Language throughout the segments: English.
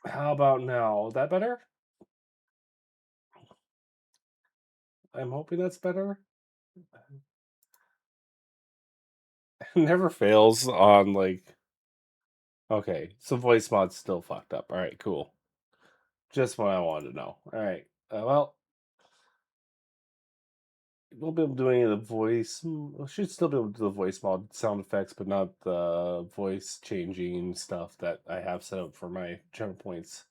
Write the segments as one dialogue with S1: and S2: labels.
S1: How about now? Is that better? I'm hoping that's better. It never fails on like. Okay, so voice mod's still fucked up. All right, cool. Just what I wanted to know. All right. Well, we'll be able to do any of the voice. We should still be able to do the voice mod sound effects, but not the voice changing stuff that I have set up for my channel points.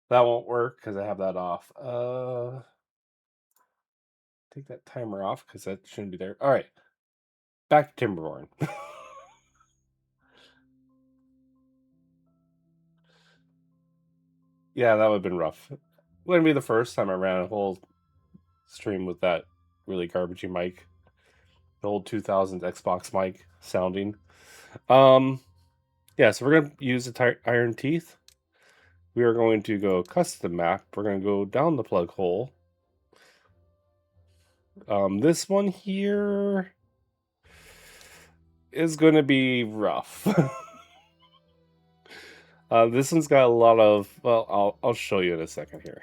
S1: That won't work because I have that off. Take that timer off because that shouldn't be there. All right, back to Timberborn. Yeah, that would have been rough. Wouldn't be the first time I ran a whole stream with that really garbagey mic, the old 2000s Xbox mic sounding. Yeah, so we're gonna use the iron teeth. We are going to go custom map. We're gonna go down the plug hole. This one here is gonna be rough. This one's got a lot of. Well, I'll show you in a second here.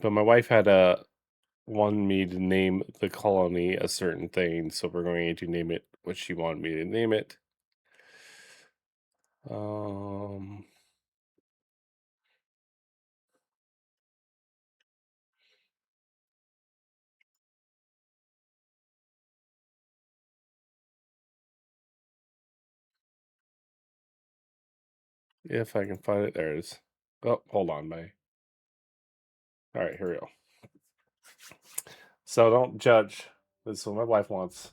S1: But my wife had wanted me to name the colony a certain thing, so we're going to name it what she wanted me to name it. If I can find it, there it is. Oh, hold on, all right, here we go. So don't judge. This is what my wife wants.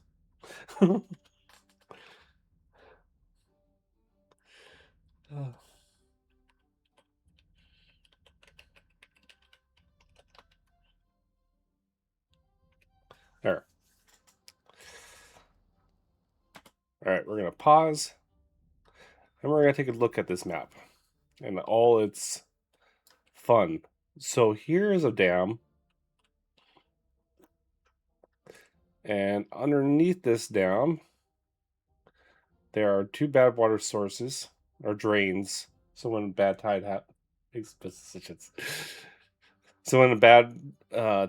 S1: There. All right, we're gonna pause, and we're gonna take a look at this map and all its fun. So here is a dam, and underneath this dam, there are two bad water sources or drains. So when bad tide happens, so when a bad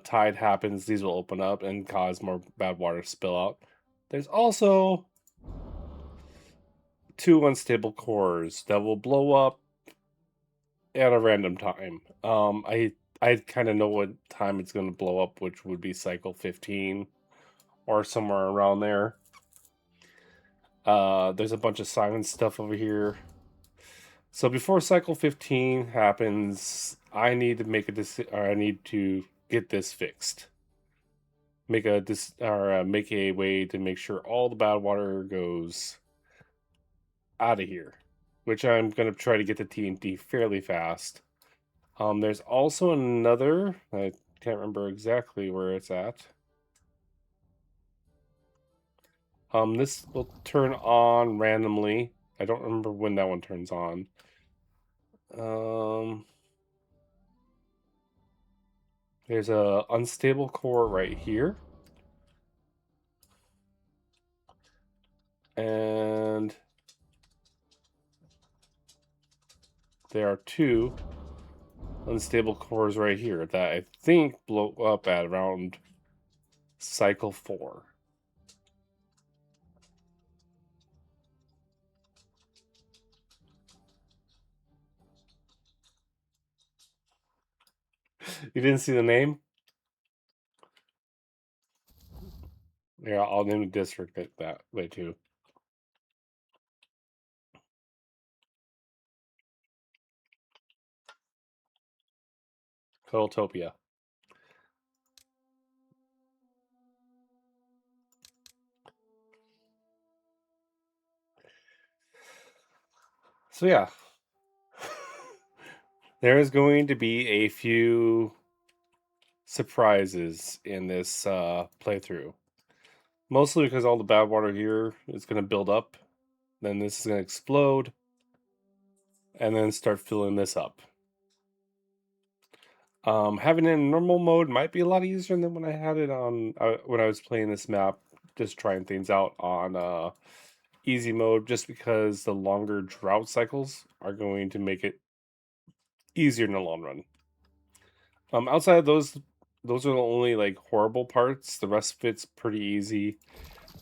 S1: tide happens, these will open up and cause more bad water to spill out. There's also two unstable cores that will blow up at a random time. I kind of know what time it's going to blow up, which would be cycle 15 or somewhere around there. There's a bunch of silent stuff over here. So before cycle 15 happens, I need to make I need to get this fixed. Make a way to make sure all the bad water goes out of here, which I'm gonna try to get to TNT fairly fast. There's also another. I can't remember exactly where it's at. This will turn on randomly. I don't remember when that one turns on. There's a unstable core right here. And there are two unstable cores right here that I think blow up at around cycle 4. You didn't see the name? I'll name the district that way too. Cuddletopia. So yeah, there is going to be a few surprises in this playthrough. Mostly because all the bad water here is going to build up, then this is going to explode, and then start filling this up. Having it in normal mode might be a lot easier than when I had it on when I was playing this map, just trying things out on easy mode, just because the longer drought cycles are going to make it easier in the long run. Outside of those are the only like horrible parts. The rest of it's pretty easy.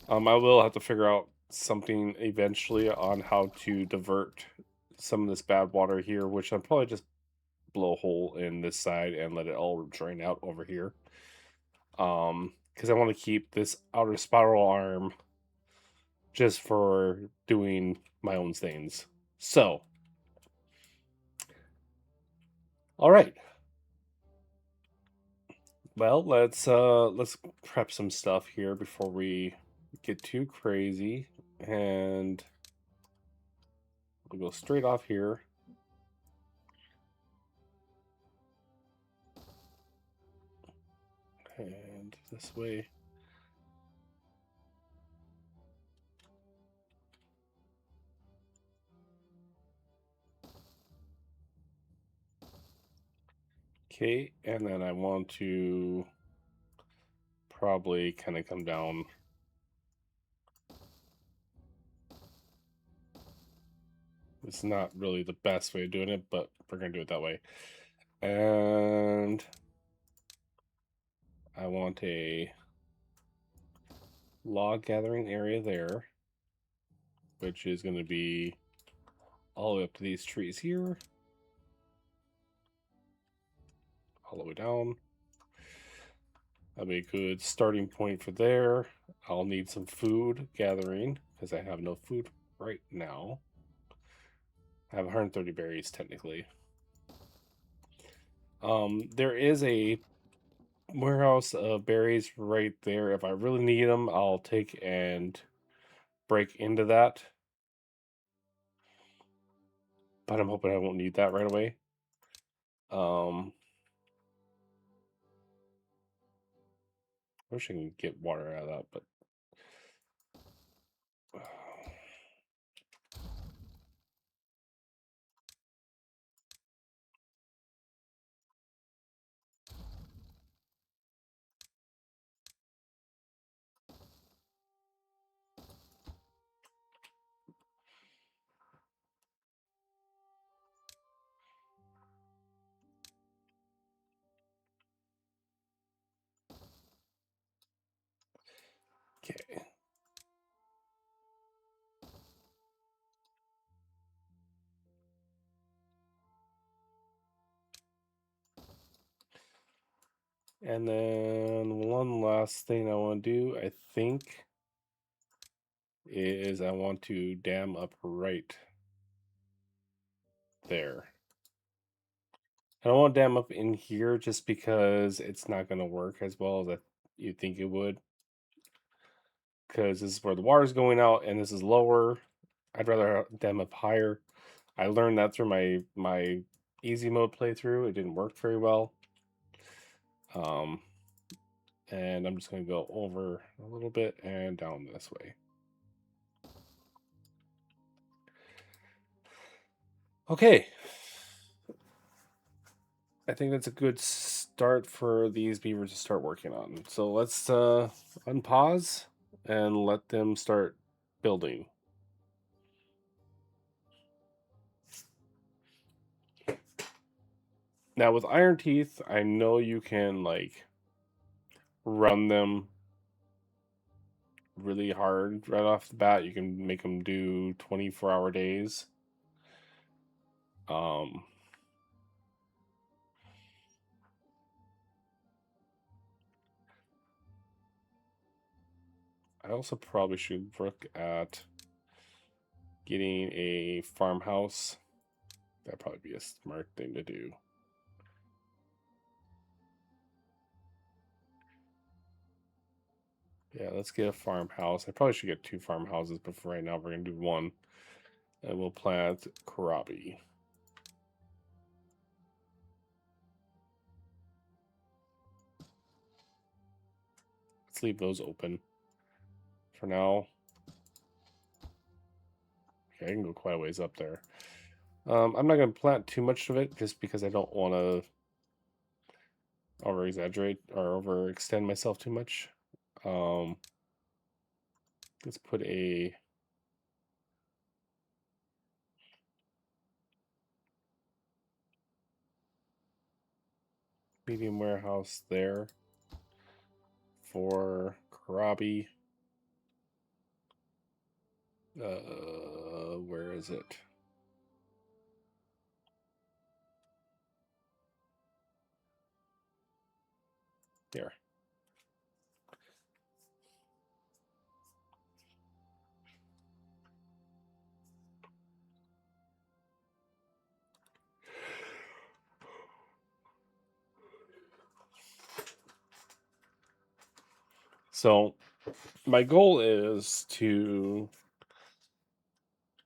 S1: I will have to figure out something eventually on how to divert some of this bad water here, which I'll probably just blow a hole in this side and let it all drain out over here. Because I want to keep this outer spiral arm just for doing my own things. So, all right. Well, let's prep some stuff here before we get too crazy, and we'll go straight off here. And this way. Okay, and then I want to probably kind of come down. It's not really the best way of doing it, but we're going to do it that way. And I want a log gathering area there, which is going to be all the way up to these trees here. All the way down. That'll be a good starting point for there. I'll need some food gathering because I have no food right now. I have 130 berries technically. There is a warehouse of berries right there. If I really need them, I'll take and break into that. But I'm hoping I won't need that right away. I wish I can get water out of that, but okay. And then one last thing I want to do, I think, is I want to dam up right there. I don't want to dam up in here just because it's not going to work as well as you think it would. Because this is where the water's going out and this is lower. I'd rather dam up higher. I learned that through my easy mode playthrough. It didn't work very well. And I'm just going to go over a little bit and down this way. Okay. I think that's a good start for these beavers to start working on. So let's unpause and let them start building. Now with iron teeth, I know you can like run them really hard right off the bat. You can make them do 24-hour days. I also probably should look at getting a farmhouse. That'd probably be a smart thing to do. Yeah, let's get a farmhouse. I probably should get 2 farmhouses, but for right now, we're going to do 1. And we'll plant kohlrabi. Let's leave those open for now. Okay, I can go quite a ways up there. I'm not going to plant too much of it just because I don't want to over exaggerate or overextend myself too much. Um, let's put a medium warehouse there for kohlrabi. Where is it? Here. So my goal is to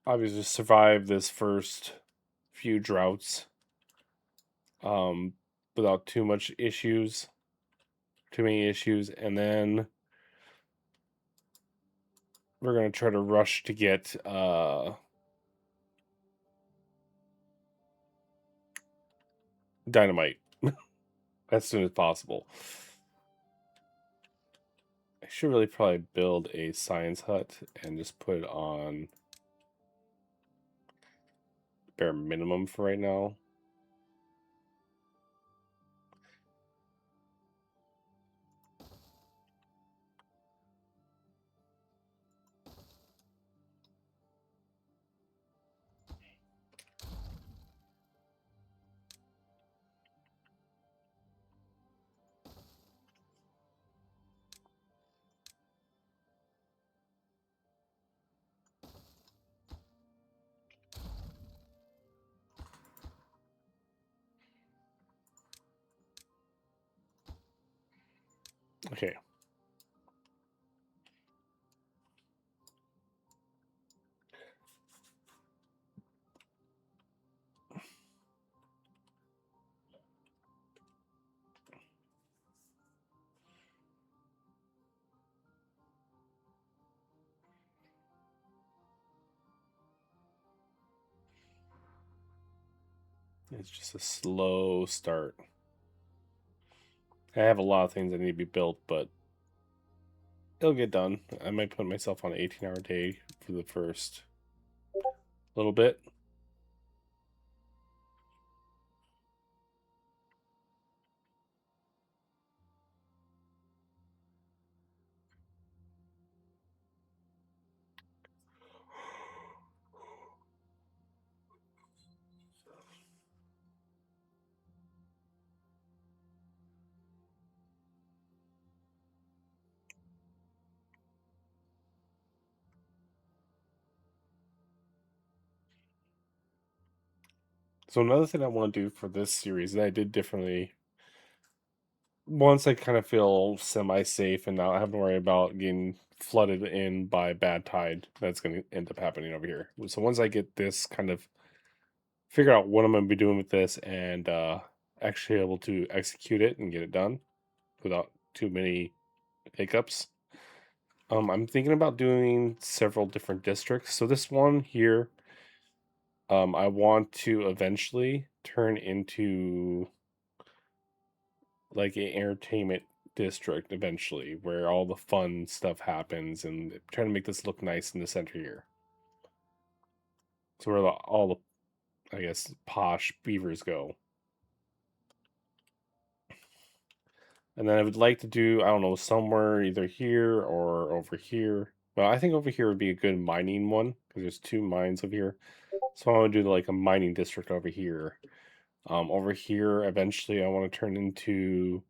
S1: obviously survive this first few droughts um, without too many issues, and then we're gonna try to rush to get dynamite as soon as possible. I should really probably build a science hut and just put it on bare minimum for right now. Okay. It's just a slow start. I have a lot of things that need to be built, but it'll get done. I might put myself on an 18-hour day for the first little bit. So another thing I want to do for this series that I did differently, once I kind of feel semi-safe and not have to worry about getting flooded in by bad tide, that's going to end up happening over here. So once I get this kind of figure out what I'm going to be doing with this and actually able to execute it and get it done without too many hiccups, I'm thinking about doing several different districts. So this one here, I want to eventually turn into like a entertainment district eventually, where all the fun stuff happens, and trying to make this look nice in the center here. So where all the, I guess, posh beavers go. And then I would like to do, I don't know, somewhere either here or over here. Well, I think over here would be a good mining one because there's 2 mines over here. So I want to do like a mining district over here. Over here, eventually, I want to turn into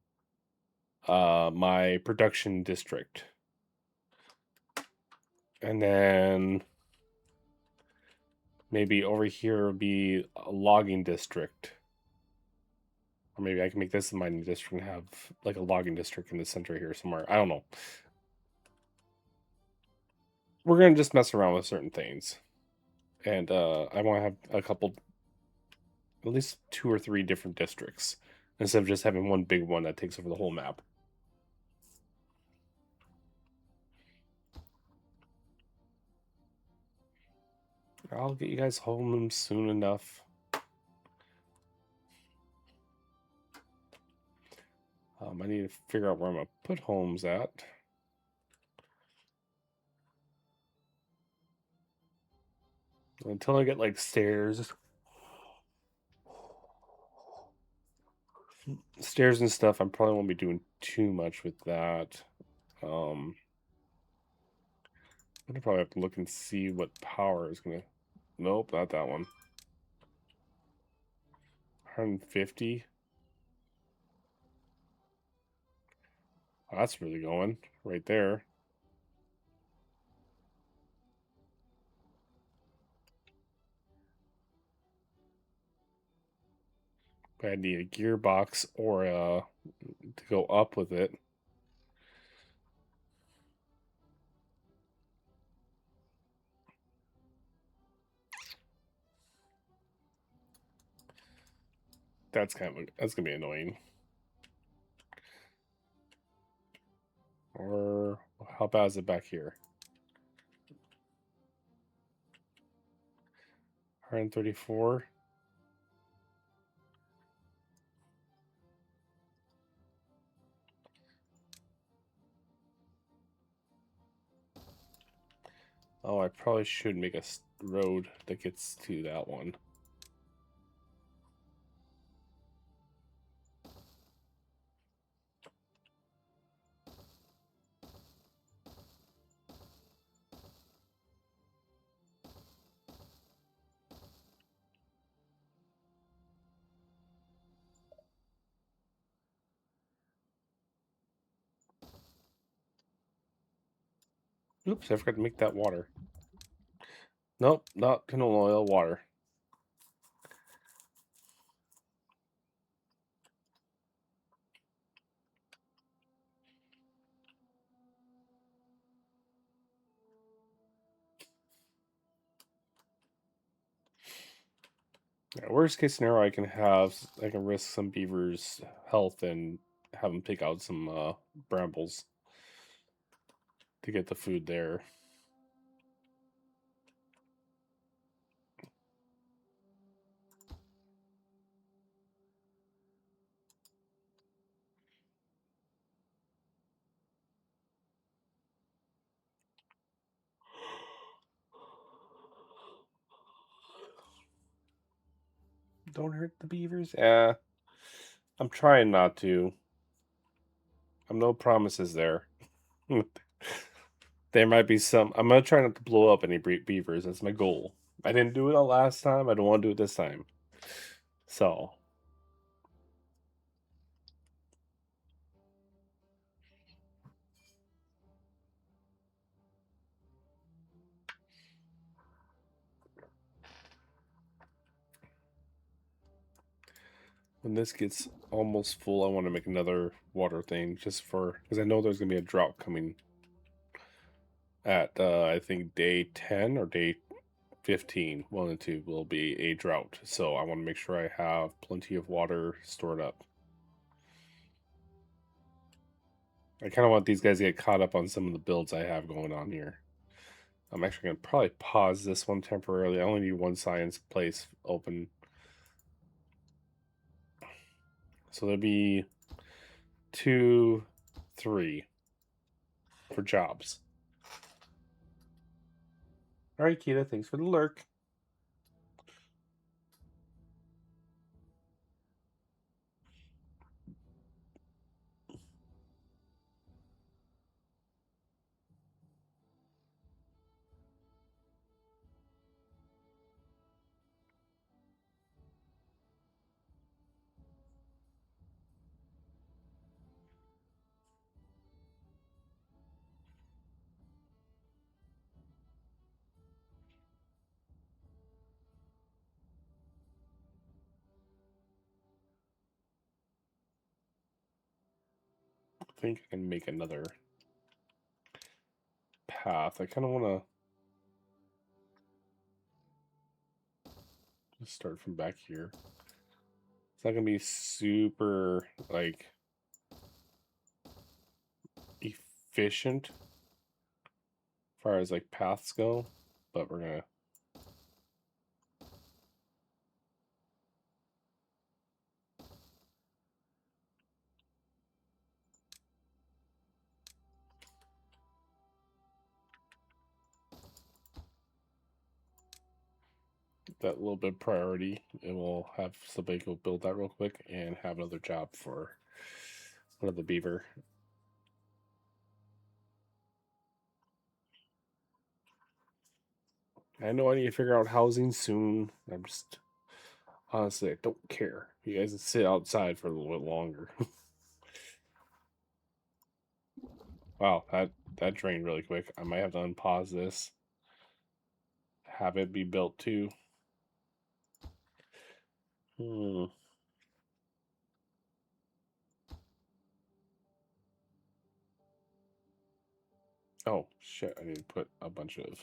S1: my production district. And then maybe over here would be a logging district. Or maybe I can make this a mining district and have like a logging district in the center here somewhere. I don't know. We're gonna just mess around with certain things. And I want to have a couple, at least 2 or 3 different districts instead of just having one big one that takes over the whole map. I'll get you guys home soon enough. I need to figure out where I'm gonna put homes at. Until I get like stairs and stuff, I probably won't be doing too much with that. I'm gonna probably have to look and see what power is gonna. Nope, not that one. 150. Oh, that's really going right there. But I need a gearbox or to go up with it. That's gonna be annoying. Or how bad is it back here? 134. Oh, I probably should make a road that gets to that one. Oops, I forgot to make that water. Nope, not canola oil, water. Yeah, worst case scenario, I can risk some beavers' health and have them pick out some brambles to get the food there. Don't hurt the beavers. Yeah, I'm trying not to. I'm no promises there. There might be some. I'm gonna try not to blow up any beavers. That's my goal. I didn't do it all last time. I don't want to do it this time. So when this gets almost full, I want to make another water thing just for because I know there's gonna be a drought coming at I think day 10 or day 15. One and two will be a drought. So I want to make sure I have plenty of water stored up. I kind of want these guys to get caught up on some of the builds I have going on here. I'm actually going to probably pause this one temporarily. I only need one science place open. So there'll be 2, 3 for jobs. All right, Kita, thanks for the lurk. think I can make another path. I kind of want to just start from back here. It's not gonna be super like efficient as far as like paths go, but we're gonna. That little bit of priority, and we'll have somebody go build that real quick and have another job for one of the beaver. I know I need to figure out housing soon. I'm just honestly, I don't care. You guys can sit outside for a little bit longer. Wow, that drained really quick. I might have to unpause this, have it be built too. Hmm. Oh shit! I need to put a bunch of.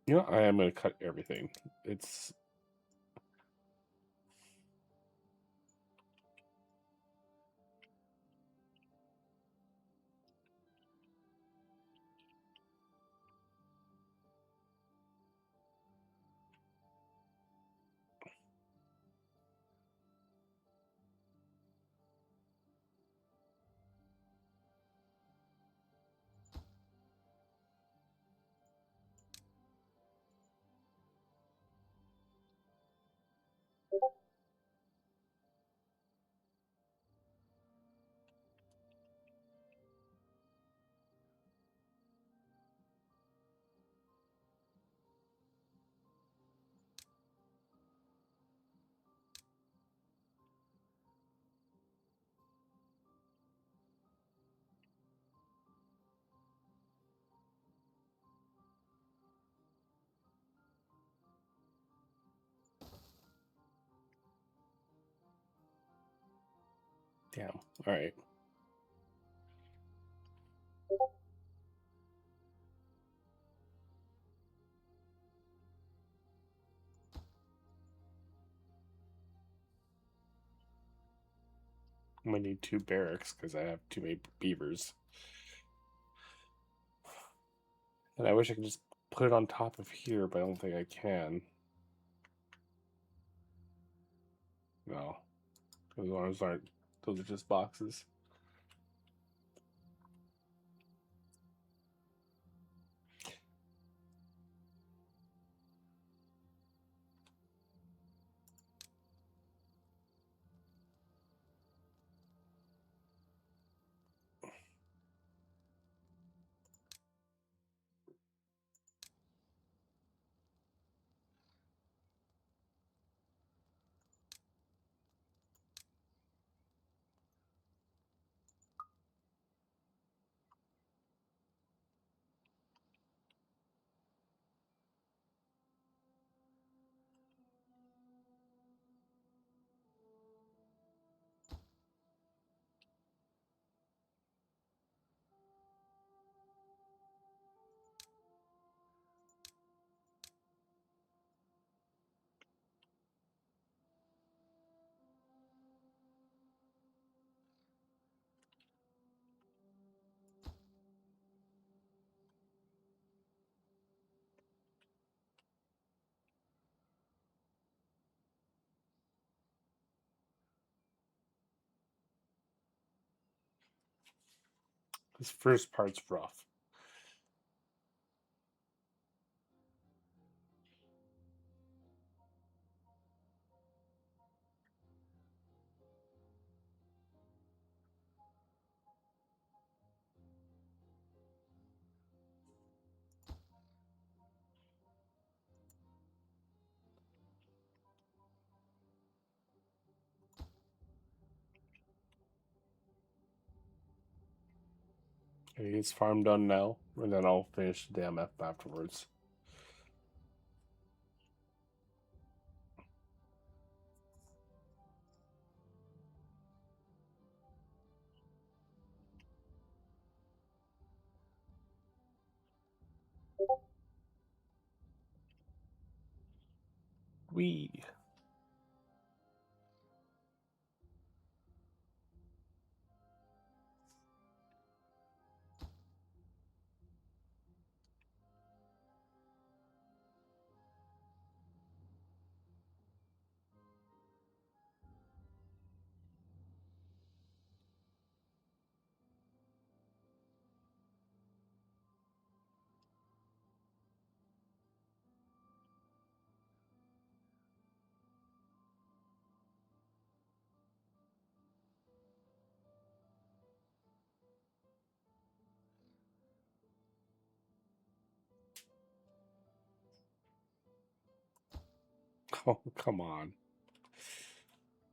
S1: You know, I am gonna cut everything. It's damn. All right. I'm gonna need 2 barracks because I have too many beavers. And I wish I could just put it on top of here, but I don't think I can. No, those aren't. Those are just boxes. This first part's rough. Okay, it's farm done now, and then I'll finish the DMF afterwards. Wee. Oh, come on.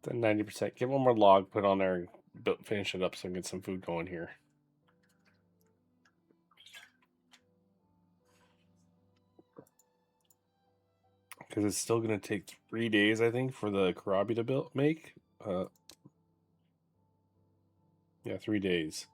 S1: The 90%. Get one more log, put on there, and finish it up so I can get some food going here. Because it's still going to take 3 days, I think, for the karabi to make. Yeah, 3 days.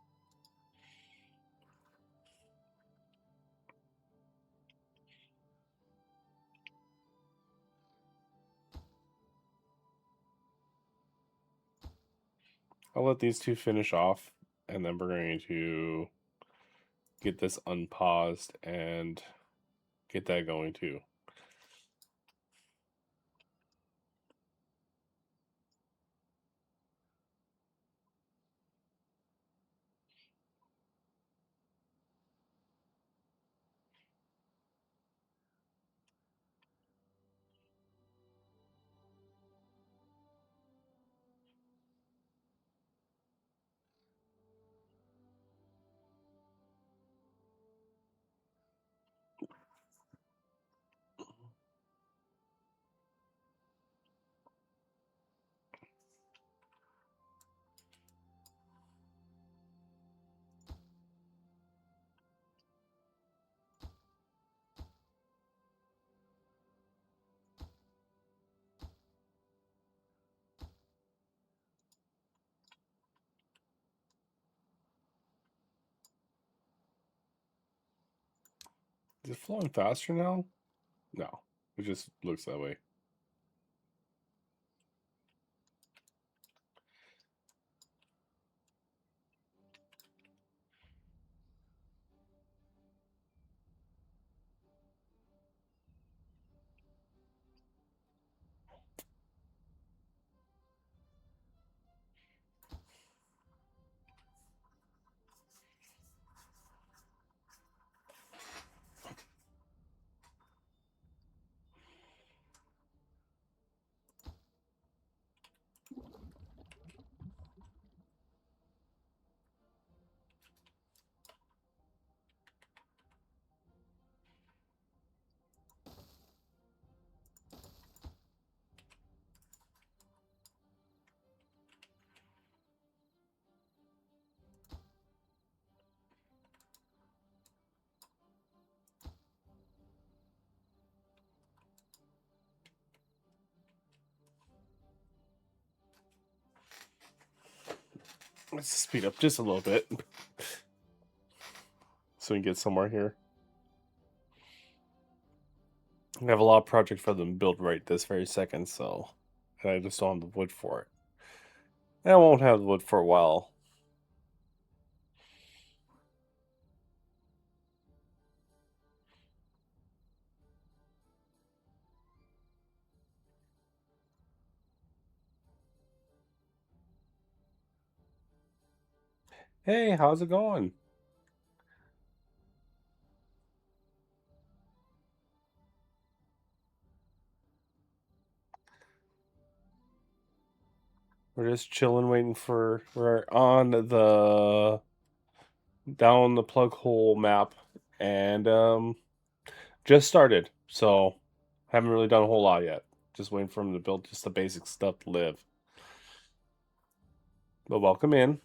S1: I'll let these two finish off, and then we're going to get this unpaused and get that going too. Is it flowing faster now? No, it just looks that way. Let's speed up just a little bit so we can get somewhere here. I have a lot of projects for them built right this very second, so and I just don't have the wood for it. And I won't have the wood for a while. Hey, how's it going? We're just chilling, waiting for. We're on the Down the Plughole map, and just started, so haven't really done a whole lot yet. Just waiting for him to build just the basic stuff to live. But welcome in.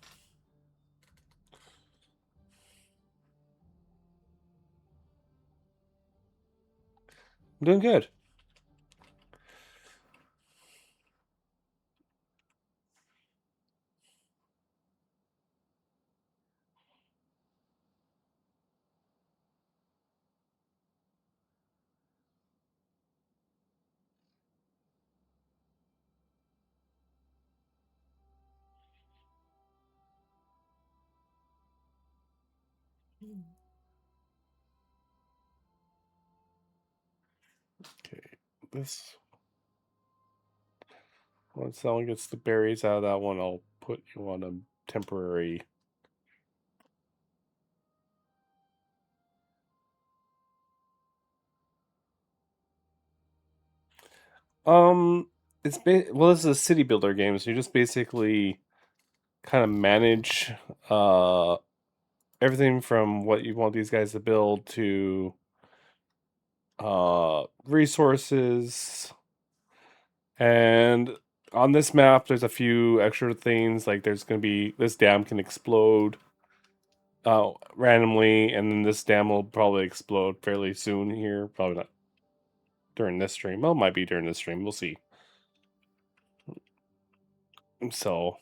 S1: I'm doing good. Okay, this once someone gets the berries out of that one, I'll put you on a temporary. Um, well, this is a city builder game, so you just basically kind of manage uh everything from what you want these guys to build to resources. And on this map there's a few extra things, like there's going to be this dam can explode randomly, and then this dam will probably explode fairly soon here. Probably not during this stream. Well, it might be during this stream. We'll see. So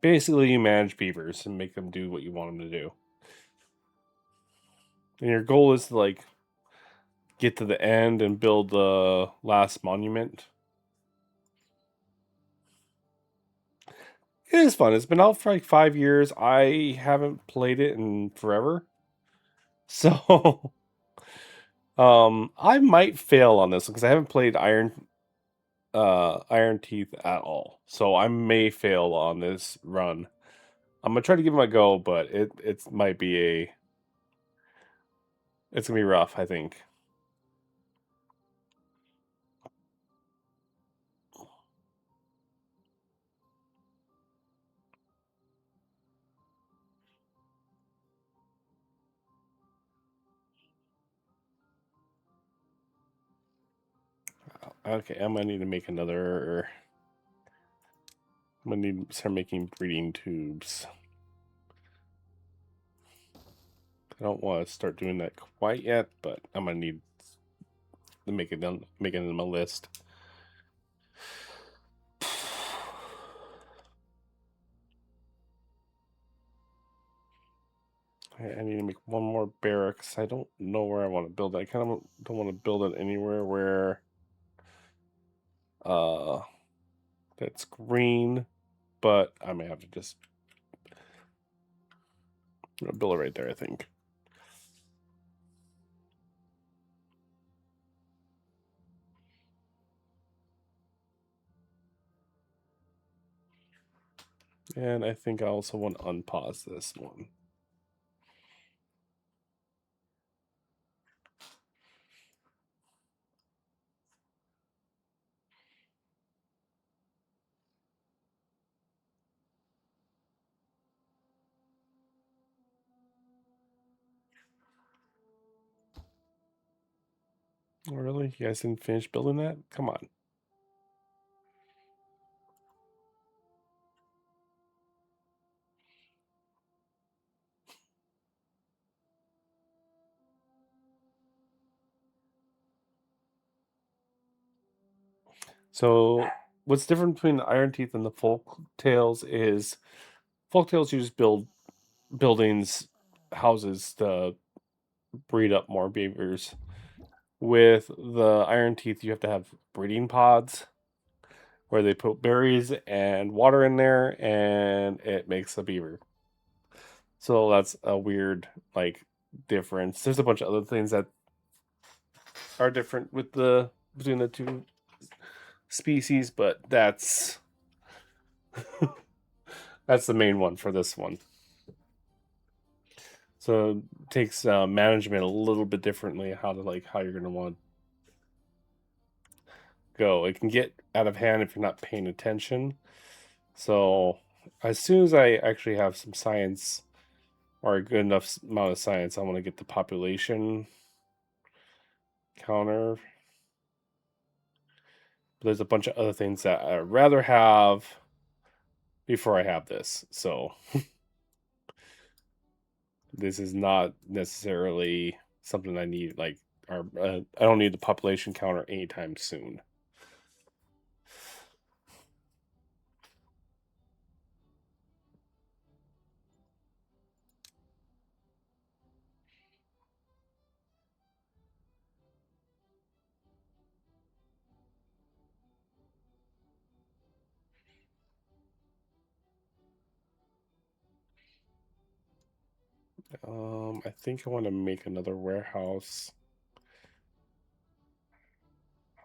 S1: basically, you manage beavers and make them do what you want them to do. And your goal is to like get to the end and build the last monument. It is fun. It's been out for like 5 years. I haven't played it in forever. So I might fail on this because I haven't played Iron Teeth at all. So I may fail on this run. I'm gonna try to give it a go, but it might be it's gonna be rough, I think. Okay, I'm gonna need to make another. I'm gonna need to start making breeding tubes. I don't want to start doing that quite yet, but I'm gonna need to make it in my list. I need to make one more barracks. I don't know where I want to build it. I kind of don't want to build it anywhere where uh that's green, but I may have to just build it right there, I think. And I think I also want to unpause this one. Oh, really? You guys didn't finish building that? Come on. So what's different between the Iron Teeth and the Folk Tales is Folk Tales you just build buildings, houses to breed up more beavers. With the Iron Teeth, you have to have breeding pods where they put berries and water in there, and it makes a beaver. So that's a weird like difference. There's a bunch of other things that are different with the between the two species, but that's that's the main one for this one. So it takes management a little bit differently, how to like how you're gonna want to go. It can get out of hand if you're not paying attention. So as soon as I actually have some science or a good enough amount of science, I want to get the population counter. But there's a bunch of other things that I'd rather have before I have this. So this is not necessarily something I need. Like, or I don't need the population counter anytime soon. I think I want to make another warehouse.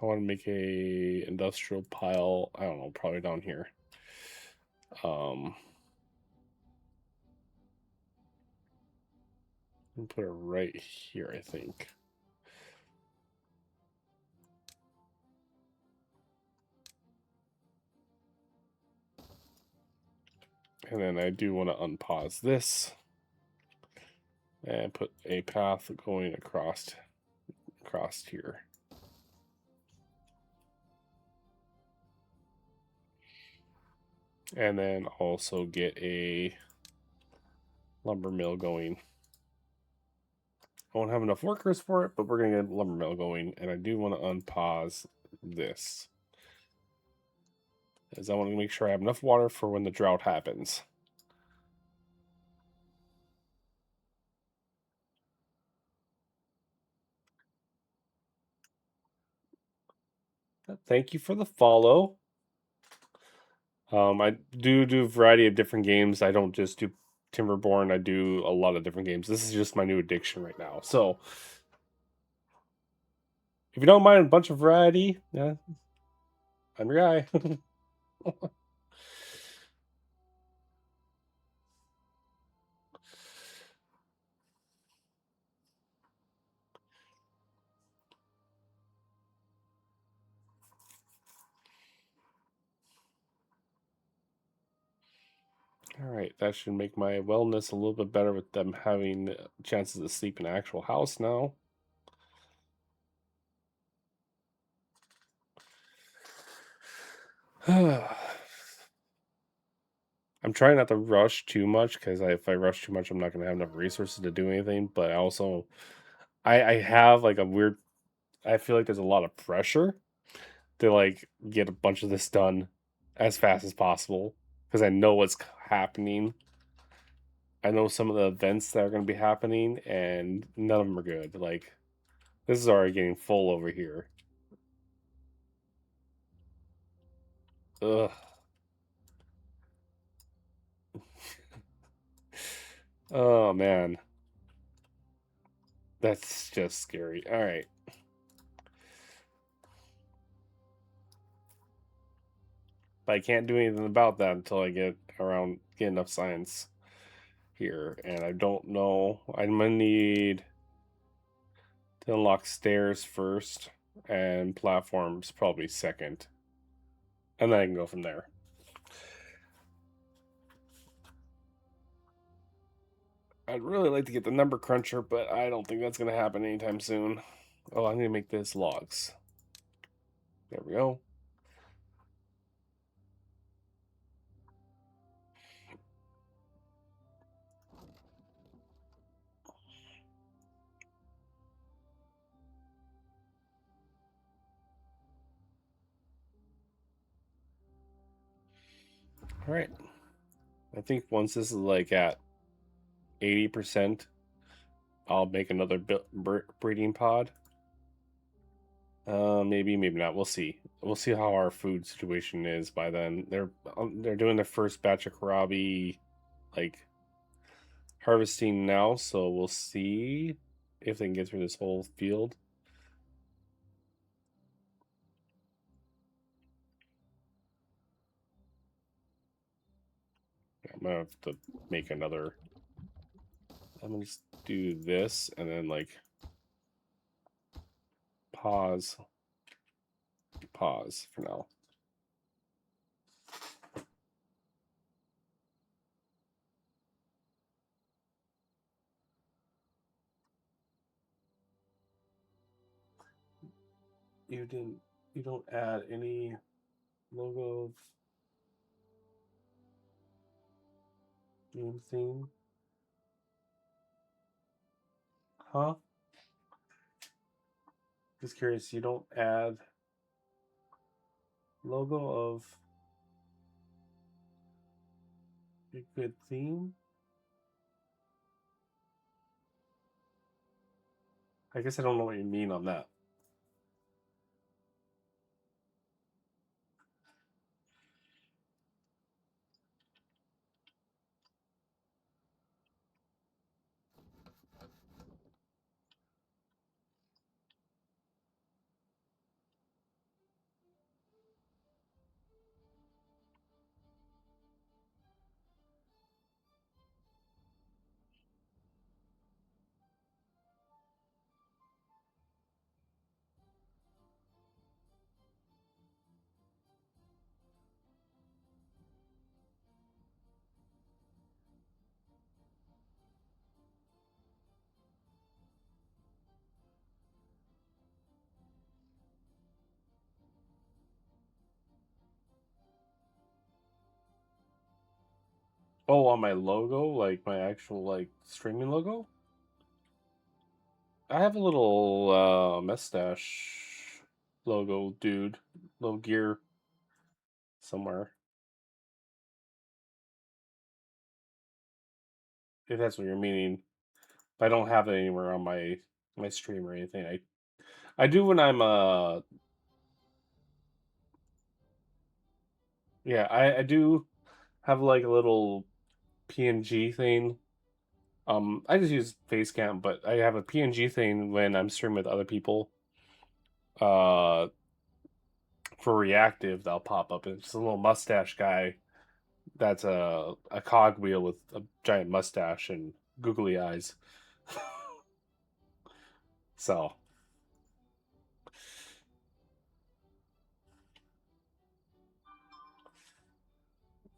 S1: I want to make a industrial pile. I don't know, probably down here. And put it right here, I think. And then I do want to unpause this and put a path going across here. And then also get a lumber mill going. I won't have enough workers for it, but we're going to get a lumber mill going. And I do want to unpause this, as I want to make sure I have enough water for when the drought happens. Thank you for the follow. I do a variety of different games. I don't just do Timberborn. I do a lot of different games. This is just my new addiction right now. So if you don't mind a bunch of variety, yeah, I'm your guy. All right, that should make my wellness a little bit better with them having chances to sleep in an actual house now. I'm trying not to rush too much because if I rush too much, I'm not going to have enough resources to do anything. But I also, I have like a weird. I feel like there's a lot of pressure to like get a bunch of this done as fast as possible because I know what's happening. I know some of the events that are going to be happening, and none of them are good. Like this is already getting full over here. Ugh. Oh man, that's just scary. All right. But I can't do anything about that until I get enough science here. And I don't know. I'm gonna need to unlock stairs first and platforms probably second. And then I can go from there. I'd really like to get the number cruncher, but I don't think that's gonna happen anytime soon. Oh, I need to make this logs. There we go. All right. I think once this is like at 80%, I'll make another breeding pod. Maybe, maybe not. We'll see. We'll see how our food situation is by then. They're doing their first batch of kohlrabi, like harvesting now, so we'll see if they can get through this whole field. I'm gonna have to make another. I'm gonna just do this and then like pause for now. You don't add any logo game theme, huh? Just curious, you don't add logo of a good theme? I guess I don't know what you mean on that. Oh, on my logo, like my actual like streaming logo, I have a little mustache logo, dude, little gear somewhere. If that's what you're meaning, I don't have it anywhere on my stream or anything. I do when I'm yeah, I do have like a little PNG thing. I just use Facecam, but I have a PNG thing when I'm streaming with other people. Uh, for reactive, they'll pop up. It's just a little mustache guy that's a cogwheel with a giant mustache and googly eyes. So,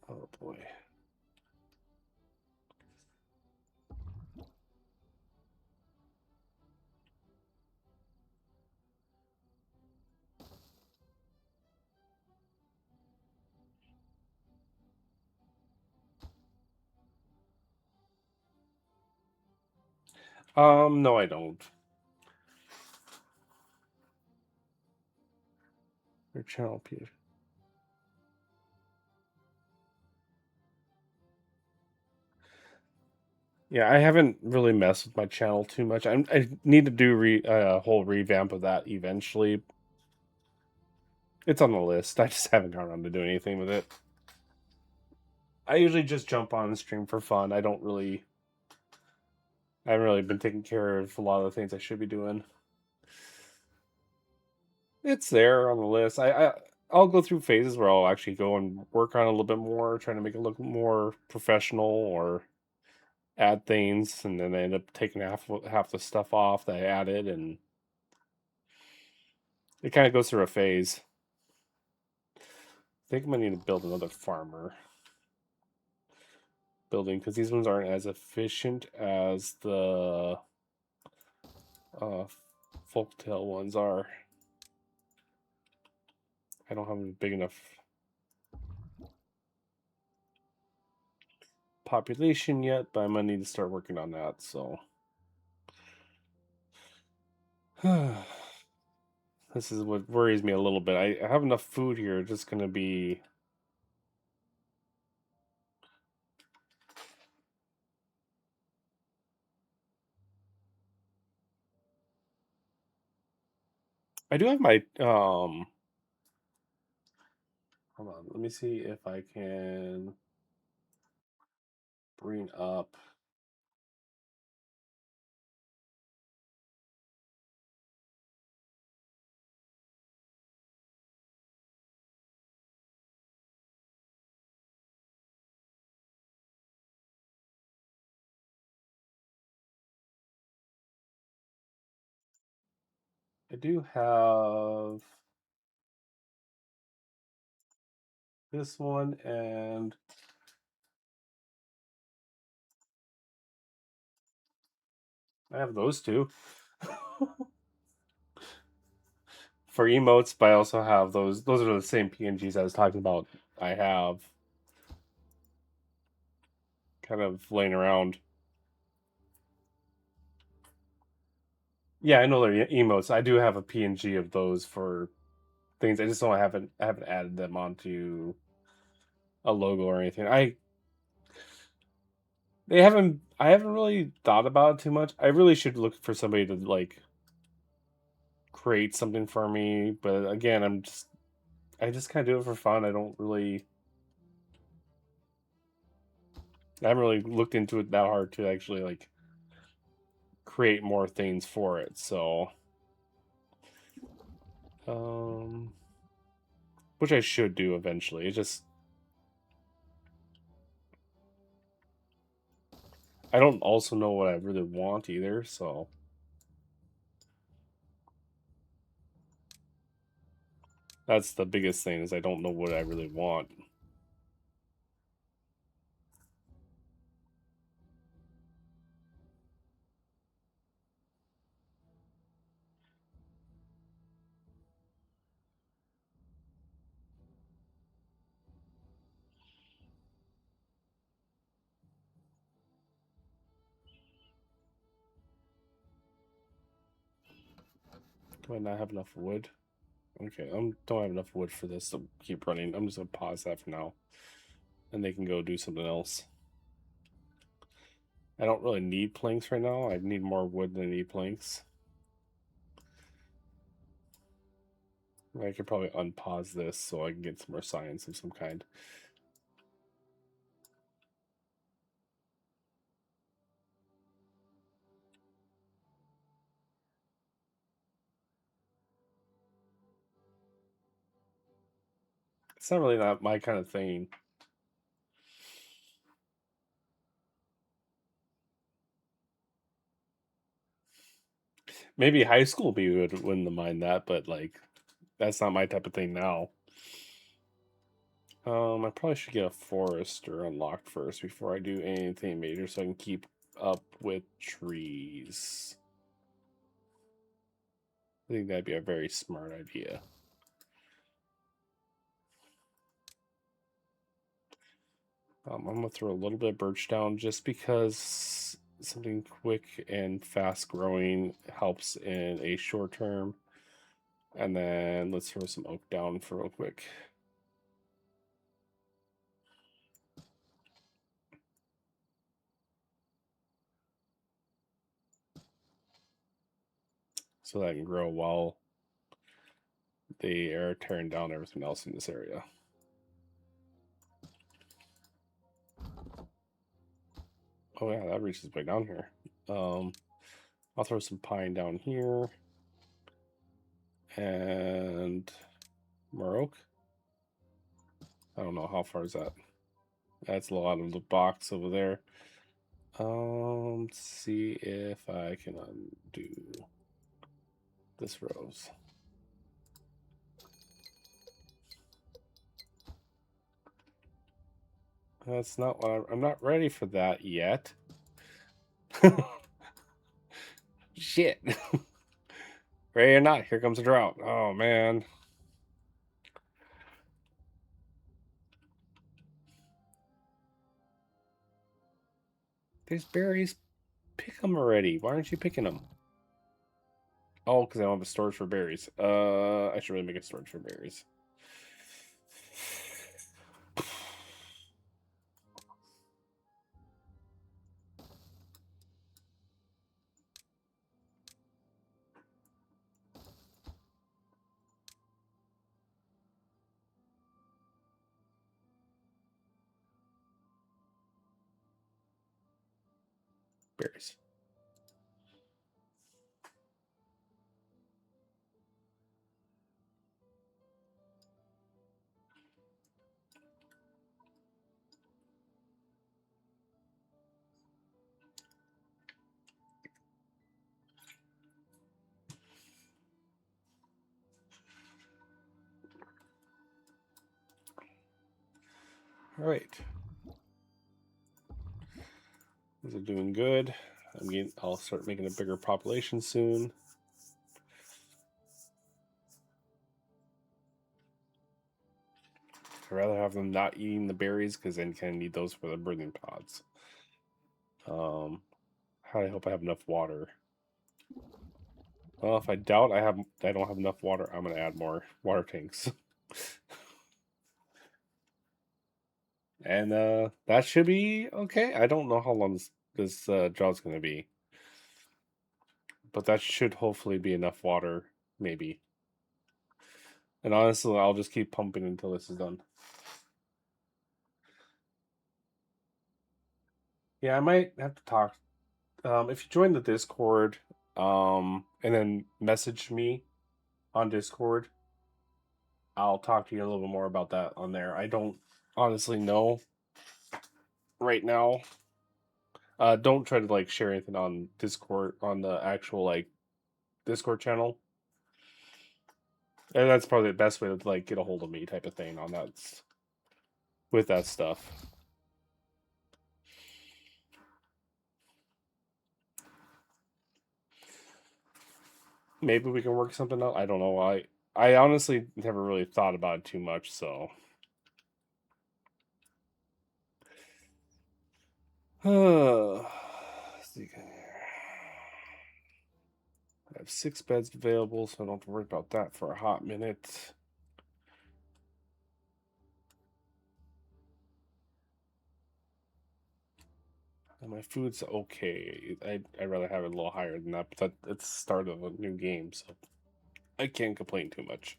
S1: oh boy. No, I don't. Your channel, Peter. Yeah, I haven't really messed with my channel too much. I need to do a whole revamp of that eventually. It's on the list. I just haven't gone around to do anything with it. I usually just jump on and stream for fun. I haven't really been taking care of a lot of the things I should be doing. It's there on the list. I'll go through phases where I'll actually go and work on it a little bit more, trying to make it look more professional or add things, and then I end up taking half the stuff off that I added, and it kind of goes through a phase. I think I'm gonna need to build another farmer building because these ones aren't as efficient as the uh, folktale ones are. I don't have a big enough population yet, but I'm gonna need to start working on that. So this is what worries me a little bit. I have enough food here. Just gonna be. I do have my Hold on. Let me see if I can bring up. I do have this one, and I have those two for emotes. But I also have those. Those are the same PNGs I was talking about. I have kind of laying around. Yeah, I know they're emotes. I do have a PNG of those for things. I just don't I haven't added them onto a logo or anything. I haven't really thought about it too much. I really should look for somebody to like create something for me, but again, I just kind of do it for fun. I haven't really looked into it that hard to actually like create more things for it. So, um, which I should do eventually. It just I don't also know what I really want either. So that's the biggest thing is I don't know what I really want. Do I not have enough wood? Okay, I don't have enough wood for this to keep running. I'm just gonna pause that for now, and they can go do something else. I don't really need planks right now. I need more wood than I need planks. I could probably unpause this so I can get some more science of some kind. It's not really not my kind of thing. Maybe high school me wouldn't mind that, but like that's not my type of thing now. I probably should get a forester unlocked first before I do anything major so I can keep up with trees. I think that'd be a very smart idea. I'm gonna throw a little bit of birch down just because something quick and fast growing helps in a short term. And then let's throw some oak down for real quick. So that can grow while they are tearing down everything else in this area. Oh yeah, that reaches way down here. I'll throw some pine down here. And more oak. I don't know how far is that. That's a lot of the box over there. Let's see if I can undo this rose. That's not what I'm not ready for that yet. Shit. Ready or not, here comes a drought. Oh man. There's berries. Pick them already. Why aren't you picking them? Oh, because I don't have a storage for berries. I should really make a storage for berries. Berries. All right. These are doing good. I'll start making a bigger population soon. I'd rather have them not eating the berries because then you kind of need those for the breeding pods. I hope I have enough water. Well, if I doubt I don't have enough water, I'm gonna add more water tanks. And that should be okay. I don't know how long this jout's gonna be, but that should hopefully be enough water, maybe. And honestly, I'll just keep pumping until this is done. Yeah, I might have to talk. If you join the Discord, and then message me on Discord, I'll talk to you a little bit more about that on there. I don't honestly know right now. Don't try to like share anything on Discord on the actual like Discord channel. And that's probably the best way to like get a hold of me type of thing on that with that stuff. Maybe we can work something out. I don't know. I honestly never really thought about it too much, so let's see here. have 6 beds available, so I don't have to worry about that for a hot minute. And my food's okay. I'd rather have it a little higher than that, but it's the start of a new game, so I can't complain too much.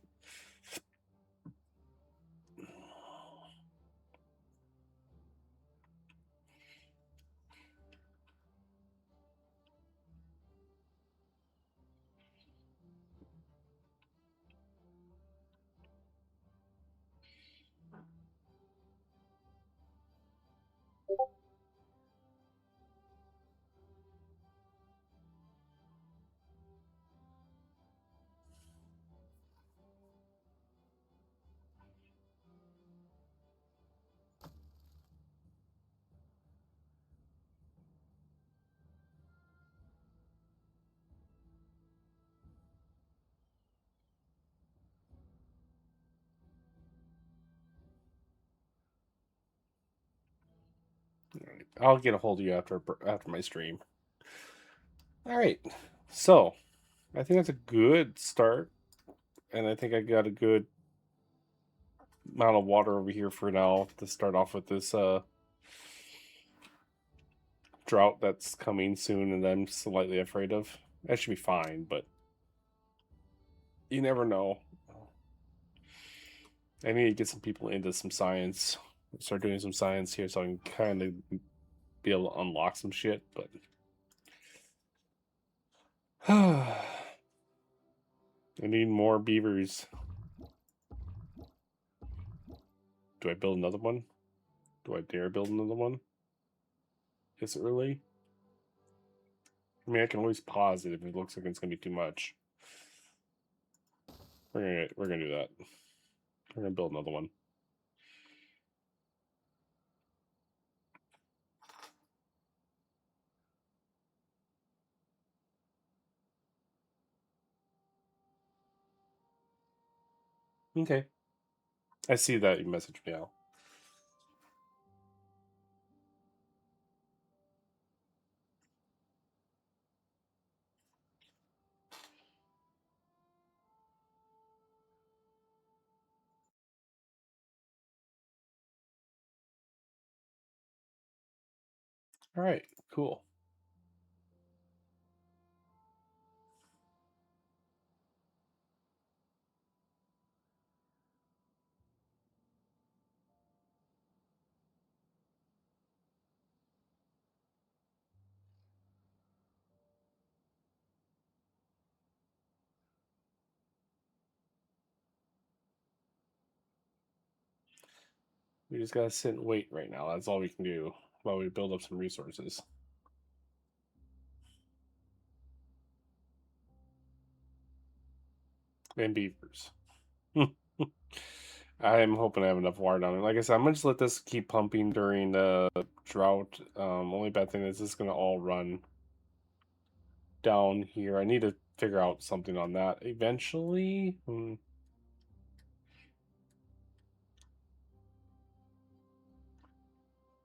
S1: All right, I'll get a hold of you after my stream. All right, so I think that's a good start, and I think I got a good amount of water over here for now to start off with this drought that's coming soon, and I'm slightly afraid of. That should be fine, but you never know. I need to get some people into some science, start doing some science here, so I can kind of be able to unlock some shit. But I need more beavers. Do I build another one? Do I dare build another one? It's early. I mean, I can always pause it if it looks like it's gonna be too much. We're gonna do that. We're gonna build another one. Okay. I see that you messaged me out. All right, cool. We just gotta sit and wait right now. That's all we can do while we build up some resources. And beavers. I'm hoping I have enough water down there. Like I said, I'm gonna just let this keep pumping during the drought. Only bad thing is this is gonna all run down here. I need to figure out something on that eventually.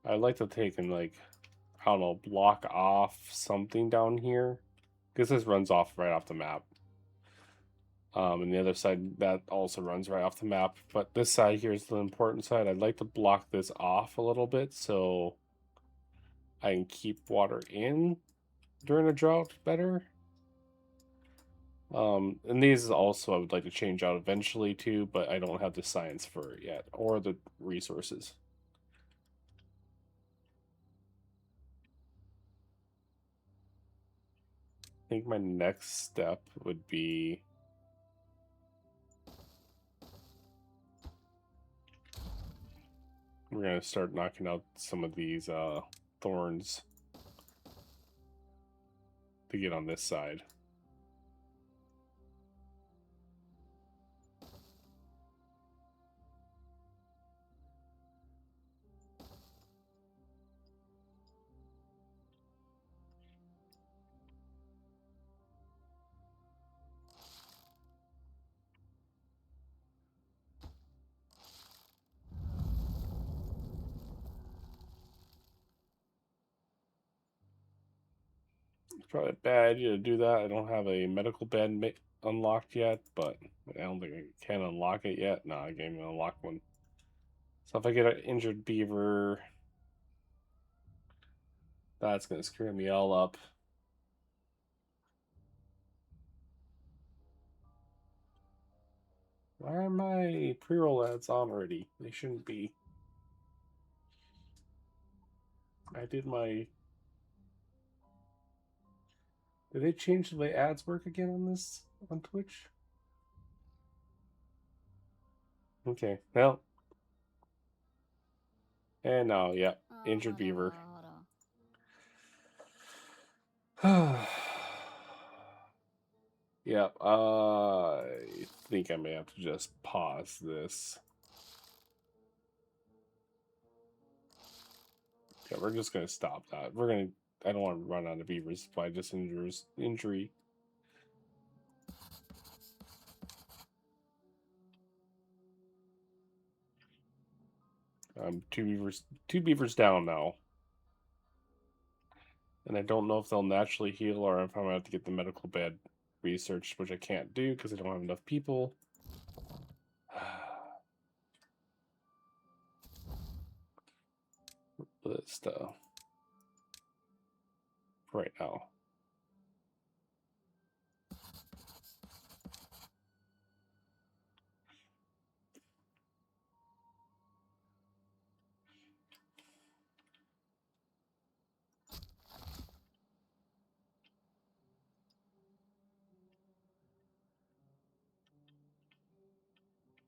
S1: I'd like to take and like, I don't know, block off something down here. Because this runs off right off the map. And the other side, that also runs right off the map. But this side here is the important side. I'd like to block this off a little bit so I can keep water in during a drought better. And these also I would like to change out eventually too, but I don't have the science for it yet, or the resources. I think my next step would be we're gonna start knocking out some of these thorns to get on this side. probably a bad idea to do that. I don't have a medical bed unlocked yet, but I don't think I can unlock it yet. No, I can't even unlock one. So if I get an injured beaver, that's gonna screw me all up. Why are my pre-roll ads on already? They shouldn't be. I did my... Did they change the way ads work again on this, on Twitch? Okay, well. And now, yeah, injured beaver. Yeah, I think I may have to just pause this. Yeah, we're just gonna stop that. I don't want to run out of beavers by just injury. Two beavers down now. And I don't know if they'll naturally heal or if I'm gonna have to get the medical bed researched, which I can't do because I don't have enough people. List right now.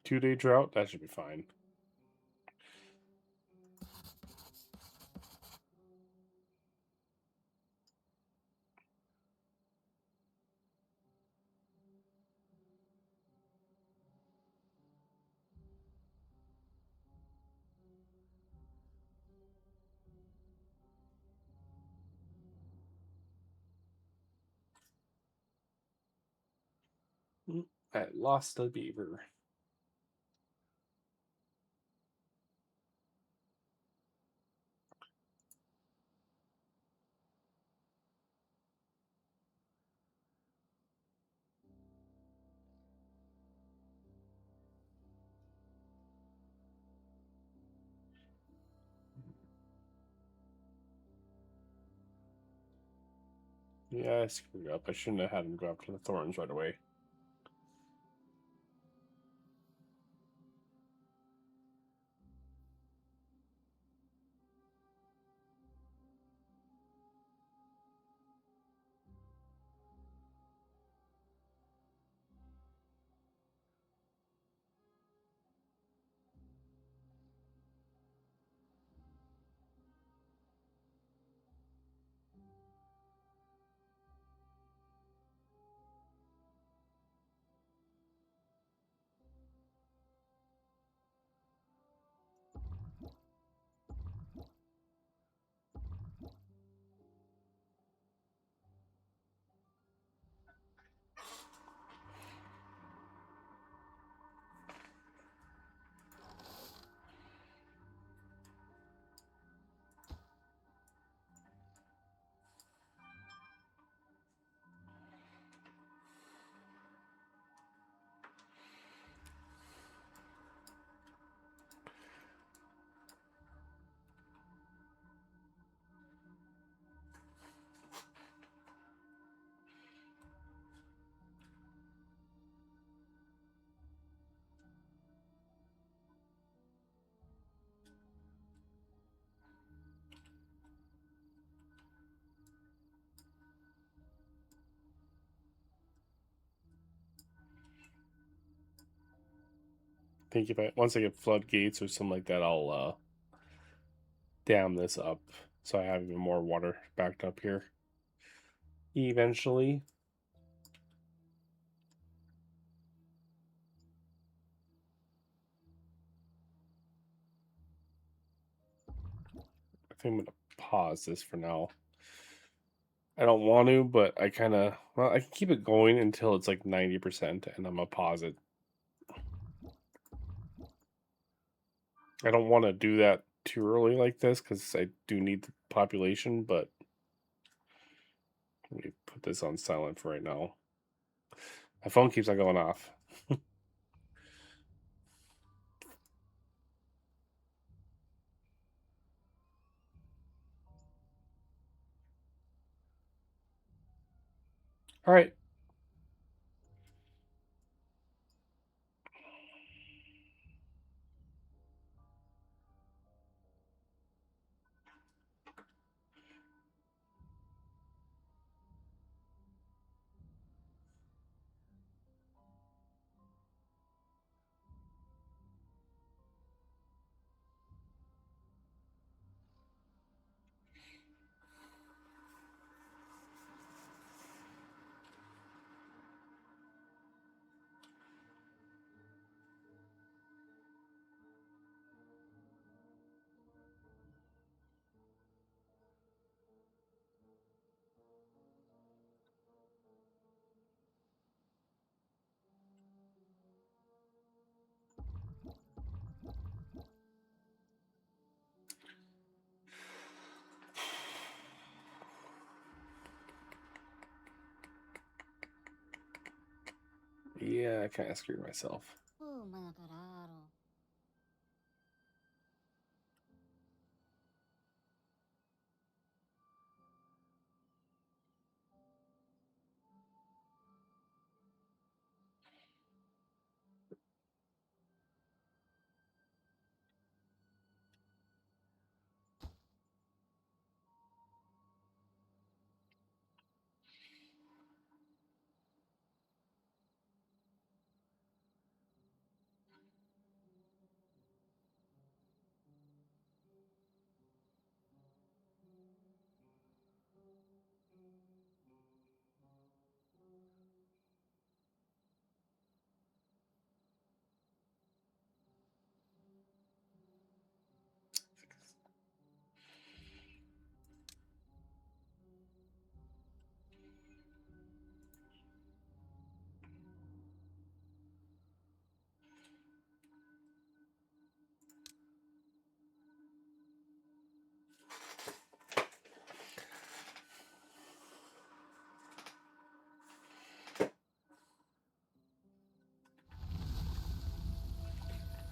S1: Two-day drought, that should be fine. I lost a beaver. Yeah, I screwed up. I shouldn't have had him go after the thorns right away. I think if once I get floodgates or something like that, I'll dam this up so I have even more water backed up here. Eventually. I think I'm gonna pause this for now. I don't want to, but I kind of, well, I can keep it going until it's like 90%, and I'm gonna pause it. I don't want to do that too early like this because I do need the population, but Let me put this on silent for right now. My phone keeps on going off. All right. Yeah, I kind of screwed myself.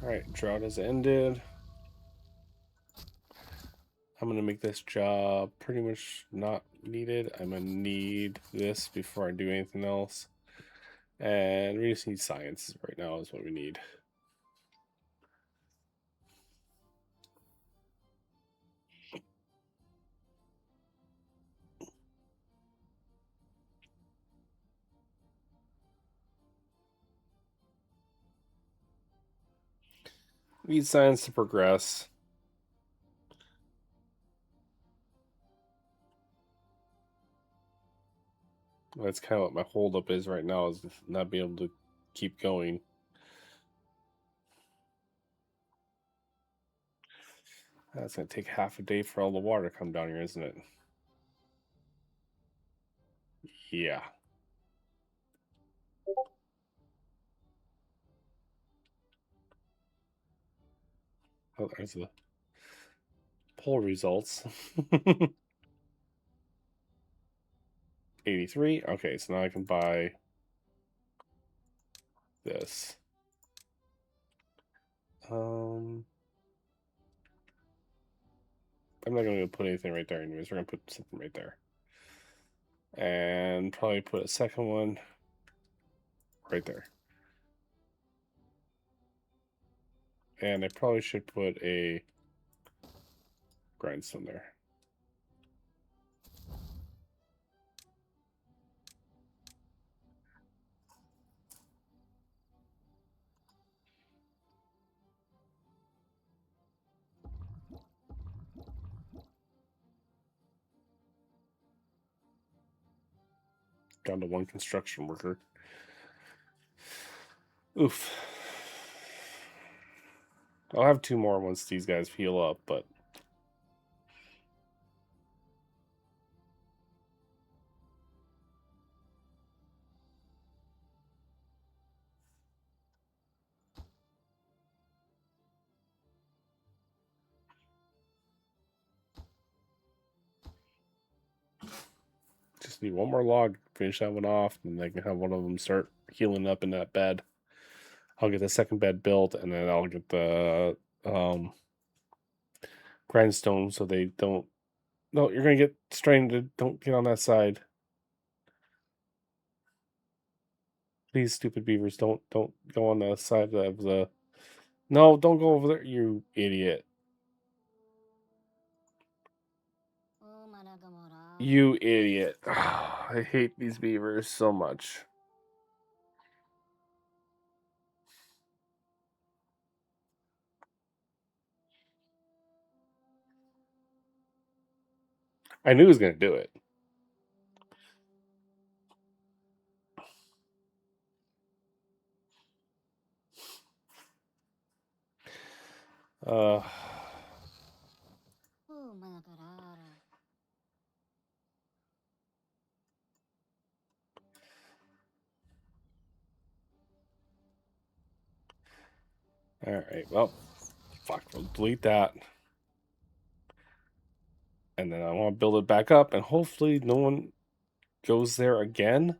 S1: All right, drought has ended. I'm going to make this job pretty much not needed. I'm going to need this before I do anything else. And we just need science right now is what we need. We need science to progress. That's kind of what my holdup is right now, is not being able to keep going. That's going to take half a day for all the water to come down here, isn't it? Yeah. Oh, there's the poll results. 83. Okay, so now I can buy this. I'm not going to put anything right there anyways. We're going to put something right there. And probably put a second one right there. And I probably should put a grindstone there. Down to one construction worker. Oof. I'll have two more once these guys heal up, but just need one more log, finish that one off, and I can have one of them start healing up in that bed. I'll get the second bed built, and then I'll get the grindstone so they don't. No, you're gonna get strained. Don't get on that side. Please, stupid beavers, don't go on the side of the. No, don't go over there, you idiot. You idiot. I hate these beavers so much. I knew he was gonna do it. Uh. Alright, well, fuck, we'll delete that. And then I want to build it back up, and hopefully no one goes there again.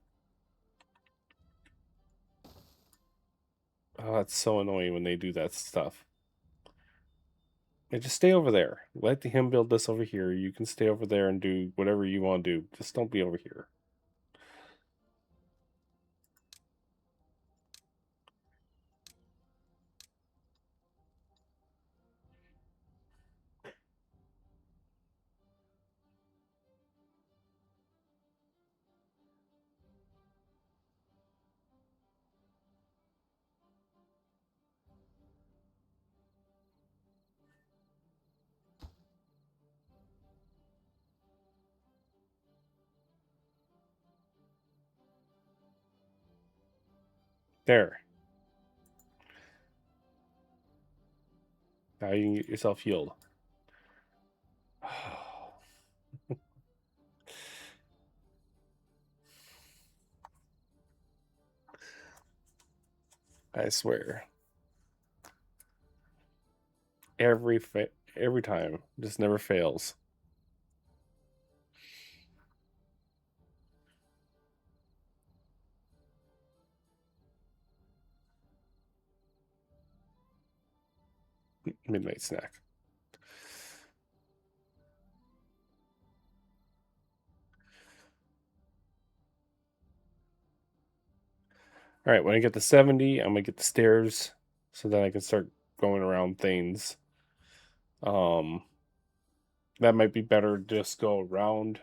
S1: Oh, that's so annoying when they do that stuff. And just stay over there. Let him build this over here. You can stay over there and do whatever you want to do. Just don't be over here. There. Now you can get yourself healed. I swear. Every time. Just never fails. Midnight snack. All right, when I get to 70, I'm gonna get the stairs so that I can start going around things. That might be better. Just go around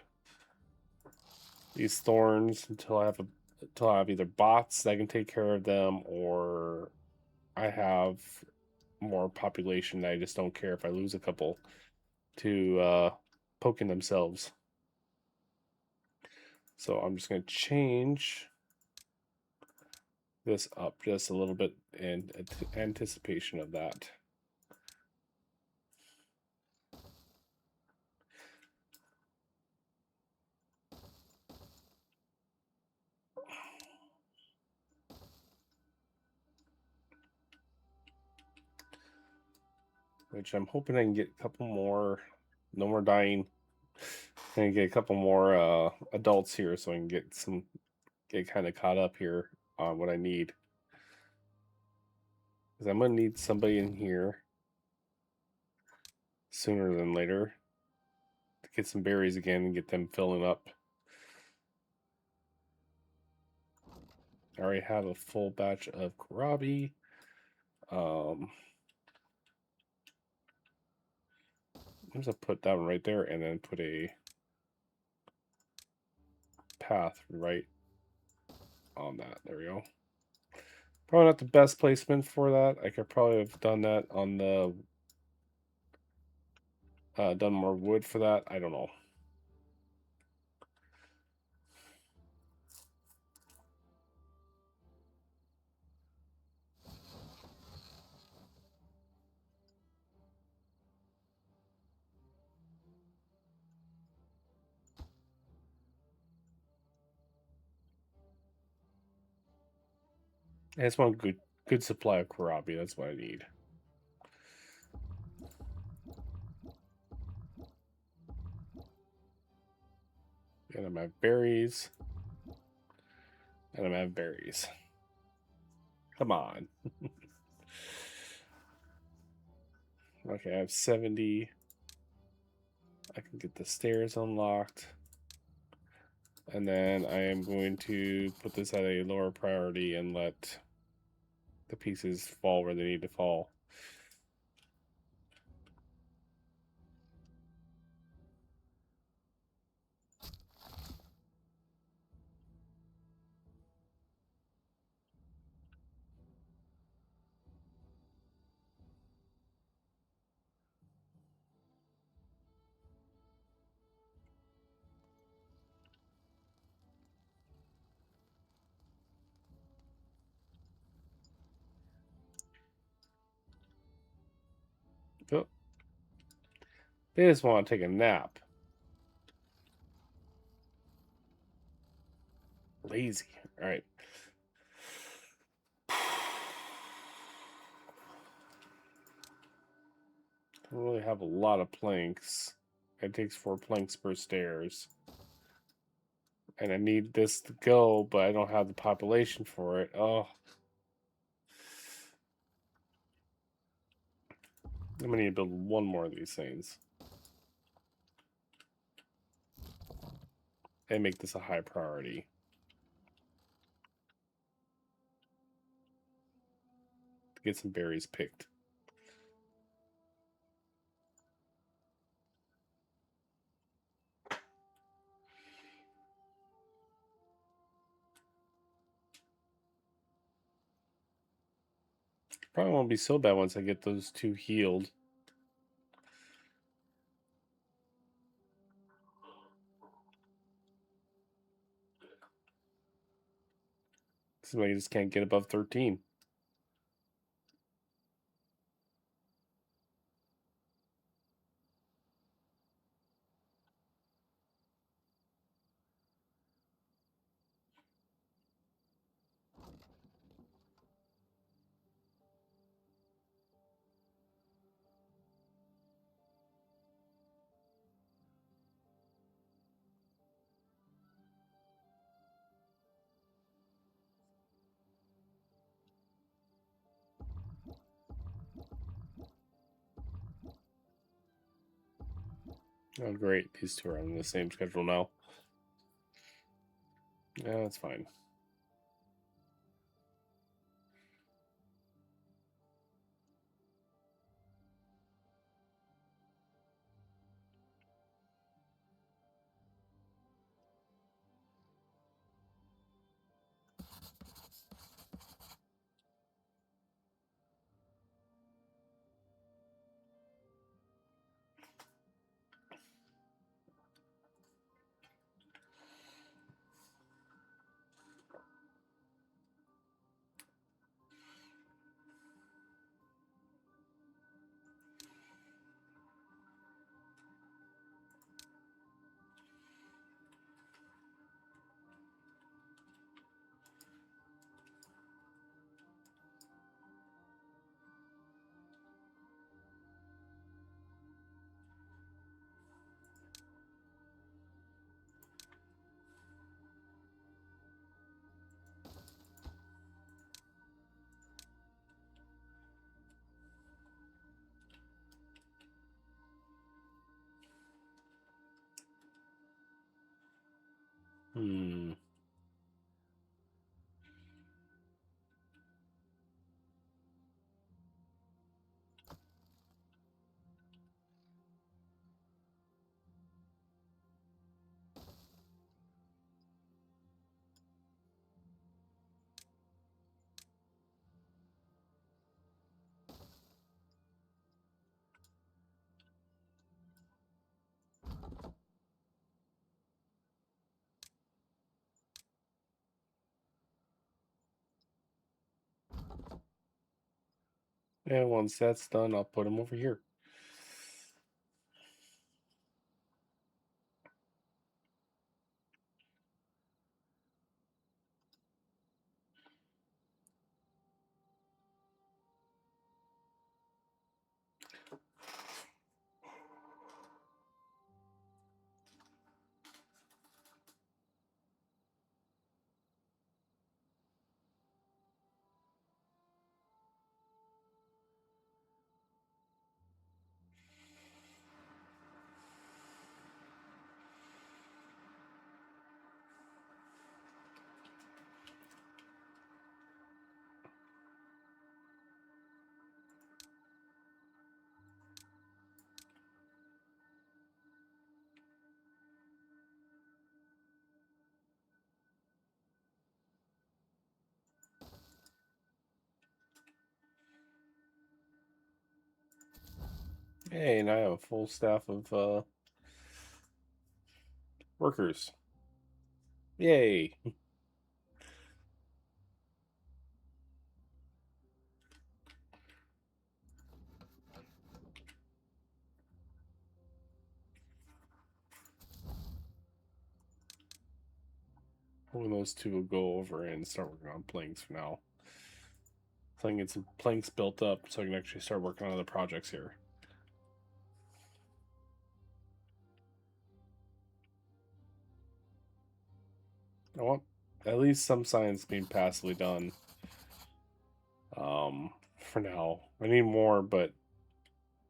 S1: these thorns until I have either bots that can take care of them, or I have more population that I just don't care if I lose a couple to poking themselves. So I'm just going to change this up just a little bit in anticipation of that. Which I'm hoping I can get a couple more. No more dying. I'm gonna get a couple more adults here so I can get kind of caught up here on what I need. Because I'm gonna need somebody in here sooner than later to get some berries again and get them filling up. I already have a full batch of kohlrabi. I'm just gonna put that one right there and then put a path right on that. There we go. Probably not the best placement for that. I could probably have done that on the done more wood for that. I don't know. I just want a good supply of kohlrabi. That's what I need. And I'm at berries. And I'm at berries. Come on. Okay, I have 70. I can get the stairs unlocked. And then I am going to put this at a lower priority and let the pieces fall where they need to fall. Oh, they just want to take a nap. Lazy. All right. I don't really have a lot of planks. It takes 4 planks per stairs. And I need this to go, but I don't have the population for it. Oh. I'm gonna need to build one more of these things. And make this a high priority. To get some berries picked. Probably won't be so bad once I get those 2 healed. Somebody just can't get above 13. Oh, great. These 2 are on the same schedule now. Yeah, that's fine. Hmm. And once that's done, I'll put them over here. Hey, and I have a full staff of workers. Yay! Hoping those two will go over and start working on planks for now. So I can get some planks built up so I can actually start working on other projects here. I want at least some science being passively done. For now. I need more, but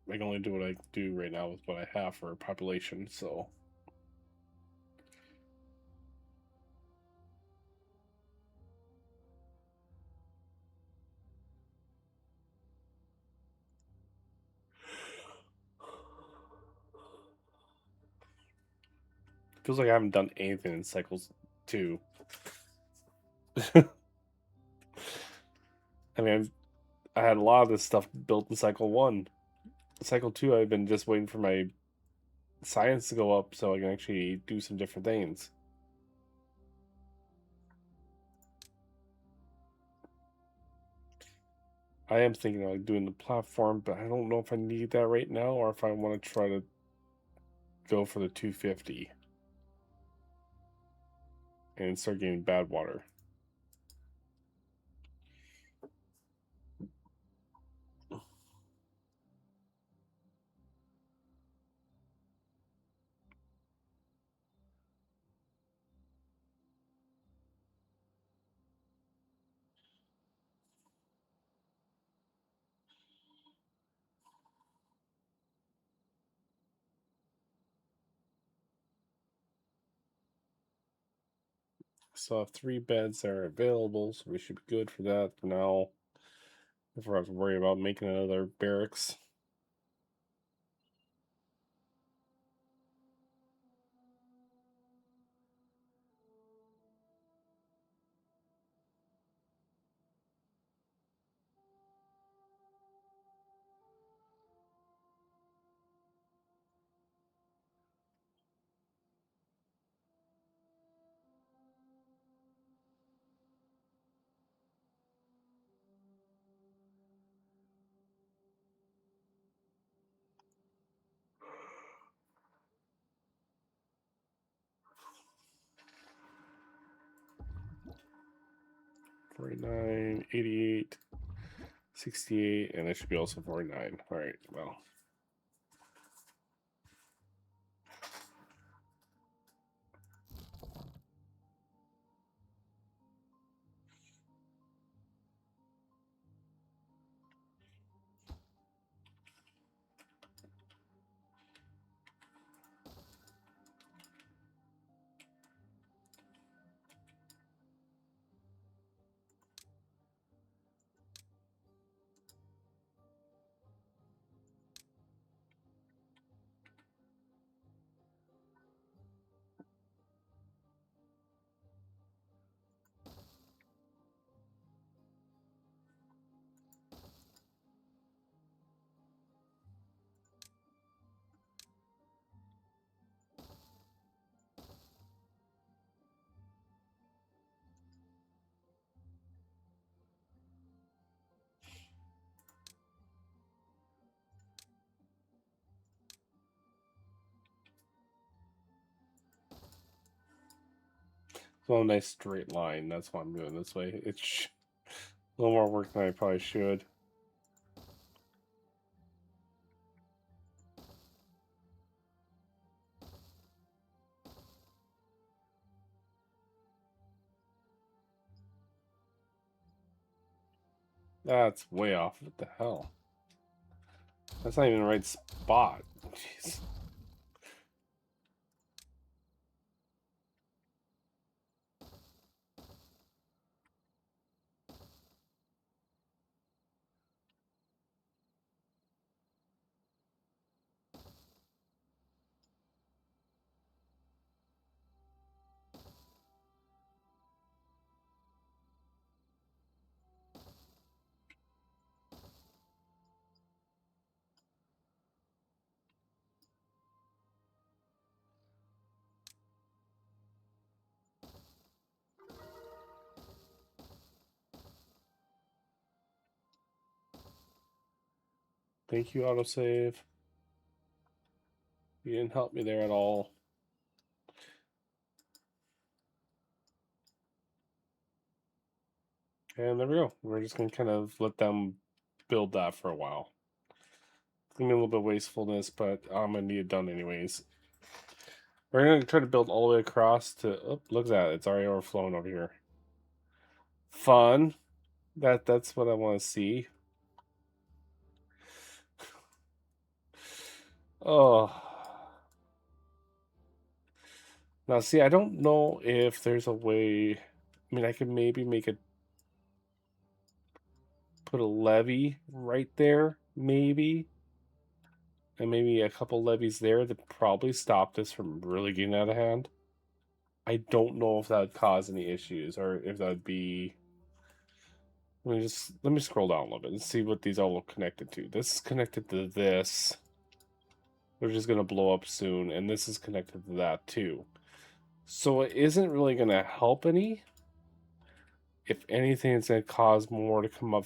S1: I can only do what I do right now with what I have for population, so feels like I haven't done anything in cycles 2. I mean, I had a lot of this stuff built in cycle 1. Cycle 2, I've been just waiting for my science to go up so I can actually do some different things. I am thinking of like doing the platform, but I don't know if I need that right now or if I want to try to go for the 250 and start getting bad water. So I have 3 beds that are available, so we should be good for that for now. Before I have to worry about making another barracks. $49, 88, 68, and that should be also 49. Alright, well. Well, a nice straight line. That's why I'm doing this way. It's a little more work than I probably should. That's way off. What the hell? That's not even the right spot. Jeez. Thank you, autosave. You didn't help me there at all. And there we go. We're just going to kind of let them build that for a while. It's going to be a little bit of wastefulness, but I'm going to need it done anyways. We're going to try to build all the way across to... Oh, look at that. It's already overflowing over here. Fun. That's what I want to see. Oh. Now, see, I don't know if there's a way... I mean, I could maybe make it... Put a levee right there, maybe. And maybe a couple levees there that probably stop this from really getting out of hand. I don't know if that would cause any issues or if that would be... let me scroll down a little bit and see what these all look connected to. This is connected to this, which is going to blow up soon, and this is connected to that too. So it isn't really going to help any. If anything, it's going to cause more to come up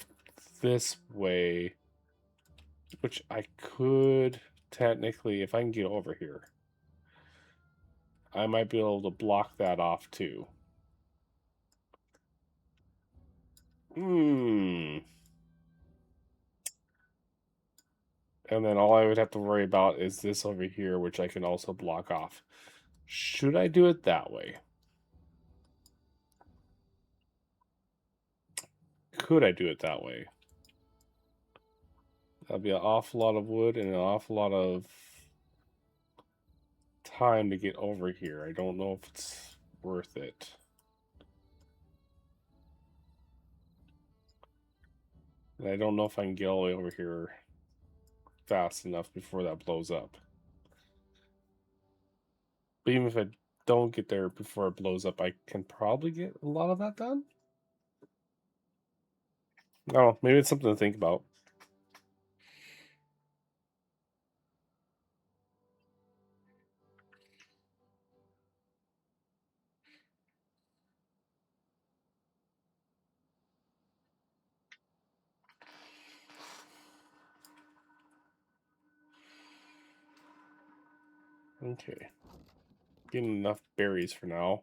S1: this way, which I could technically, if I can get over here, I might be able to block that off too. Hmm. And then all I would have to worry about is this over here, which I can also block off. Should I do it that way? Could I do it that way? That'd be an awful lot of wood and an awful lot of time to get over here. I don't know if it's worth it. And I don't know if I can get all the way over here fast enough before that blows up. But even if I don't get there before it blows up, I can probably get a lot of that done. Oh, maybe it's something to think about. Okay. Getting enough berries for now.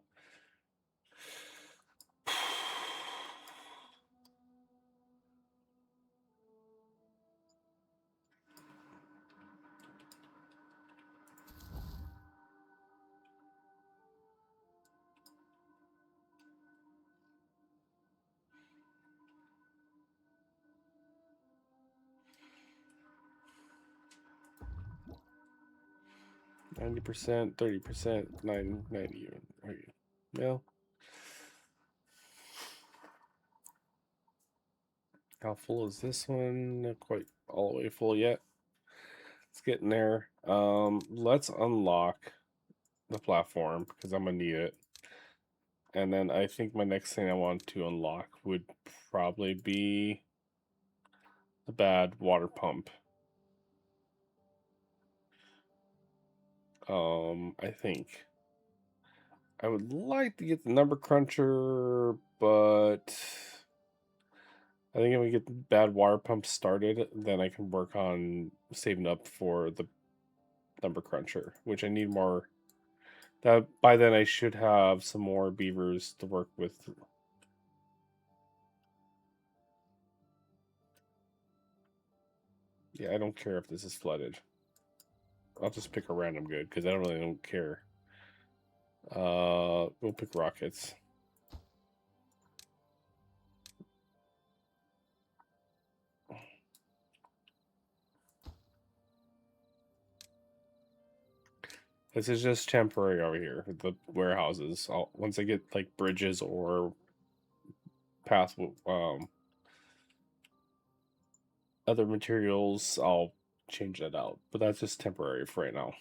S1: 90%, 30%, 90 even. Well, how full is this one? Not quite all the way full yet. It's getting there. Let's unlock the platform because I'm gonna need it. And then I think my next thing I want to unlock would probably be the bad water pump. I think I would like to get the number cruncher, but I think if we get the bad water pump started, then I can work on saving up for the number cruncher, which I need more. That by then I should have some more beavers to work with. Yeah, I don't care if this is flooded. I'll just pick a random good because I don't care. We'll pick rockets. This is just temporary over here. The warehouses. Once I get like bridges or path other materials, I'll change that out. But that's just temporary for right now.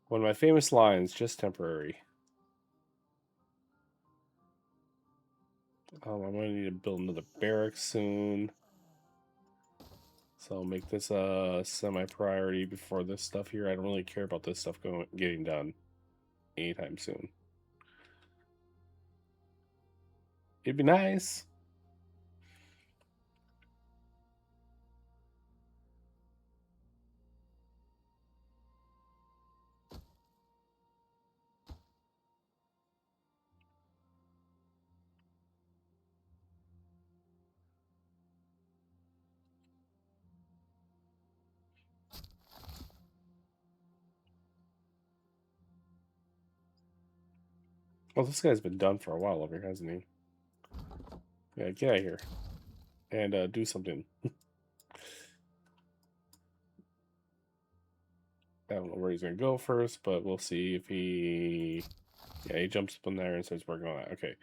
S1: One of my famous lines, just temporary. I'm gonna need to build another barracks soon. So I'll make this a semi-priority before this stuff here. I don't really care about this stuff getting done anytime soon. It'd be nice. Well, this guy's been done for a while over here, hasn't he? Yeah, get out of here. And do something. I don't know where he's going to go first, but we'll see if he... Yeah, he jumps up in there and starts working on that. Okay.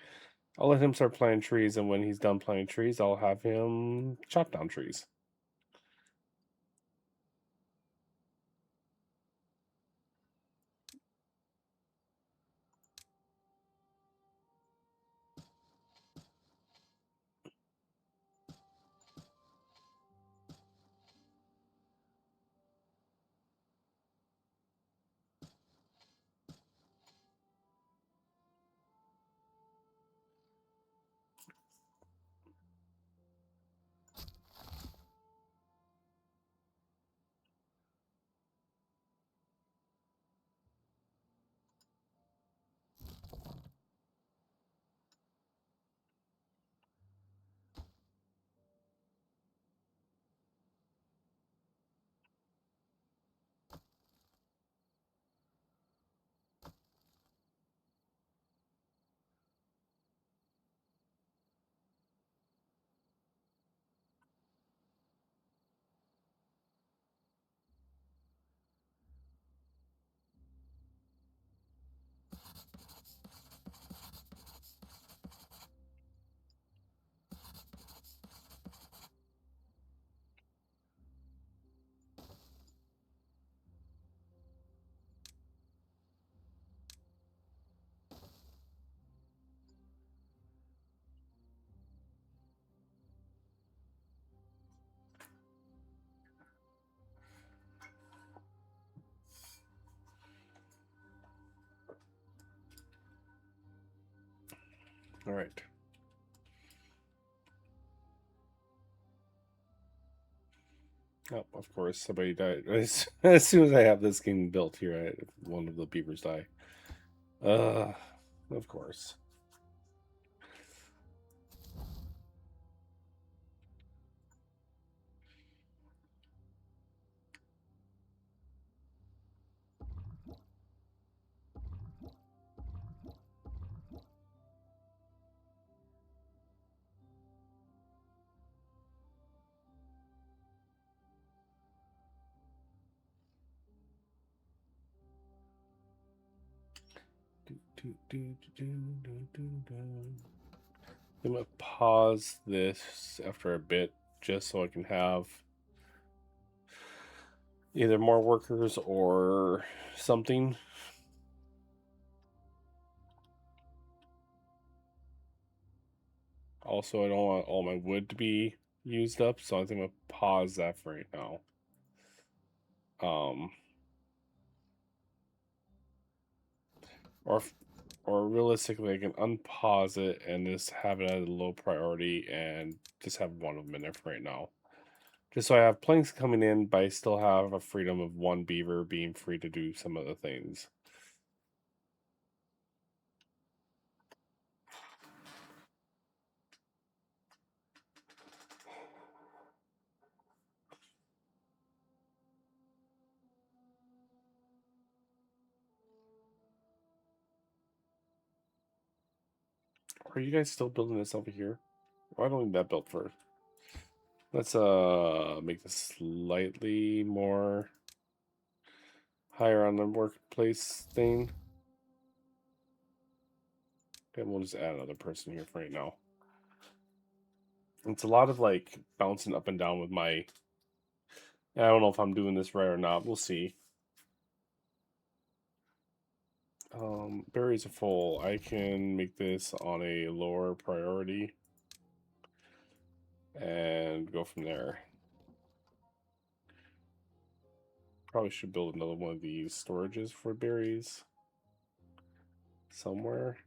S1: I'll let him start planting trees, and when he's done planting trees, I'll have him chop down trees. All right. Oh, of course, somebody died. As soon as I have this game built here, one of the beavers die. Uh, of course. I'm gonna pause this after a bit just so I can have either more workers or something. Also, I don't want all my wood to be used up, so I think I'm gonna pause that for right now. Um, or or realistically, I can unpause it and just have it at a low priority and just have one of them in there for right now. Just so I have planks coming in, but I still have a freedom of one beaver being free to do some other things. Are you guys still building this over here? Why don't we need that built first? Let's make this slightly more higher on the workplace thing. And we'll just add another person here for right now. It's a lot of like bouncing up and down with my... I don't know if I'm doing this right or not. We'll see. Berries are full. I can make this on a lower priority and go from there. Probably should build another one of these storages for berries somewhere.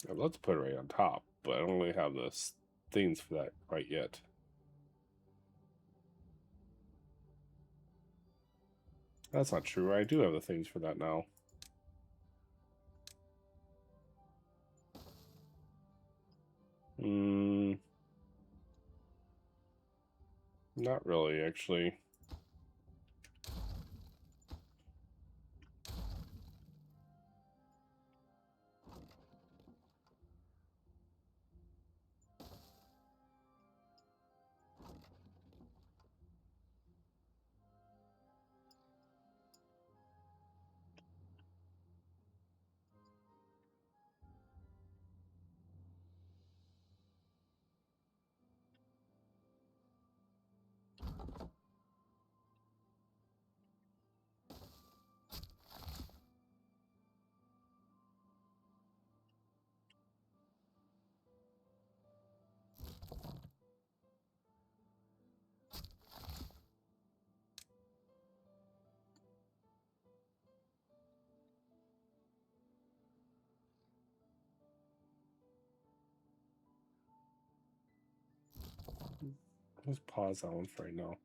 S1: I'd love to put it right on top, but I don't really have the things for that quite yet. That's not true. I do have the things for that now. Not really, actually. Let's pause that one for right now.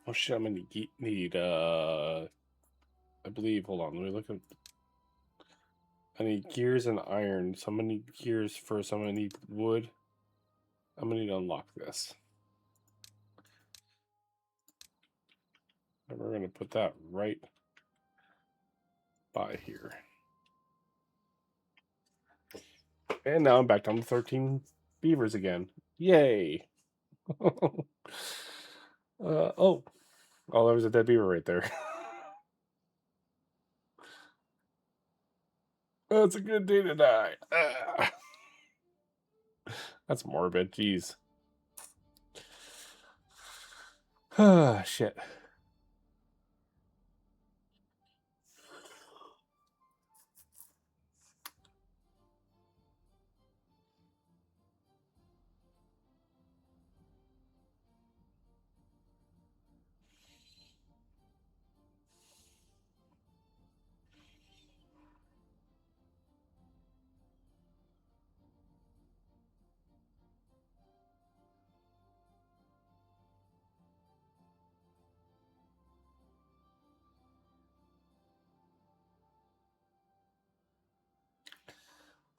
S1: Oh shit, I'm gonna need I believe, hold on, let me look at, I need gears and iron, so I'm gonna need gears first, I'm gonna need wood. I'm gonna need to unlock this. And we're gonna put that right by here. And now I'm back down to 13 beavers again. Yay! Oh, there was a dead beaver right there. That's a good day to die. That's morbid. Jeez. Shit.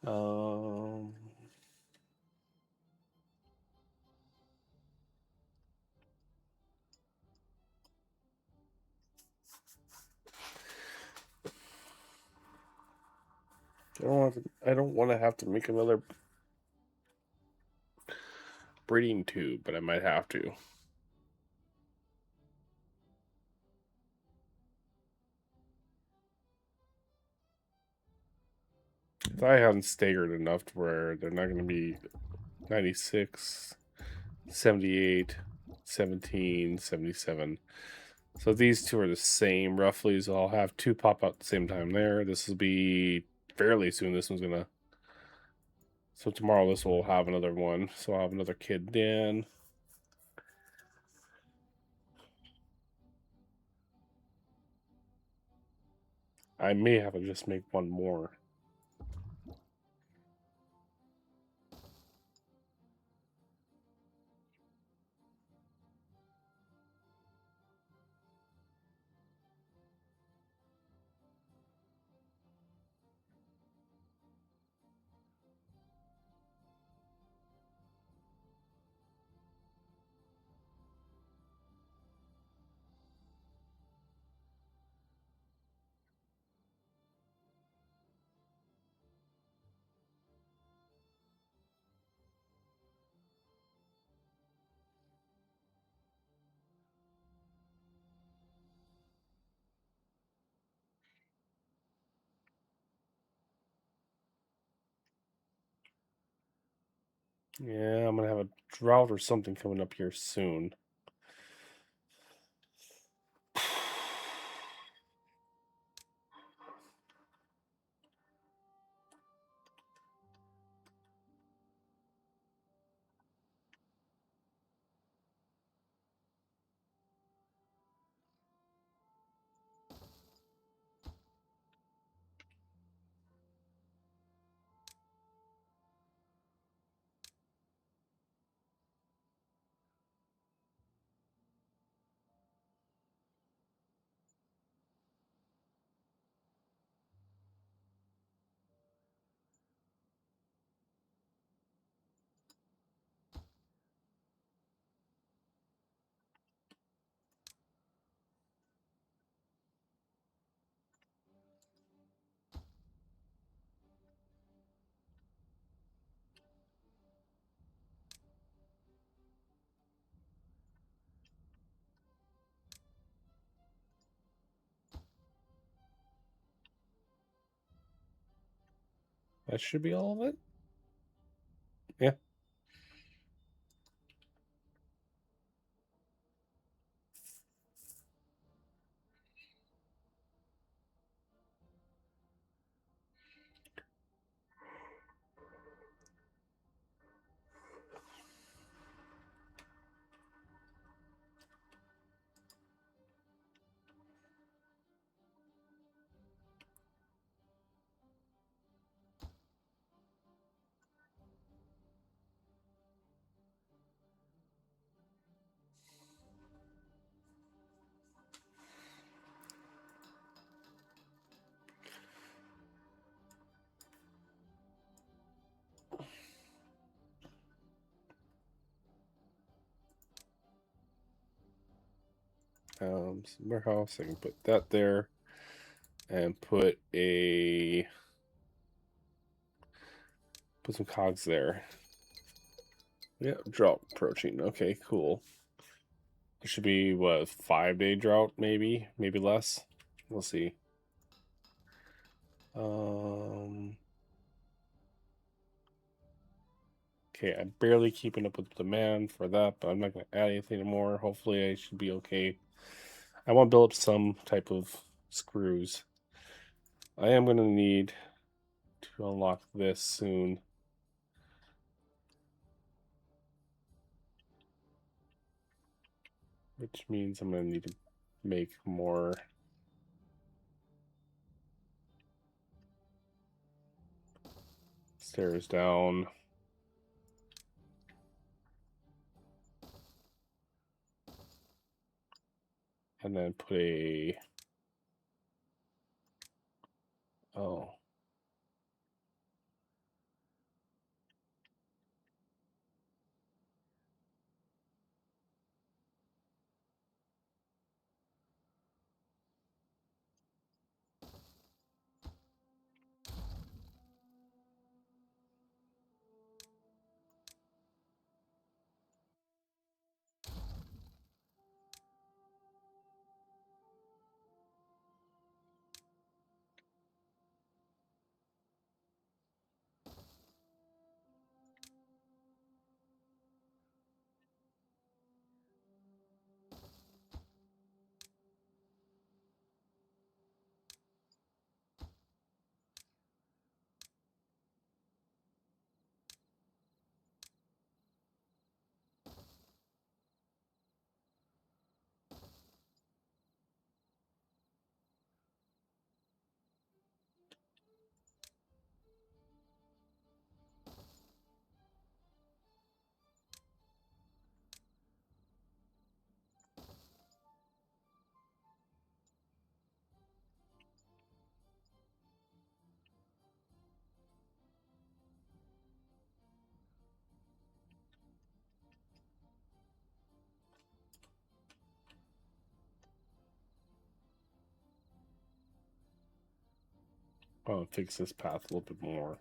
S1: Um, I don't want to have to make another breeding tube, but I might have to. I haven't staggered enough to where they're not going to be 96, 78, 17, 77. So these two are the same roughly, so I'll have two pop out at the same time there. This will be fairly soon. This one's gonna, so tomorrow this will have another one. So I'll have another kid in. I may have to just make one more. Yeah, I'm gonna have a drought or something coming up here soon. That should be all of it. Yeah. Some warehouse. I can put that there, and put some cogs there. Yeah, drought approaching. Okay, cool. It should be what, 5-day drought, maybe less. We'll see. Okay, I'm barely keeping up with demand for that, but I'm not gonna add anything more. Hopefully, I should be okay. I want to build up some type of screws. I am gonna need to unlock this soon, which means I'm gonna need to make more stairs down. And then put a, oh, I'll fix this path a little bit more.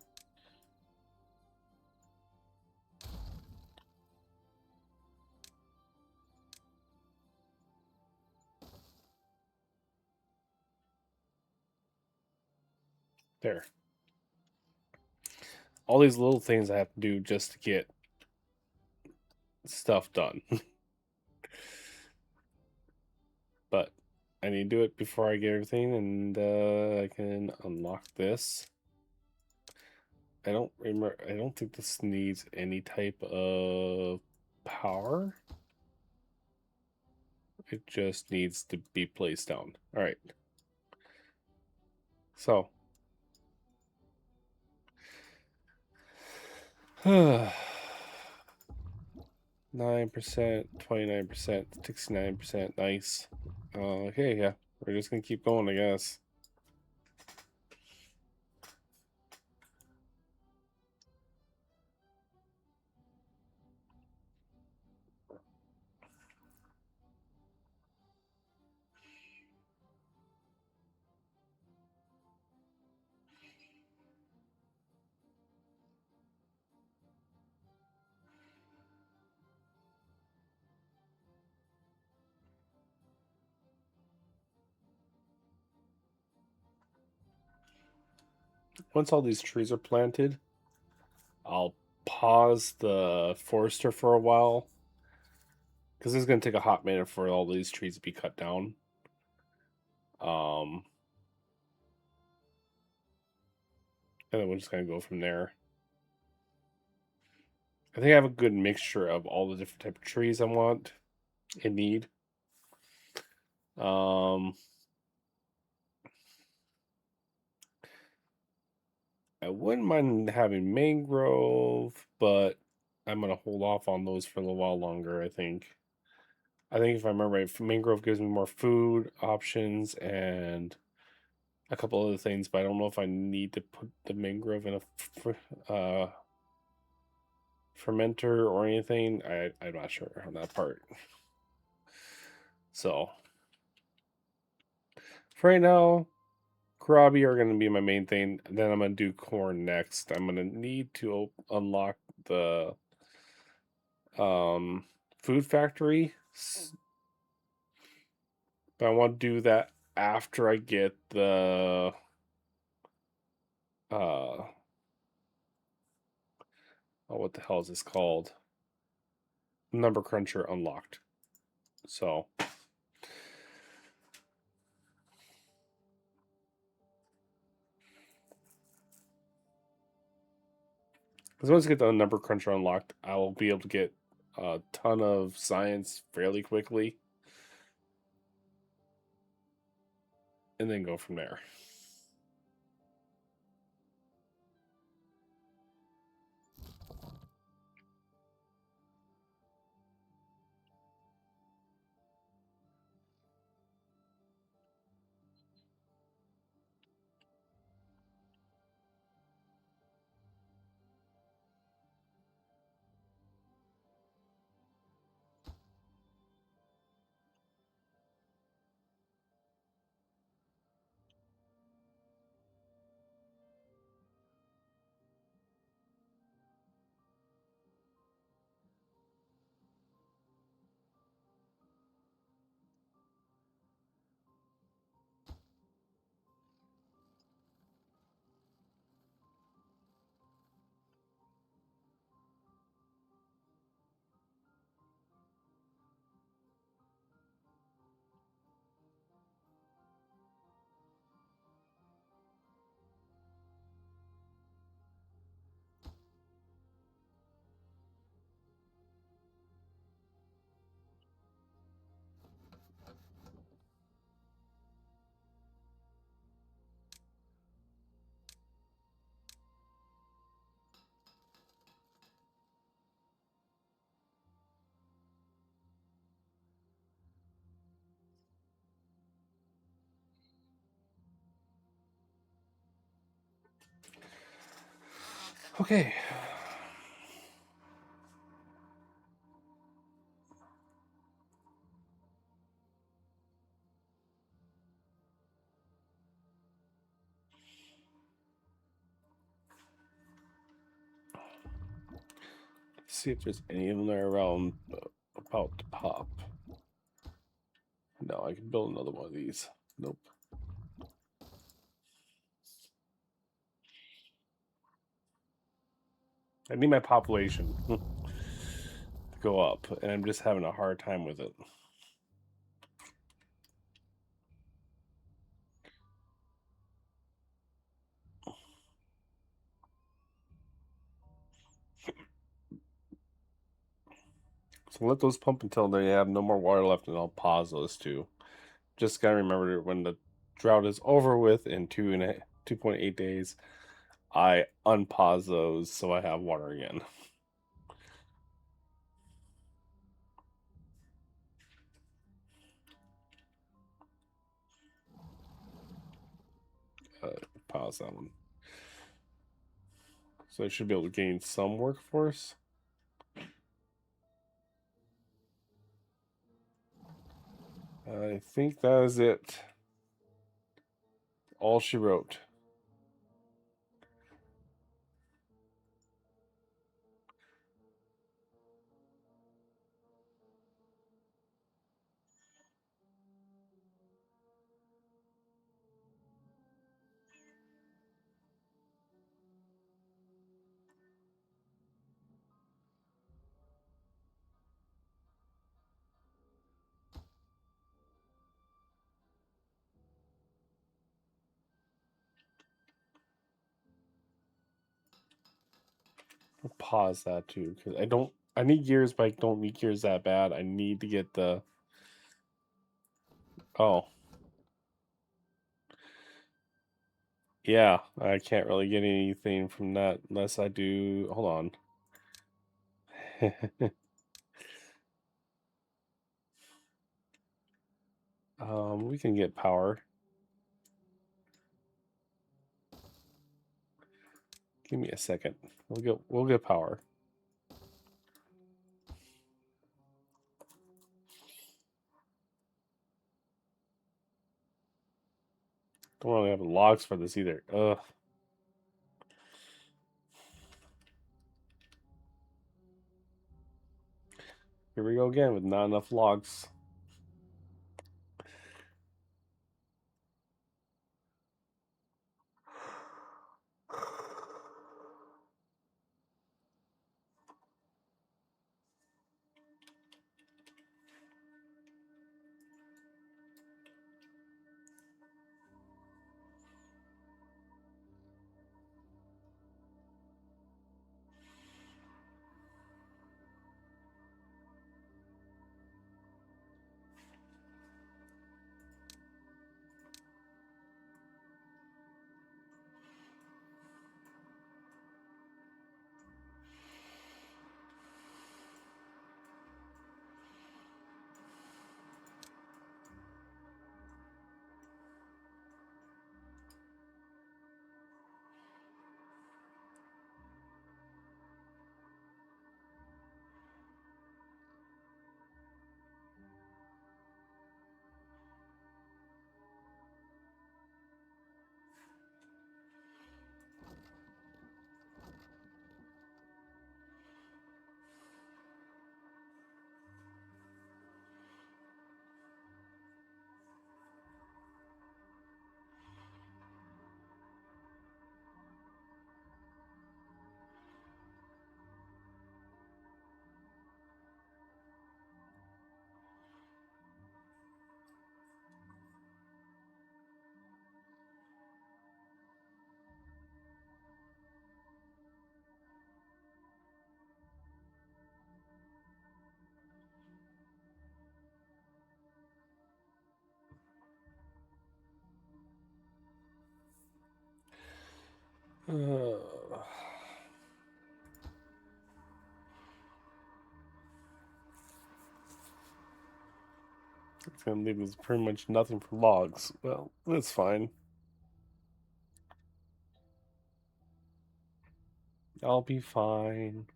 S1: There. All these little things I have to do just to get stuff done. But I need to do it before I get everything, and I can unlock this. I don't remember. I don't think this needs any type of power. It just needs to be placed down. All right. So 9%, 29%, 69%. Nice. Okay, yeah. We're just gonna keep going, I guess. Once all these trees are planted, I'll pause the forester for a while because it's gonna take a hot minute for all these trees to be cut down. Um, and then we're just gonna go from there. I think I have a good mixture of all the different type of trees I want and need. Um, I wouldn't mind having mangrove, but I'm gonna hold off on those for a little while longer. I think if I remember right, mangrove gives me more food options and a couple other things, but I don't know if I need to put the mangrove in a fermenter or anything. I'm not sure on that part. So for right now, Karabi are going to be my main thing. Then I'm going to do corn next. I'm going to need to unlock the um, food factory. But I want to do that after I get the oh, what the hell is this called? Number cruncher unlocked. So as soon as I get the number cruncher unlocked, I will be able to get a ton of science fairly quickly. And then go from there. Okay. See if there's any of them there around about to pop. No, I can build another one of these. Nope. I need my population. go up, and I'm just having a hard time with it. So let those pump until they have no more water left, and I'll pause those two. Just gotta remember when the drought is over with in 2.8 days, I unpause those so I have water again. Pause that one. So I should be able to gain some workforce. I think that is it. All she wrote. I'll pause that too, because I need gears, but I don't need gears that bad. I need to get the. Oh. Yeah, I can't really get anything from that unless I do. Hold on. We can get power. Give me a second. We'll get power. Don't really have logs for this either. Ugh. Here we go again with not enough logs. It's gonna leave us pretty much nothing for logs. Well, that's fine. I'll be fine.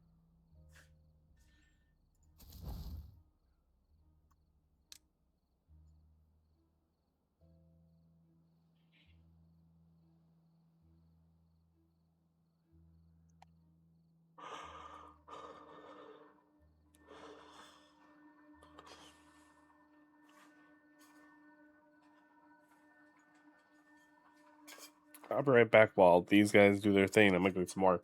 S1: I'll be right back while these guys do their thing. I'm gonna get some more.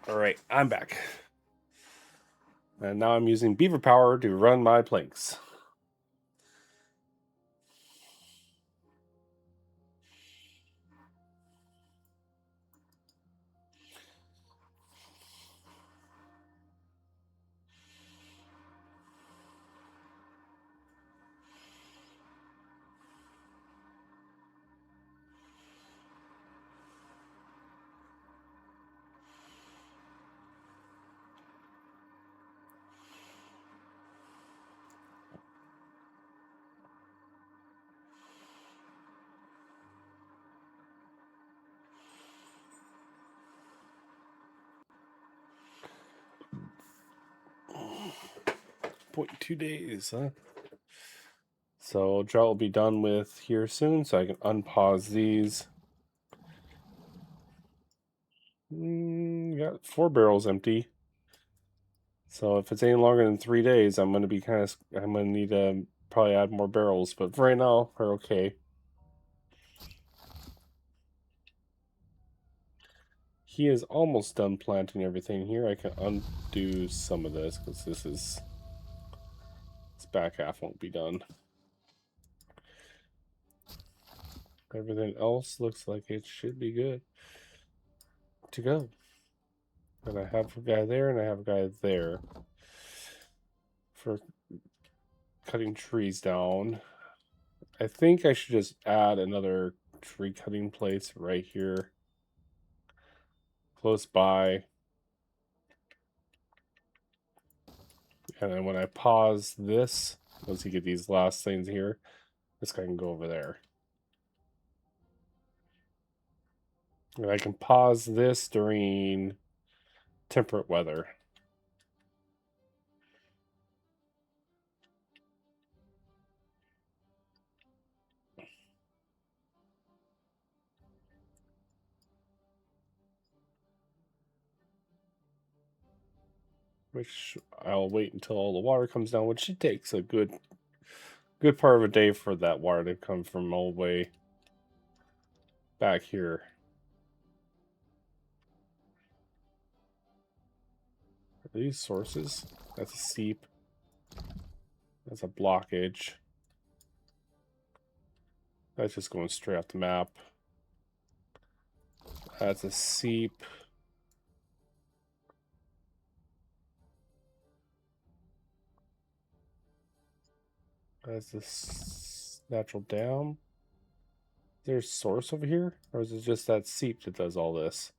S1: All right, I'm back. And now I'm using beaver power to run my planks. Point 2 days, huh? So drought will be done with here soon, so I can unpause these. Got 4 barrels empty. So if it's any longer than 3 days, I'm gonna need to probably add more barrels. But for right now, we're okay. He is almost done planting everything here. I can undo some of this because this back half won't be done. Everything else looks like it should be good to go. And I have a guy there and I have a guy there for cutting trees down. I think I should just add another tree cutting place right here close by. And then when I pause this, once you get these last things here, this guy can go over there. And I can pause this during temperate weather. Which I'll wait until all the water comes down, which it takes a good part of a day for that water to come from all the way back here. Are these sources? That's a seep. That's a blockage. That's just going straight off the map. That's a seep. That's this natural dam. There's a source over here? Or is it just that seep that does all this?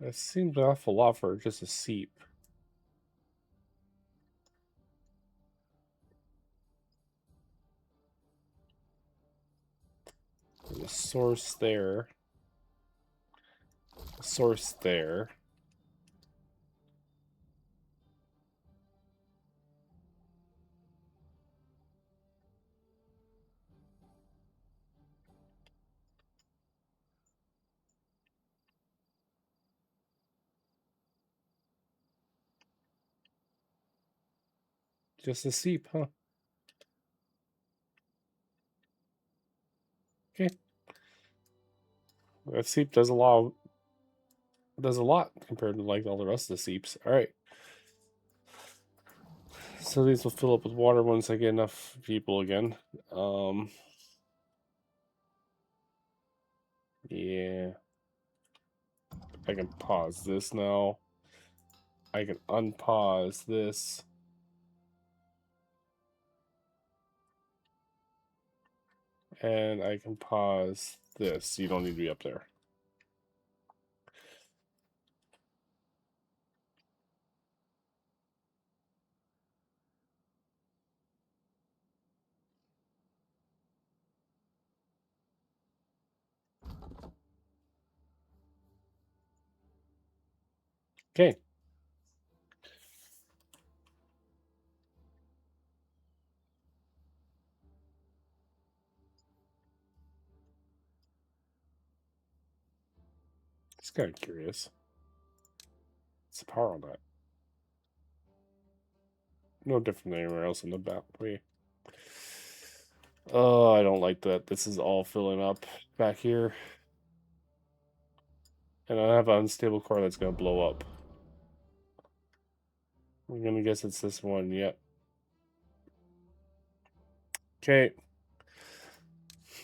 S1: That seems an awful lot for just a seep. There's a source there. A source there. Just a seep, huh? Okay. That seep does a lot compared to like all the rest of the seeps. Alright. So these will fill up with water once I get enough people again. Yeah. I can pause this now. I can unpause this. And I can pause this. You don't need to be up there. Okay. Just kind of curious. What's the power on that? No different than anywhere else in the map. Wait. Oh, I don't like that. This is all filling up back here. And I have an unstable core that's going to blow up. I'm going to guess it's this one. Yep. Okay.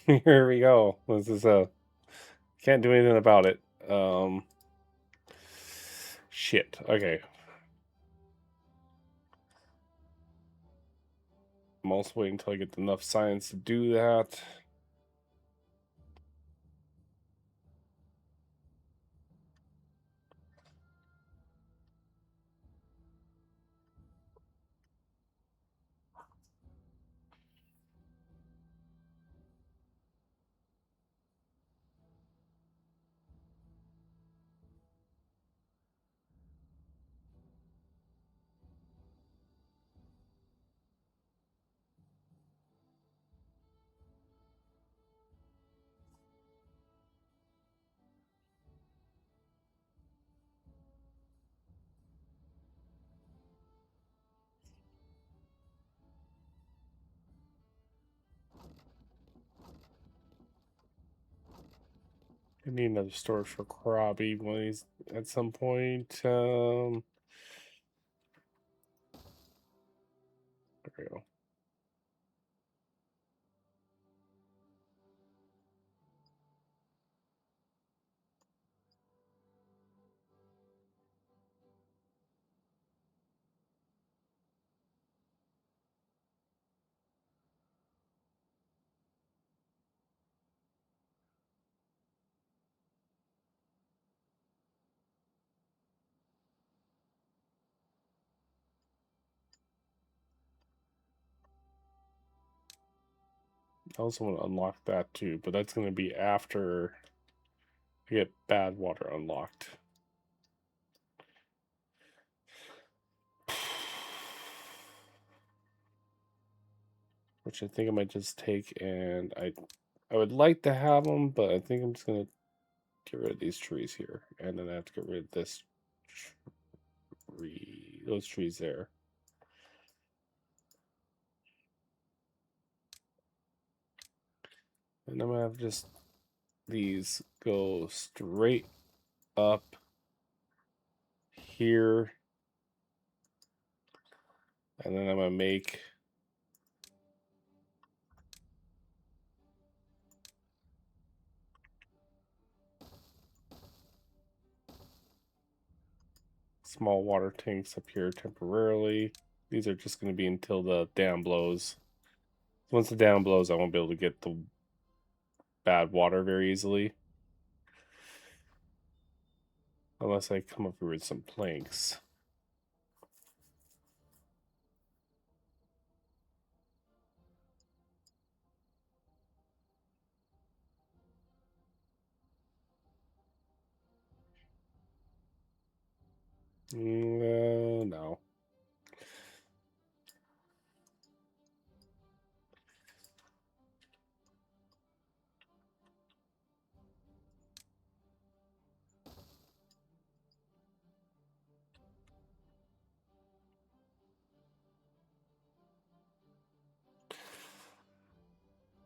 S1: Here we go. This is can't do anything about it. Shit. Okay. I'm also waiting until I get enough science to do that. I need another storage for Krabi when he's at some point. There we go. I also want to unlock that too, but that's going to be after I get bad water unlocked. Which I think I might just take, and I would like to have them, but I think I'm just going to get rid of these trees here, and then I have to get rid of this tree, those trees there. And I'm gonna have just these go straight up here, and then I'm gonna make small water tanks up here temporarily. These are just going to be until the dam blows. Once the dam blows, I won't be able to get the bad water very easily. Unless I come up here with some planks. No.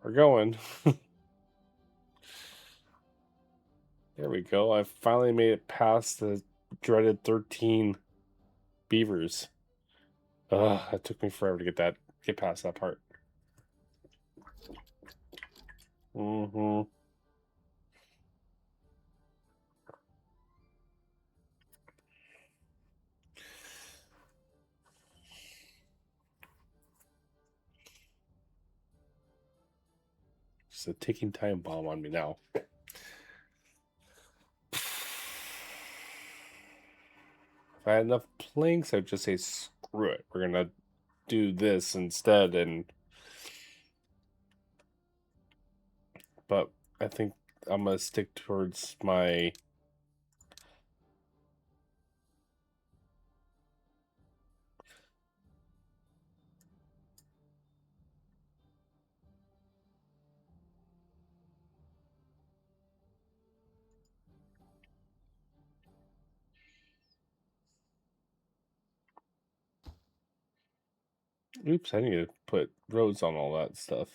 S1: We're going. There we go. I finally made it past the dreaded 13 beavers. Ugh, it took me forever to get past that part. Mm-hmm. Just a ticking time bomb on me now. If I had enough planks, I'd just say screw it. We're gonna do this instead, but I think I'm gonna stick towards my oops, I need to put roads on all that stuff.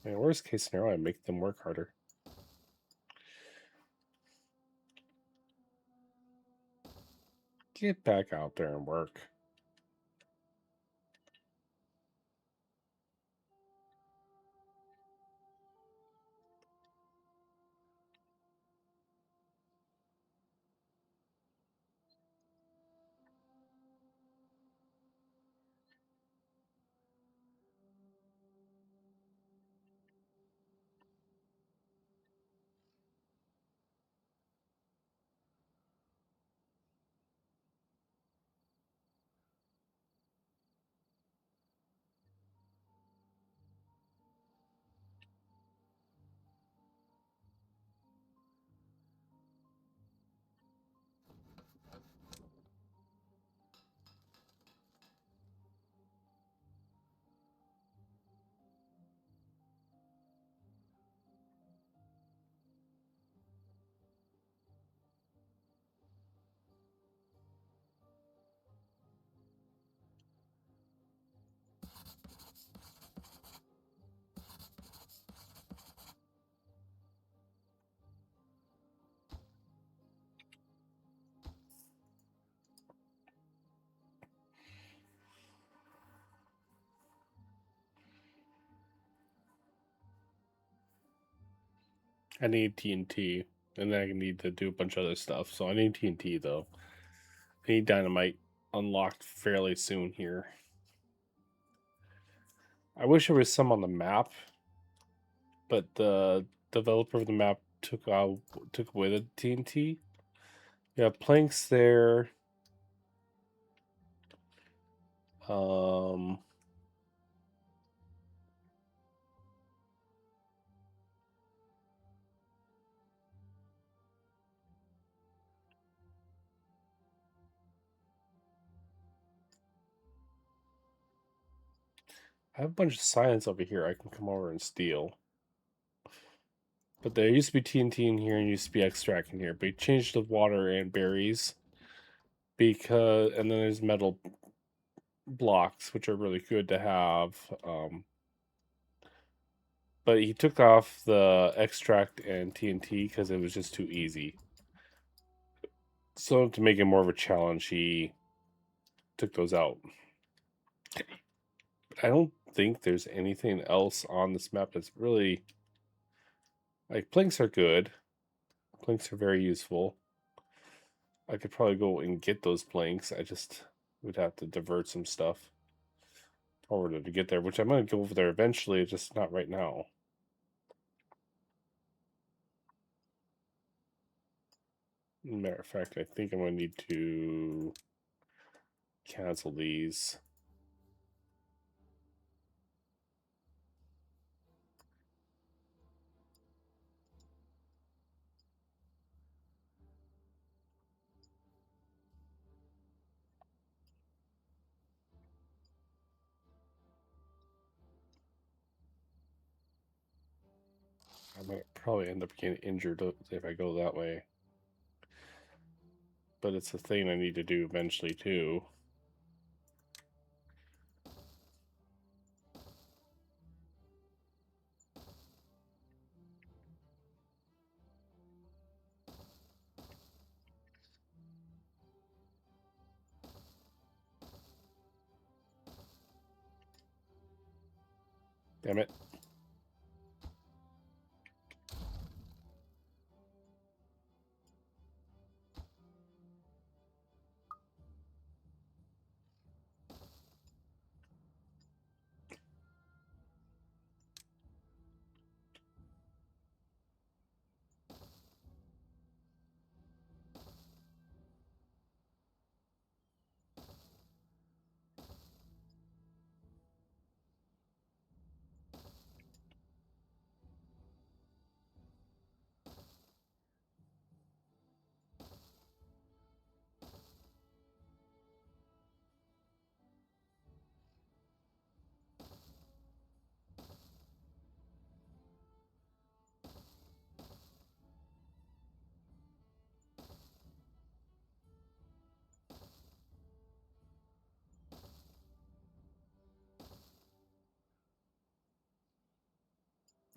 S1: mean, worst case scenario, I make them work harder. Get back out there and work. I need TNT, and then I need to do a bunch of other stuff. So I need TNT though. I need dynamite unlocked fairly soon here. I wish there was some on the map, but the developer of the map took away the TNT. Yeah, planks there. Um, I have a bunch of science over here I can come over and steal. But there used to be TNT in here and used to be extract in here. But he changed the water and berries. And then there's metal blocks, which are really good to have. But he took off the extract and TNT because it was just too easy. So to make it more of a challenge, he took those out. I don't think there's anything else on this map that's really like planks are good. Planks are very useful. I could probably go and get those planks. I just would have to divert some stuff over to get there, which I'm gonna go over there eventually, just not right now. Matter of fact, I think I'm gonna need to cancel these. I might probably end up getting injured if I go that way. But it's a thing I need to do eventually too. Damn it.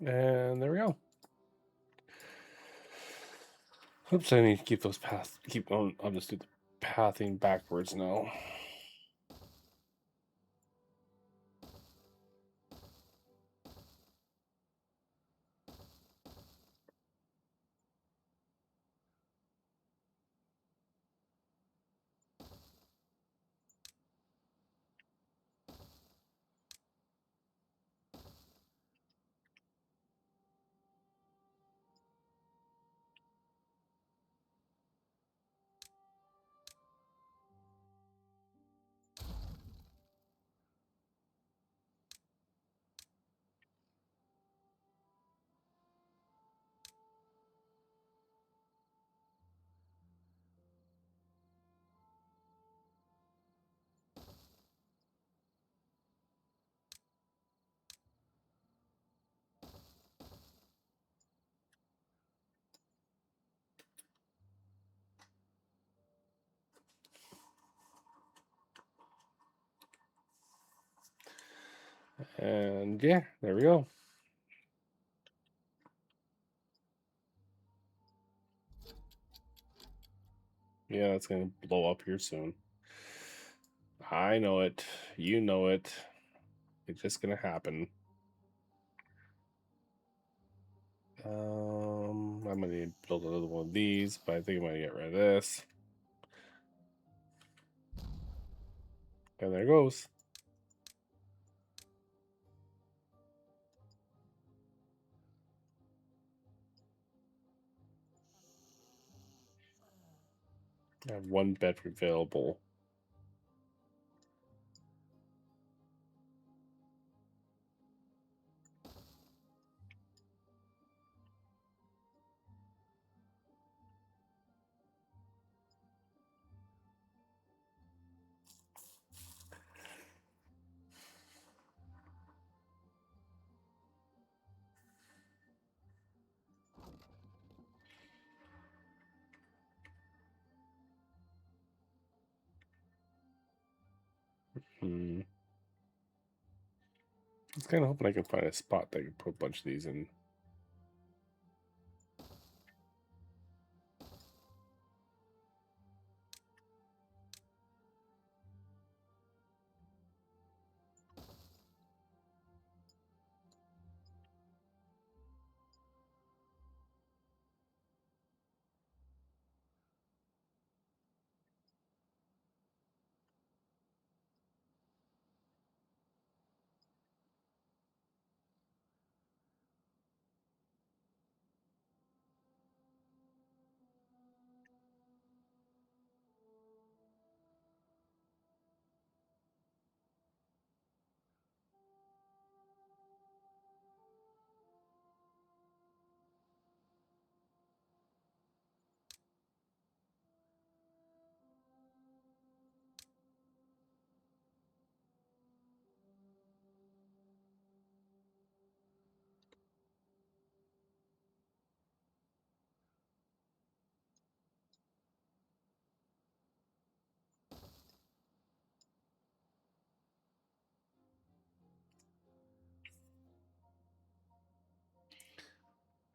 S1: And there we go. Oops, I need to keep those paths. Keep going. I'll just do the pathing backwards now. And yeah, there we go. Yeah, it's gonna blow up here soon. I know it. You know it. It's just gonna happen. I'm gonna need to build another one of these, but I think I'm gonna get rid of this. And there it goes. I have one bed available. Hmm. I was kind of hoping I could find a spot that I could put a bunch of these in.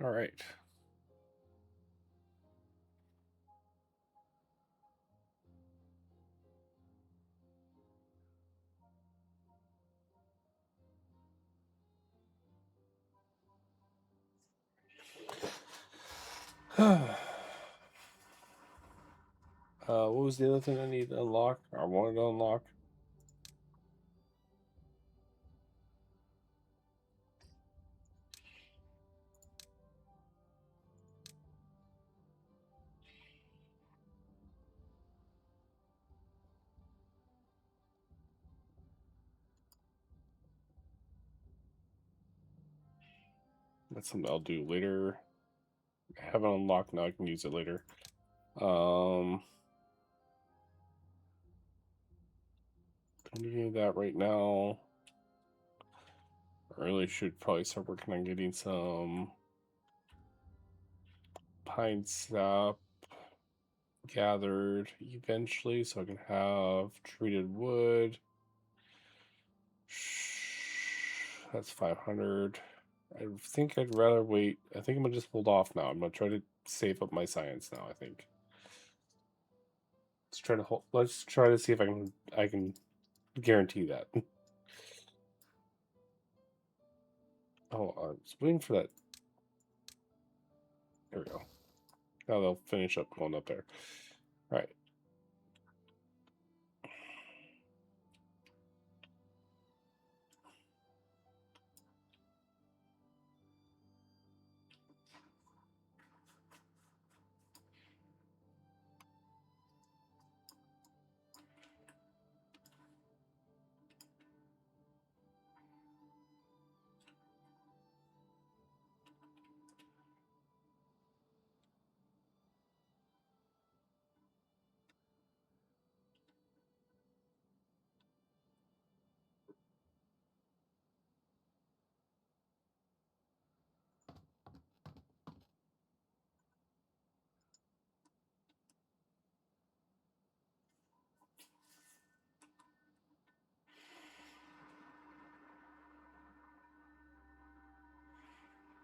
S1: All right. What was the other thing I need to unlock? Or I wanted to unlock? That's something I'll do later. I have it unlocked now. I can use it later. Don't need that right now. I really should probably start working on getting some pine sap gathered eventually so I can have treated wood. That's 500. I think I'd rather wait. I think I'm gonna just hold off now. I'm gonna try to save up my science now, I think. Let's try to see if I can guarantee that. Oh, I was waiting for that. There we go. Now they'll finish up going up there. All right.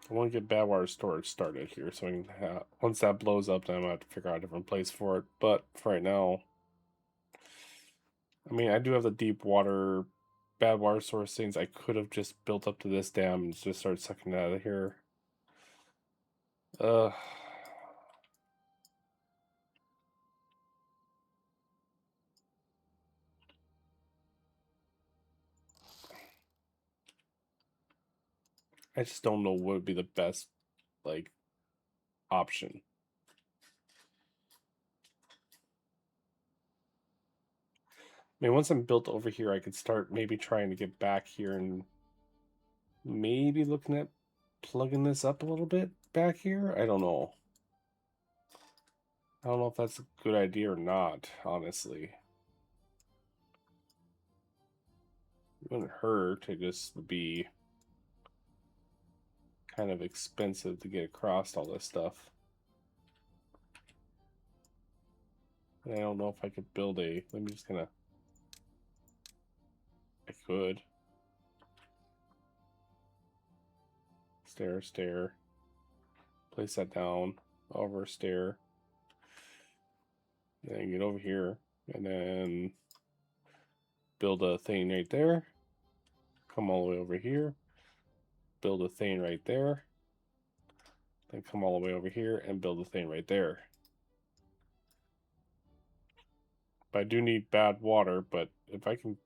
S1: I want to get bad water storage started here, so I can once that blows up, then I'm gonna have to figure out a different place for it. But for right now, I mean, I do have the deep water, bad water source things. I could have just built up to this dam and just started sucking it out of here. Uh, I just don't know what would be the best, like, option. I mean, once I'm built over here, I could start maybe trying to get back here and maybe looking at plugging this up a little bit back here. I don't know. I don't know if that's a good idea or not, honestly. It wouldn't hurt. It just would be kind of expensive to get across all this stuff. And I don't know if I could build a... Let me just kind of... I could. Stair, stair. Place that down. Over, stair. And then get over here. And then build a thing right there. Come all the way over here. Build a thing right there. Then come all the way over here and build a thing right there. But I do need bad water, but if I can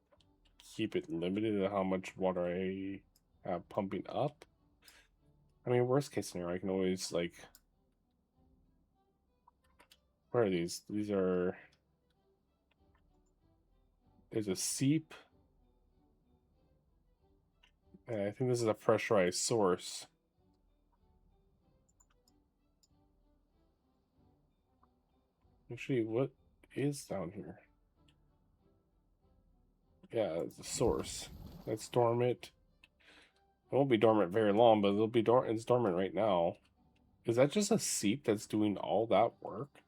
S1: keep it limited to how much water I have pumping up, I mean, worst case scenario, I can always, like... Where are these? These are... There's a seep. And I think this is a pressurized source. Actually, what is down here? Yeah, it's a source. Let's dormant. It won't be dormant very long, but it'll be it's dormant right now. Is that just a seep that's doing all that work?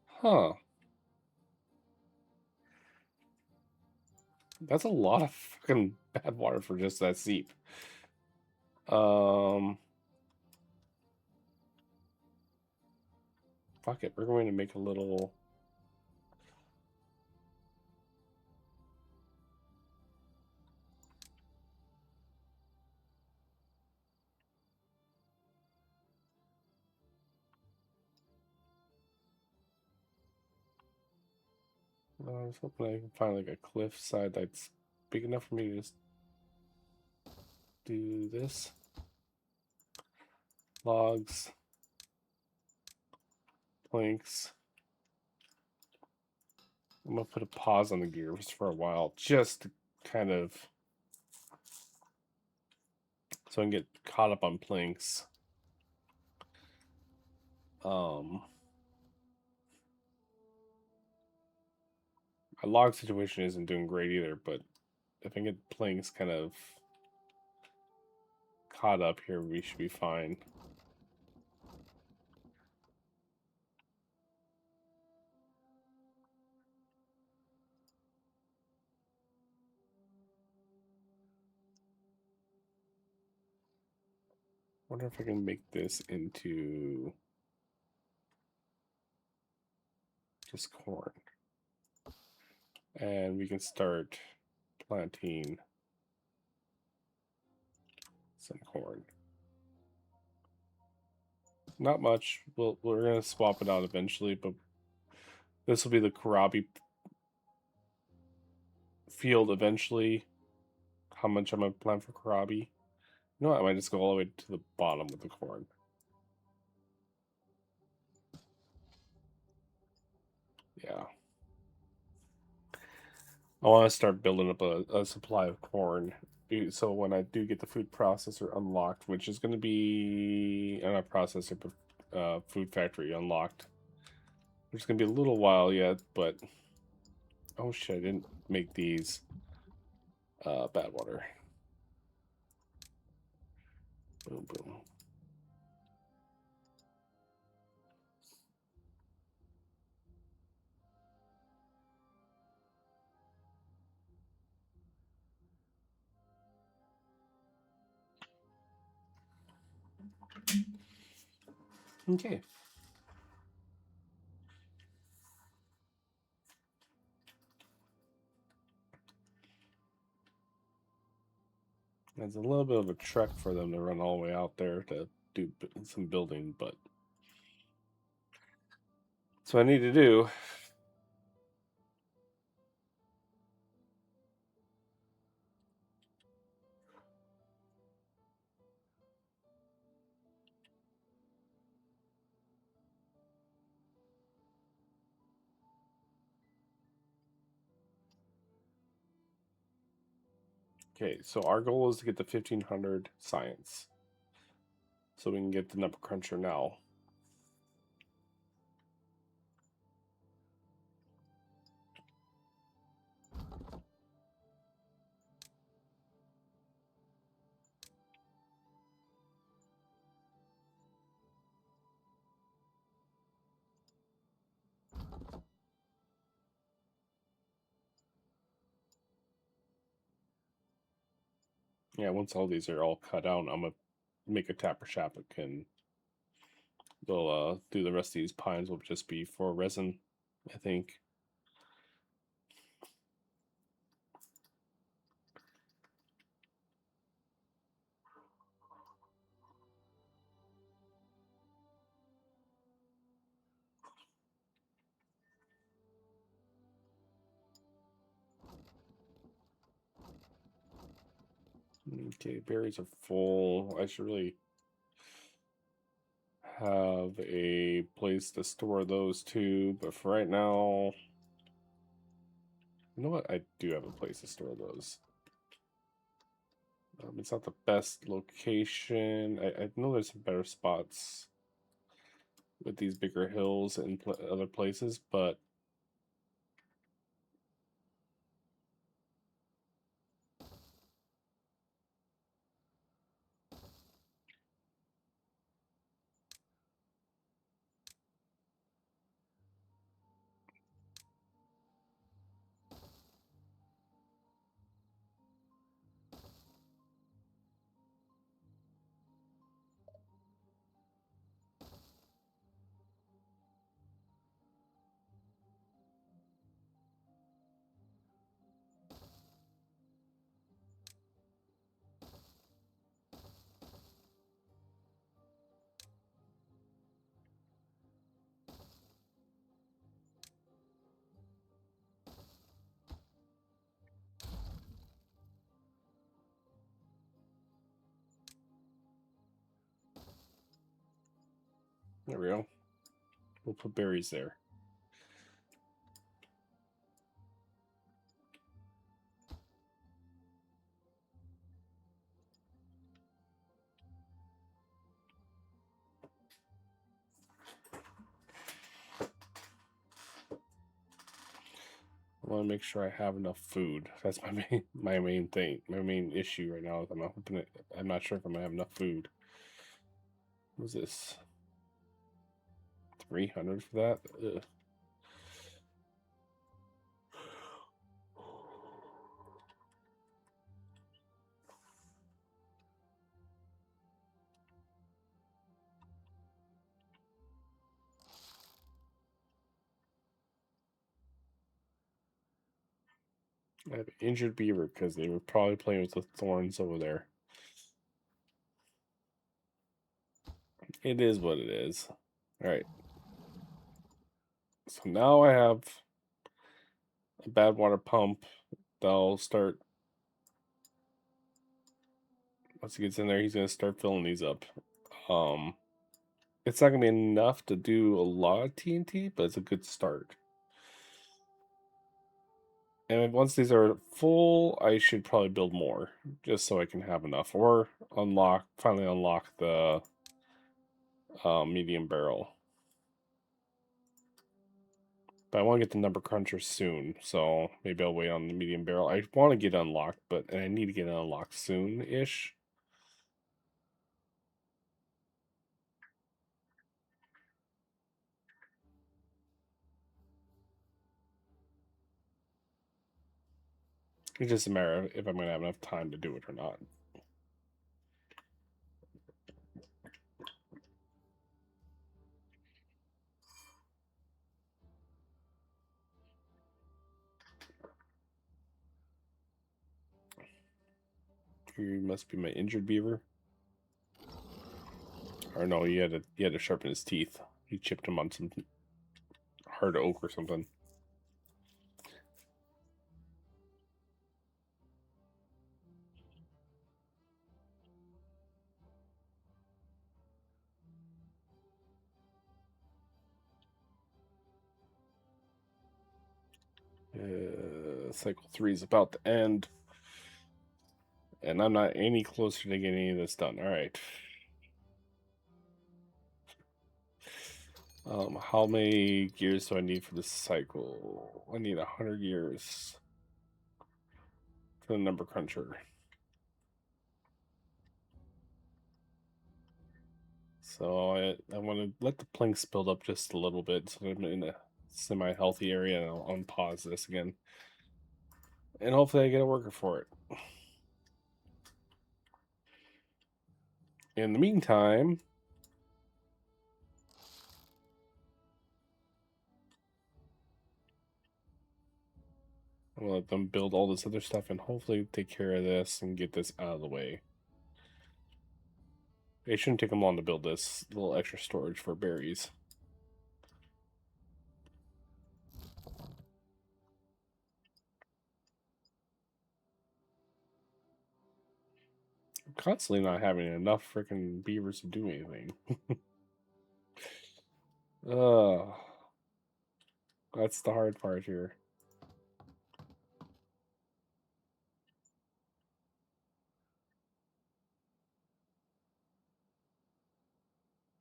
S1: Huh. That's a lot of fucking bad water for just that seep. Fuck it. We're going to make a little... I was hoping I can find like a cliff side that's big enough for me to just do this. Logs. Planks. I'm gonna put a pause on the gears for a while, just to kind of so I can get caught up on planks. My log situation isn't doing great either, but if I can get planks kind of caught up here, we should be fine. Wonder if I can make this into just corn. And we can start planting some corn. Not much. We're gonna swap it out eventually, but this will be the kohlrabi field eventually. How much I'm gonna plant for kohlrabi? You know what? I might just go all the way to the bottom with the corn. Yeah. I want to start building up a supply of corn. So when I do get the food processor unlocked, which is going to be not processor, but food factory unlocked, which is going to be a little while yet. But oh shit, I didn't make these bad water. Boom, boom. Okay. It's a little bit of a trek for them to run all the way out there to do some building, but that's what I need to do. Okay, so our goal is to get the 1500 science. So we can get the number cruncher now. Yeah, once all these are all cut out, I'm gonna make a tapper shapik and they'll do the rest of these pines will just be for resin, I think. Okay, berries are full. I should really have a place to store those too, but for right now, you know what? I do have a place to store those. It's not the best location. I know there's some better spots with these bigger hills and other places, but there we go. We'll put berries there. I want to make sure I have enough food. That's my main thing. My main issue right now is I'm not sure if I'm gonna have enough food. What's this? 300 for that? Ugh. I have injured beaver because they were probably playing with the thorns over there. It is what it is. Alright. So now I have a bad water pump. They'll start. Once he gets in there, he's gonna start filling these up. Um, it's not gonna be enough to do a lot of TNT, but it's a good start. And once these are full, I should probably build more, just so I can have enough, or finally unlock the medium barrel. But I want to get the number cruncher soon, so maybe I'll wait on the medium barrel. I want to get unlocked, and I need to get it unlocked soon-ish. It's just a matter of if I'm going to have enough time to do it or not. You must be my injured beaver. Or no, he had to sharpen his teeth. He chipped him on some hard oak or something. Cycle 3 is about to end. And I'm not any closer to getting any of this done. Alright. How many gears do I need for this cycle? I need 100 gears for the number cruncher. So I want to let the planks build up just a little bit so I'm in a semi-healthy area, and I'll unpause this again. And hopefully I get a worker for it. In the meantime, I'm gonna let them build all this other stuff and hopefully take care of this and get this out of the way. It shouldn't take them long to build this little extra storage for berries. I'm constantly not having enough freaking beavers to do anything. Ugh. That's the hard part here.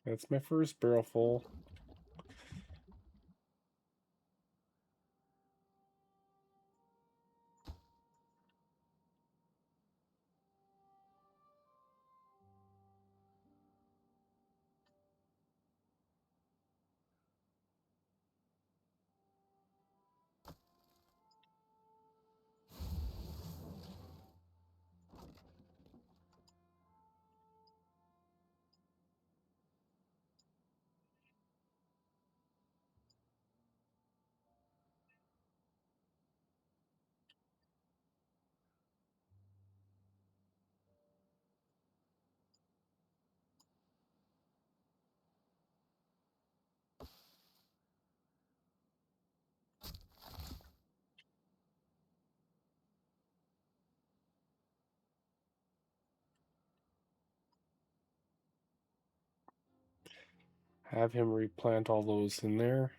S1: That's my first barrel full. Have him replant all those in there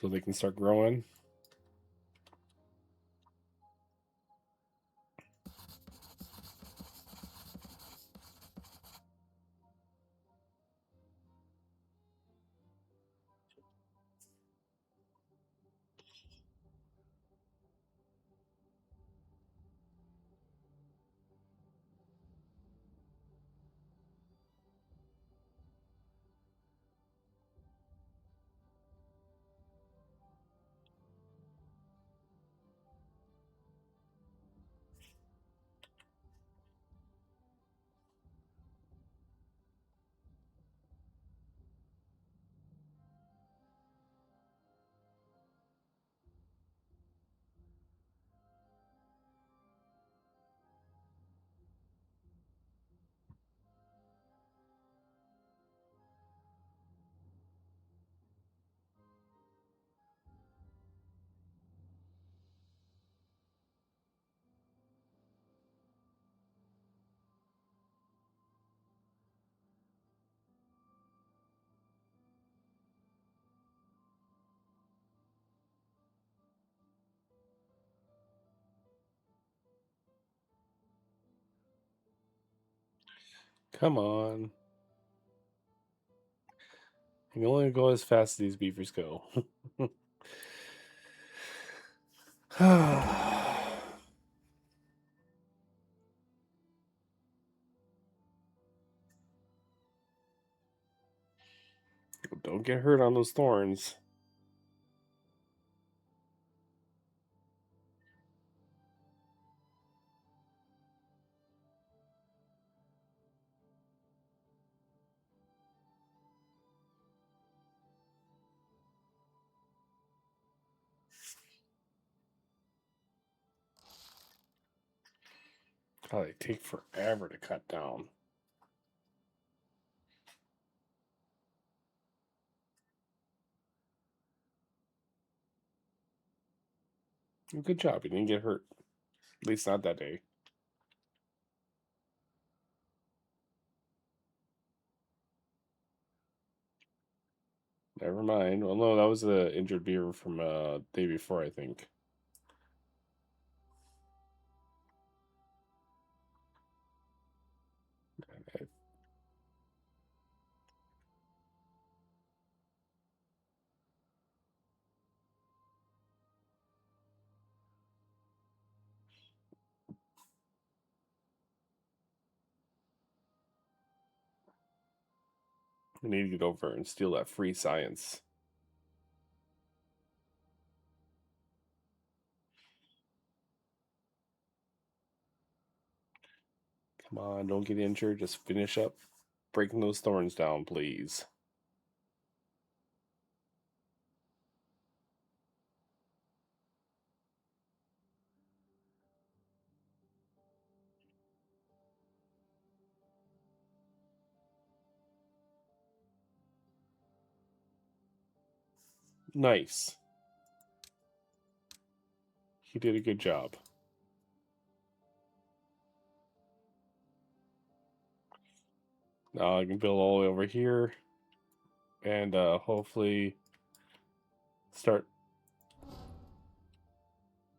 S1: so they can start growing. Come on. You can only go as fast as these beavers go. Don't get hurt on those thorns. God, they take forever to cut down. Good job. You didn't get hurt. At least not that day. Never mind. Well, no, that was the injured beaver from day before, I think. We need to get over and steal that free science. Come on, don't get injured. Just finish up breaking those thorns down, please. Nice. He did a good job. Now I can build all the way over here and hopefully start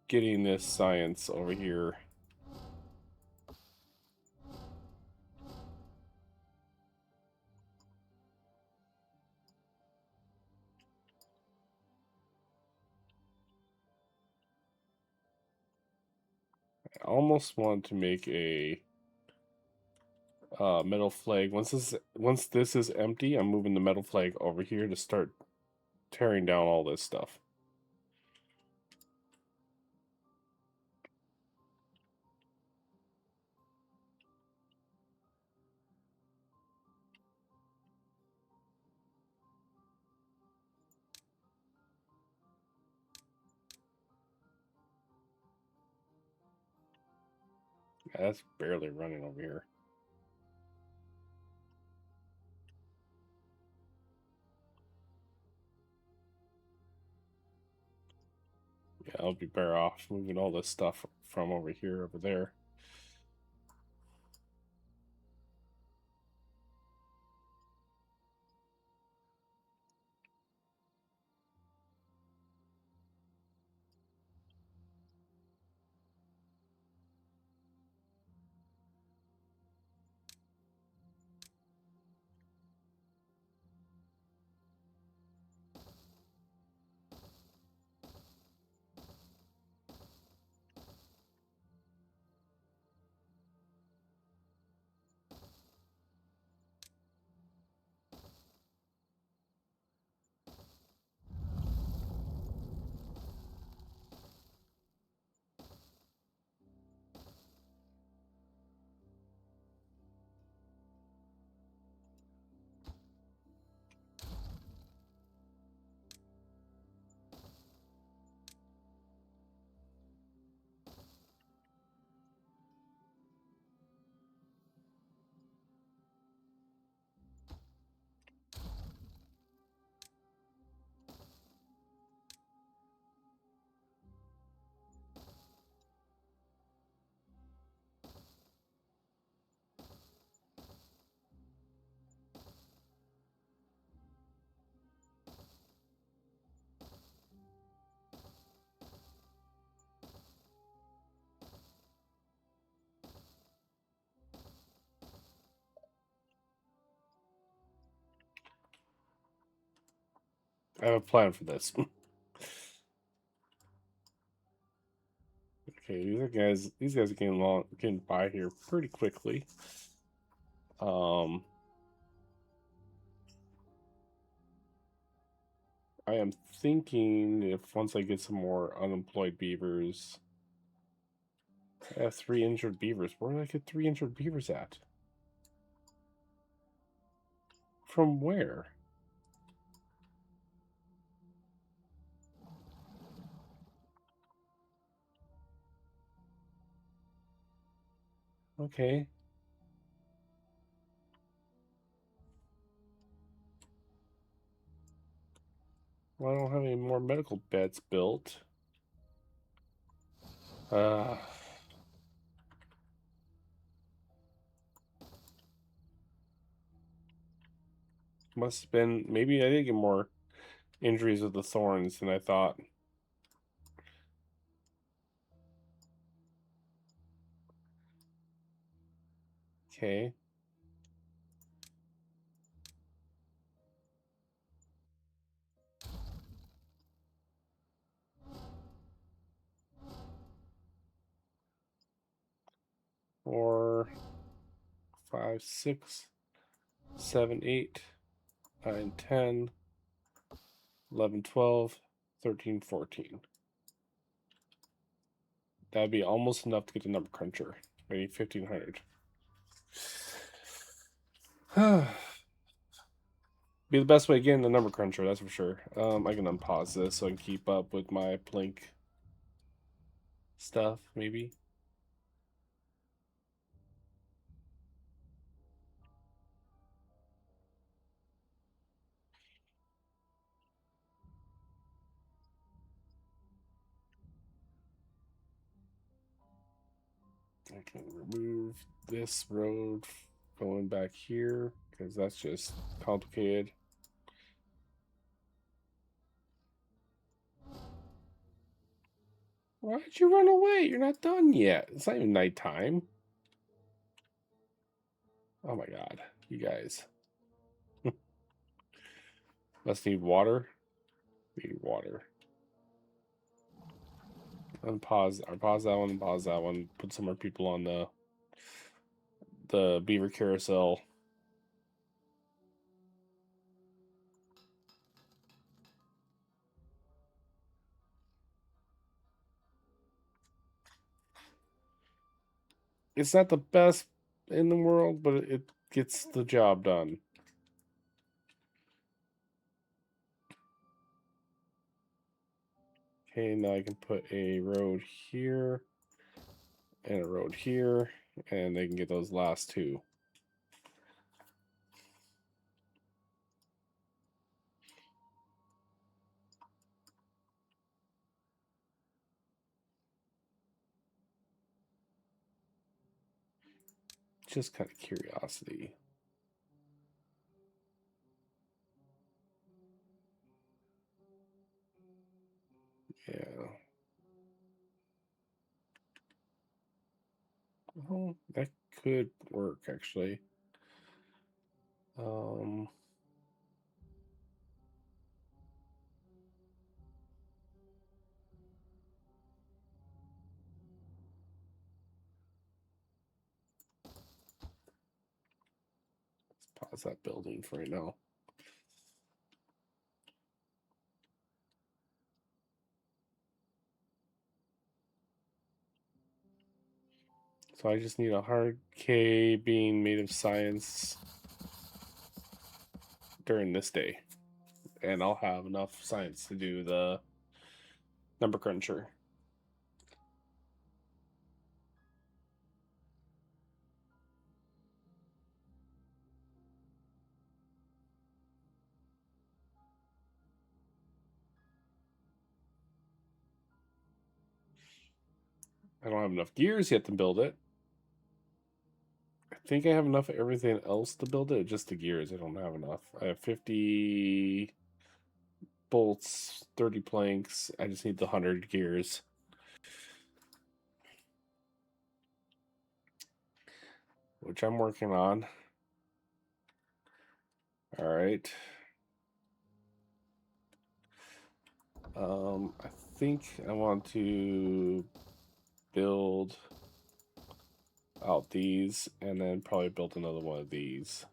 S1: getting this science over here. I almost want to make a metal flag. Once this is empty, I'm moving the metal flag over here to start tearing down all this stuff. Yeah, that's barely running over here. Yeah, I'll be better off moving all this stuff from over here over there. I have a plan for this. Okay, these guys are getting by here pretty quickly. I am thinking if once I get some more unemployed beavers, I have 3 injured beavers. Where did I get 3 injured beavers at? From where? Okay. Well, I don't have any more medical beds built. Uh, must have been, maybe I did get more injuries with the thorns than I thought. Okay. Four, 5, 6, 7, 8, 9, 10, 11, 12, 13, 14. That'd be almost enough to get the number cruncher. I need 1,500. Be the best way of getting the number cruncher, that's for sure. I can unpause this so I can keep up with my Plink stuff, maybe. I can remove this road going back here because that's just complicated. Why did you run away? You're not done yet. It's not even nighttime. Oh my god, you guys. Must need water. Need water. Unpause. Or pause that one. Pause that one. Put some more people on the beaver carousel. It's not the best in the world, but it gets the job done. Okay, now I can put a road here and a road here, and they can get those last two. Just kind of curiosity. Yeah. Oh, that could work actually. Um, let's pause that building for right now. So I just need a hard K being made of science during this day, and I'll have enough science to do the number cruncher. I don't have enough gears yet to build it. I think I have enough of everything else to build it. Just the gears, I don't have enough. I have 50 bolts, 30 planks. I just need the 100 gears. Which I'm working on. All right. I think I want to build out these and then probably build another one of these.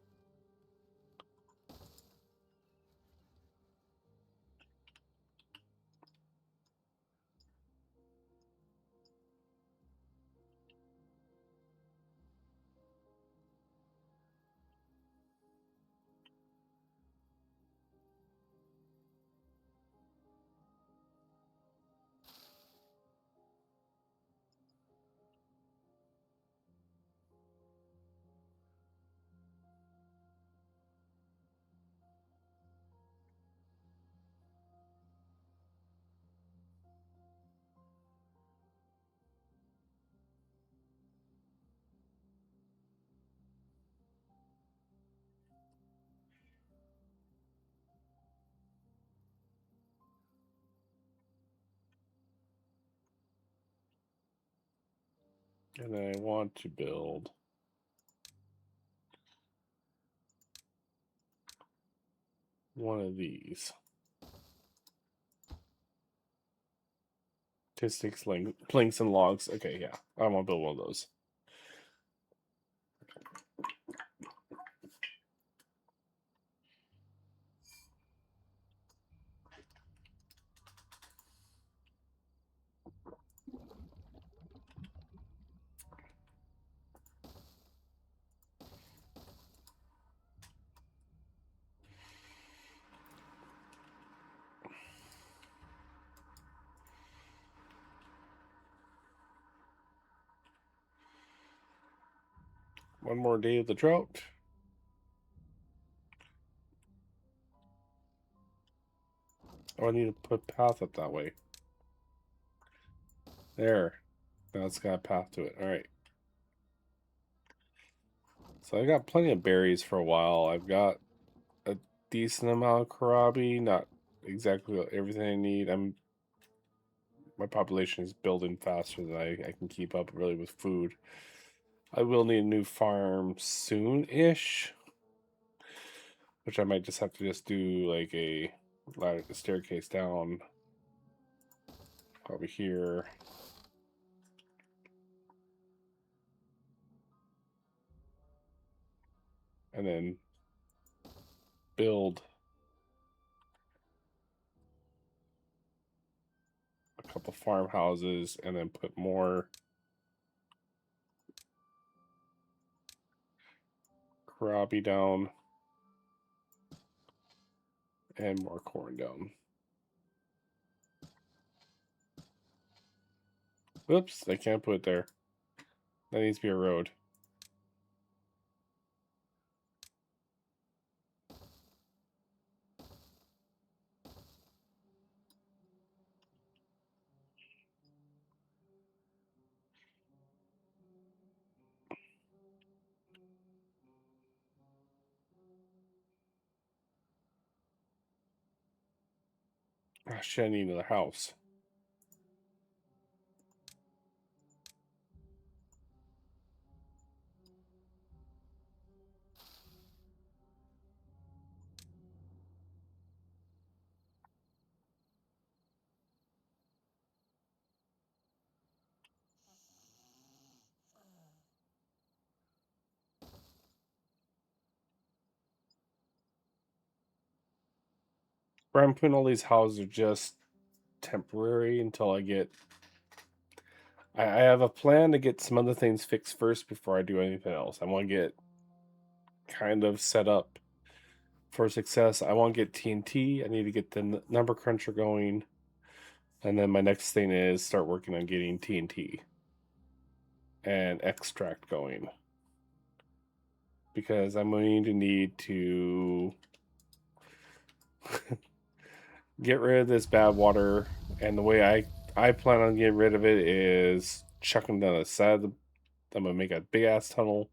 S1: And I want to build one of these. Statistics, planks, and logs. Okay, yeah. I want to build one of those. One more day of the drought. Oh, I need to put path up that way. There. Now it's got a path to it. Alright. So I got plenty of berries for a while. I've got a decent amount of karabi, not exactly everything I need. My population is building faster than I can keep up really with food. I will need a new farm soon-ish, which I might just have to just do like a ladder, staircase down, probably here. And then build a couple farmhouses and then put more karabi down and more corn down. Whoops, I can't put it there. That needs to be a road. Ah, shit, I need another house. Where I'm putting all these houses are just temporary until I get. I have a plan to get some other things fixed first before I do anything else. I want to get kind of set up for success. I want to get TNT. I need to get the number cruncher going. And then my next thing is start working on getting TNT and extract going. Because I'm going to need to get rid of this bad water. And the way I plan on getting rid of it is chucking down the side of the. I'm going to make a big ass tunnel.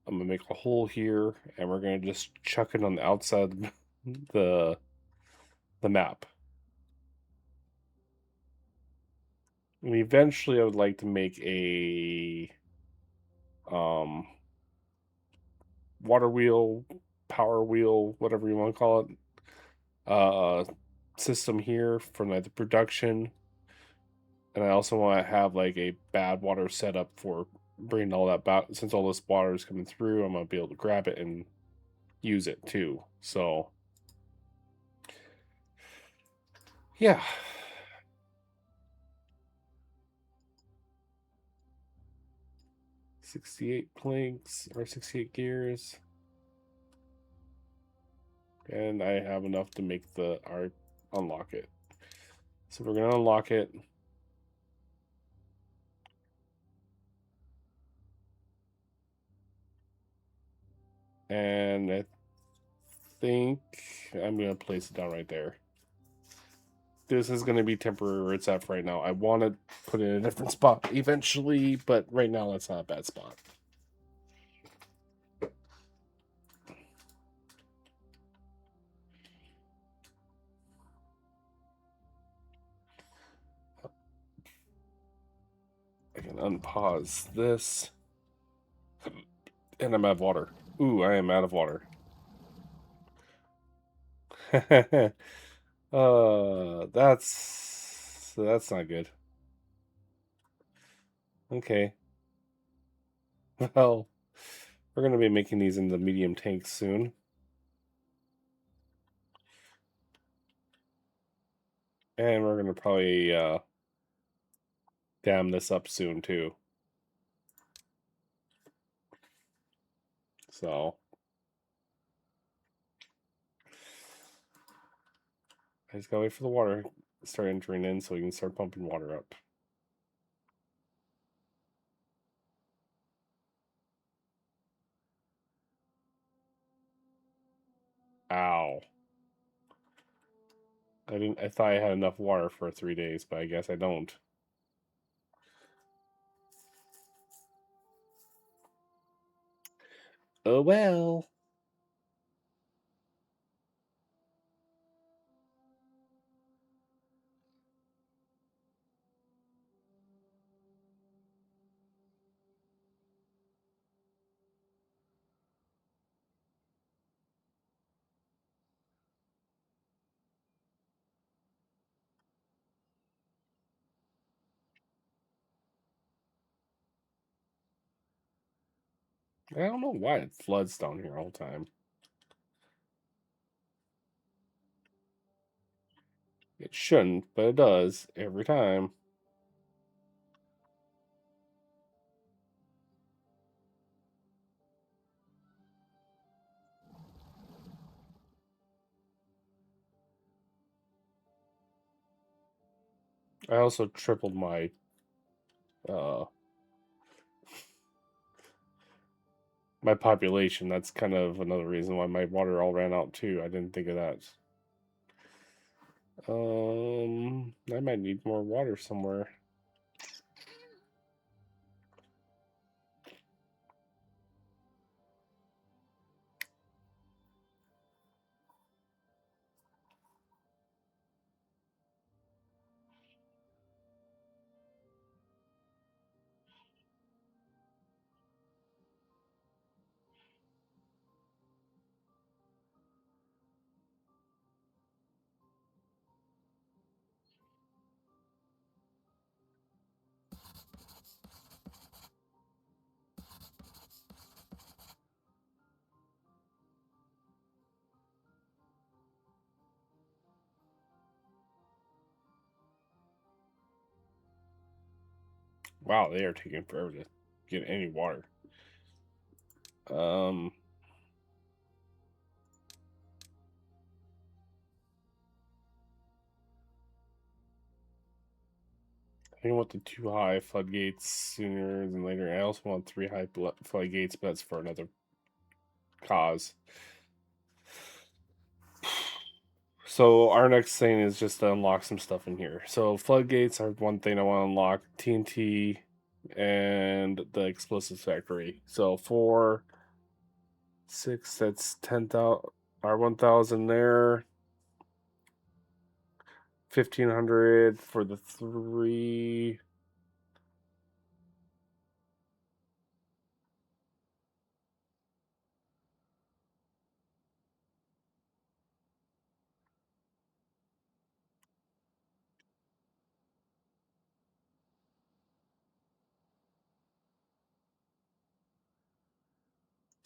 S1: I'm going to make a hole here. And we're going to just chuck it on the outside of the, the map. And eventually I would like to make a water wheel, power wheel, whatever you want to call it. system here for like the production, and I also want to have like a bad water setup for bringing all that back. Since all this water is coming through, I'm gonna be able to grab it and use it too. So yeah. 68 planks or 68 gears. And I have enough to make our unlock it. So we're gonna unlock it. And I think I'm gonna place it down right there. This is gonna be temporary where it's at right now. I want to put it in a different spot eventually, but right now that's not a bad spot. I can unpause this. And I'm out of water. Ooh, I am out of water. That's not good. Okay. Well, we're gonna be making these in the medium tanks soon. And we're gonna probably dam this up soon too. So I just gotta wait for the water to start entering in so we can start pumping water up. Ow. I thought I had enough water for 3 days, but I guess I don't. Oh well. I don't know why it floods down here all the time. It shouldn't, but it does every time. I also tripled uh my population. That's kind of another reason why my water all ran out too. I didn't think of that. I might need more water somewhere. Wow, they are taking forever to get any water. Um, I want the 2 high floodgates sooner than later. I also want 3 high floodgates, but that's for another cause. So our next thing is just to unlock some stuff in here. So floodgates are one thing I want to unlock. TNT and the explosives factory. So 4, 6, that's 10,000 or 1,000 there. 1,500 for the 3.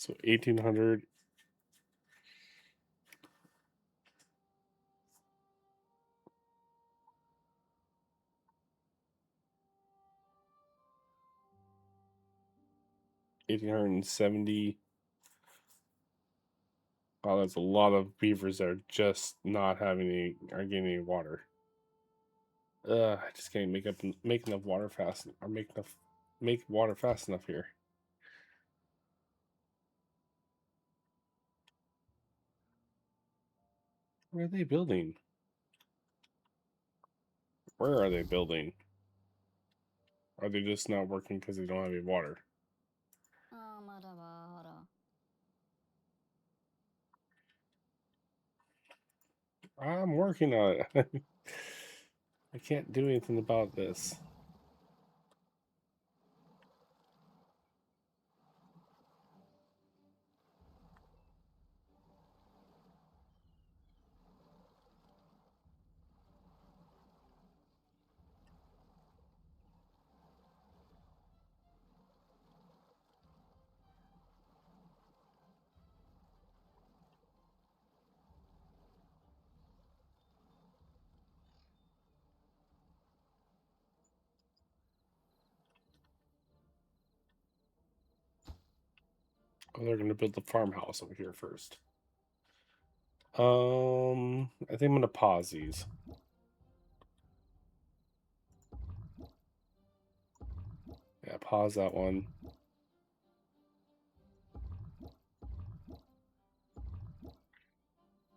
S1: So 1800. $1,870. Wow, that's a lot of beavers that are just not having any, are getting any water. I just can't make enough water fast, or make water fast enough here. Where are they building? Where are they building? Are they just not working because they don't have any water? I'm working on it. I can't do anything about this. Oh, they're gonna build the farmhouse over here first. I think I'm gonna pause these. Yeah, pause that one.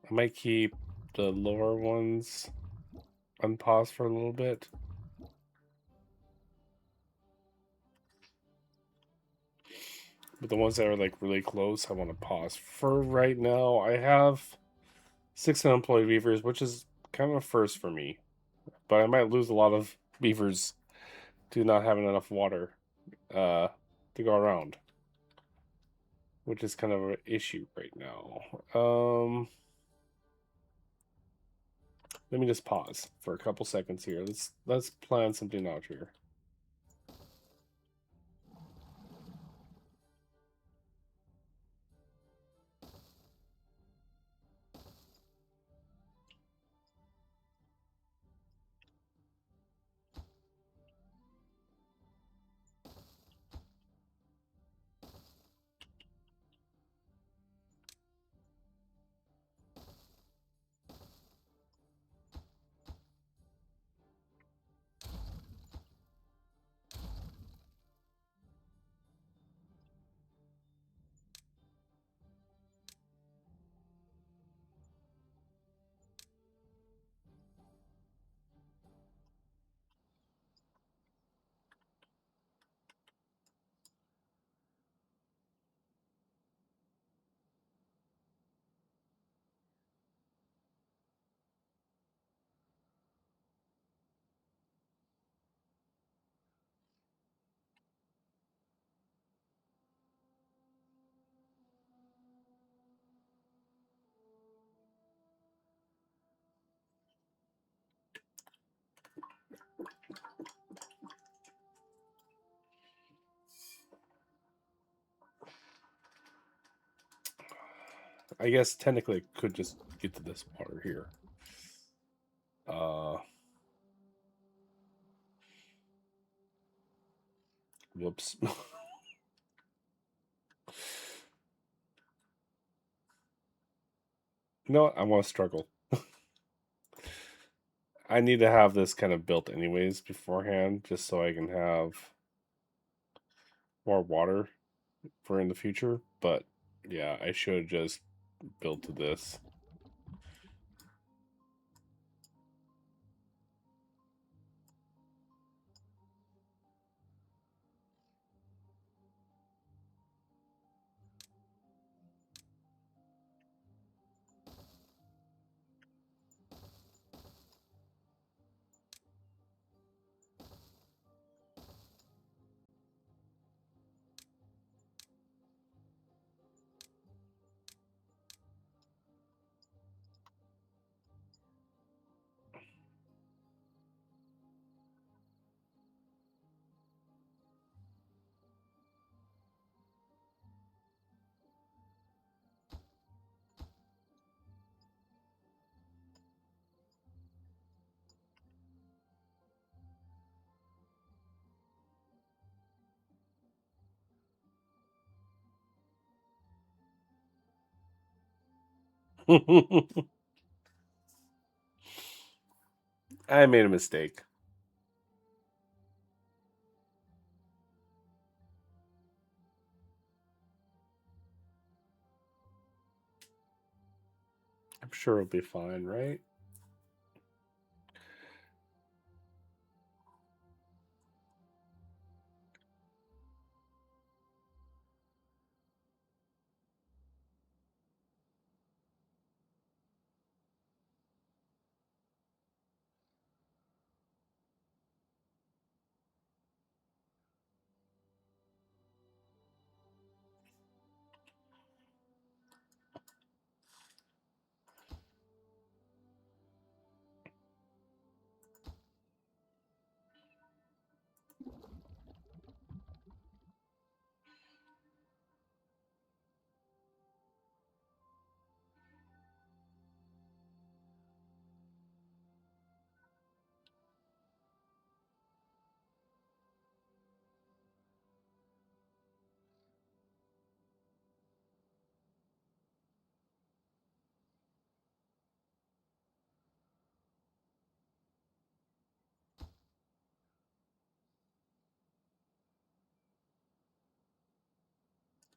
S1: I might keep the lower ones unpaused for a little bit. But the ones that are like really close, I want to pause. For right now, I have 6 unemployed beavers, which is kind of a first for me. But I might lose a lot of beavers to not having enough water to go around, which is kind of an issue right now. Let me just pause for a couple seconds here. Let's plan something out here. I guess technically I could just get to this water here. Whoops. No, I want to struggle. I need to have this kind of built anyways beforehand, just so I can have more water for in the future. But yeah, I should just build to this. I made a mistake. I'm sure it'll be fine, right?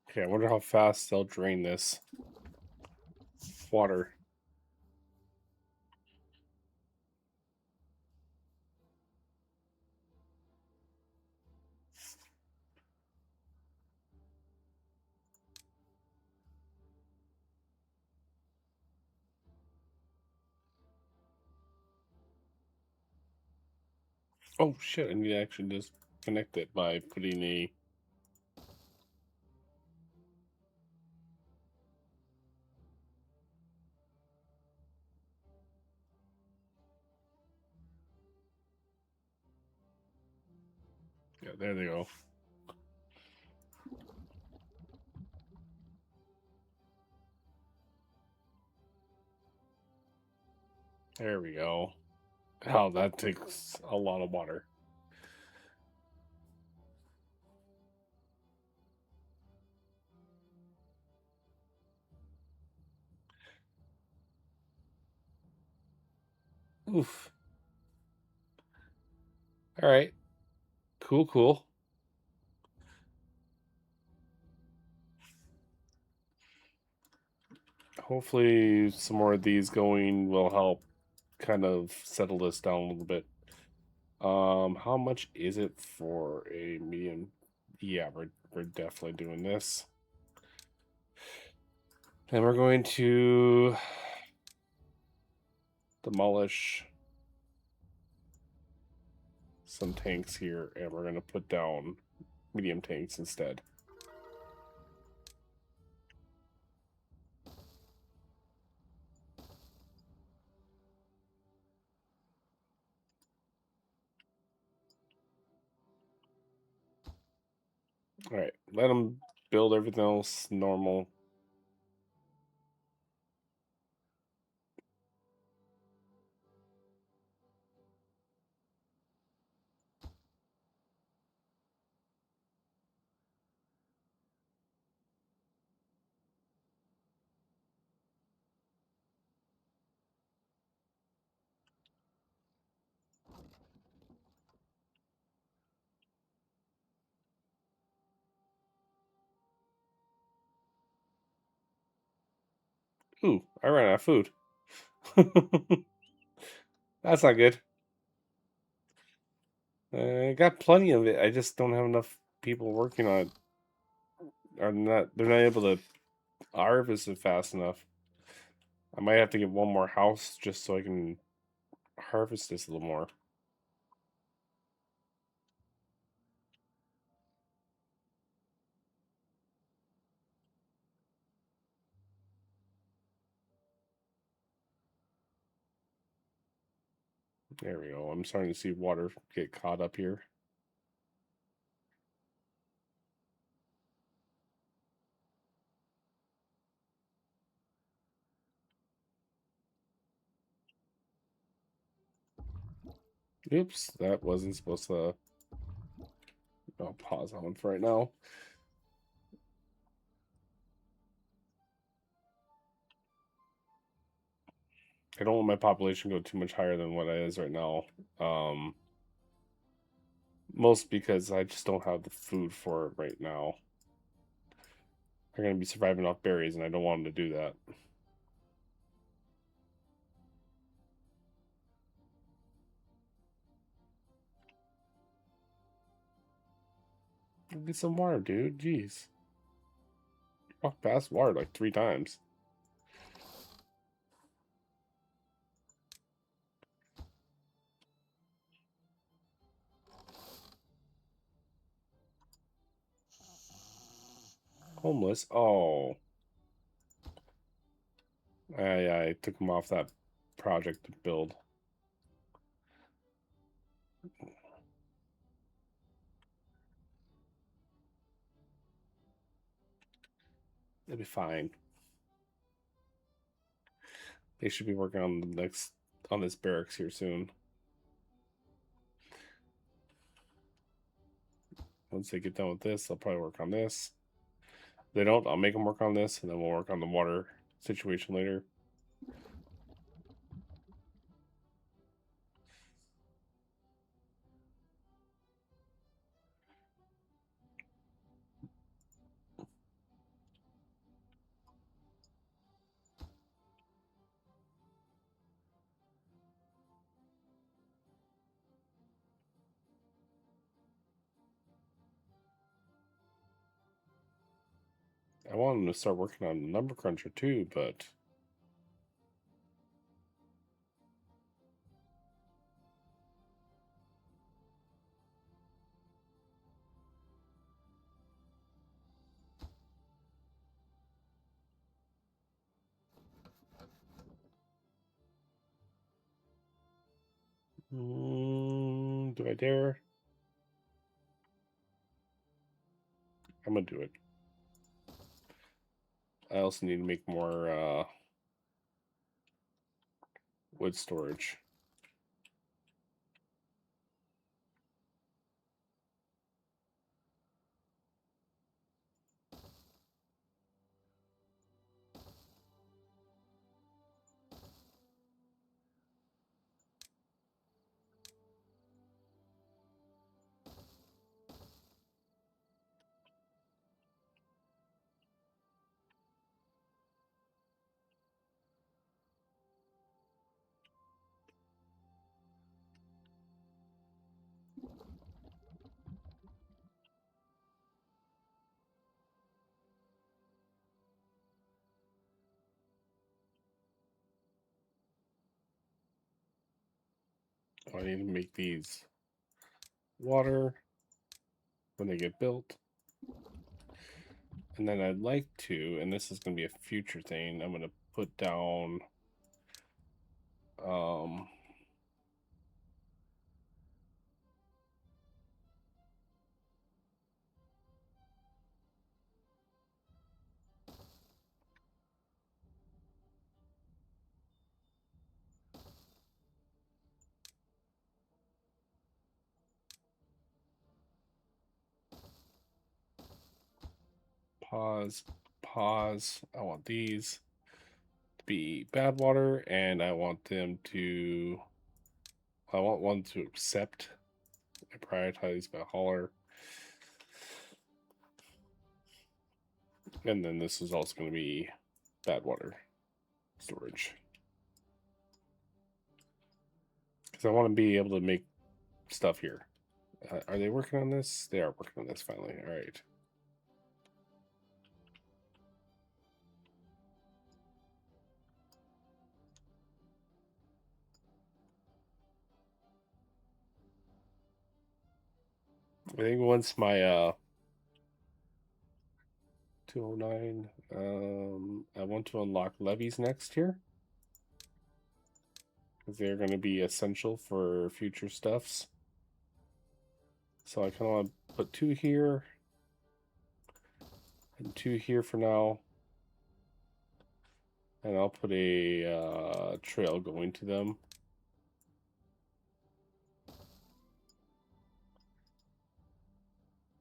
S1: Okay, I wonder how fast they'll drain this water. Oh shit, I need to actually just connect it by putting a... Yeah, there they go. There we go. Oh, that takes a lot of water. Oof. All right. Cool, cool. Hopefully some more of these going will help kind of settle this down a little bit. How much is it for a medium? Yeah, we're definitely doing this. And we're going to demolish some tanks here, and we're going to put down medium tanks instead. All right, let them build everything else normal. Ooh, I ran out of food. That's not good. I got plenty of it. I just don't have enough people working on it. They're not able to harvest it fast enough. I might have to get one more house just so I can harvest this a little more. There we go. I'm starting to see water get caught up here. Oops, that wasn't supposed to... I'll pause that one for right now. I don't want my population to go too much higher than what it is right now. Most because I just don't have the food for it right now. They're going to be surviving off berries, and I don't want them to do that. Get some water, dude. Jeez. Walked past water like 3 times. Homeless. Oh. I took him off that project to build. It'll be fine. They should be working on this barracks here soon. Once they get done with this, they'll probably work on this. If they don't, I'll make them work on this, and then we'll work on the water situation later. I want them to start working on the number cruncher too, but do I dare? I'm gonna do it. I also need to make more wood storage. I need to make these water when they get built. And then I'd like to, and this is going to be a future thing, I'm going to put down pause. I want these to be bad water, and I want them to. I want one to accept and prioritize by hauler. And then this is also going to be bad water storage. Because I want to be able to make stuff here. Are they working on this? They are working on this finally. All right. I think once my 209, I want to unlock levies next here. Because they're going to be essential for future stuffs. So I kind of want to put 2 here and 2 here for now. And I'll put a trail going to them.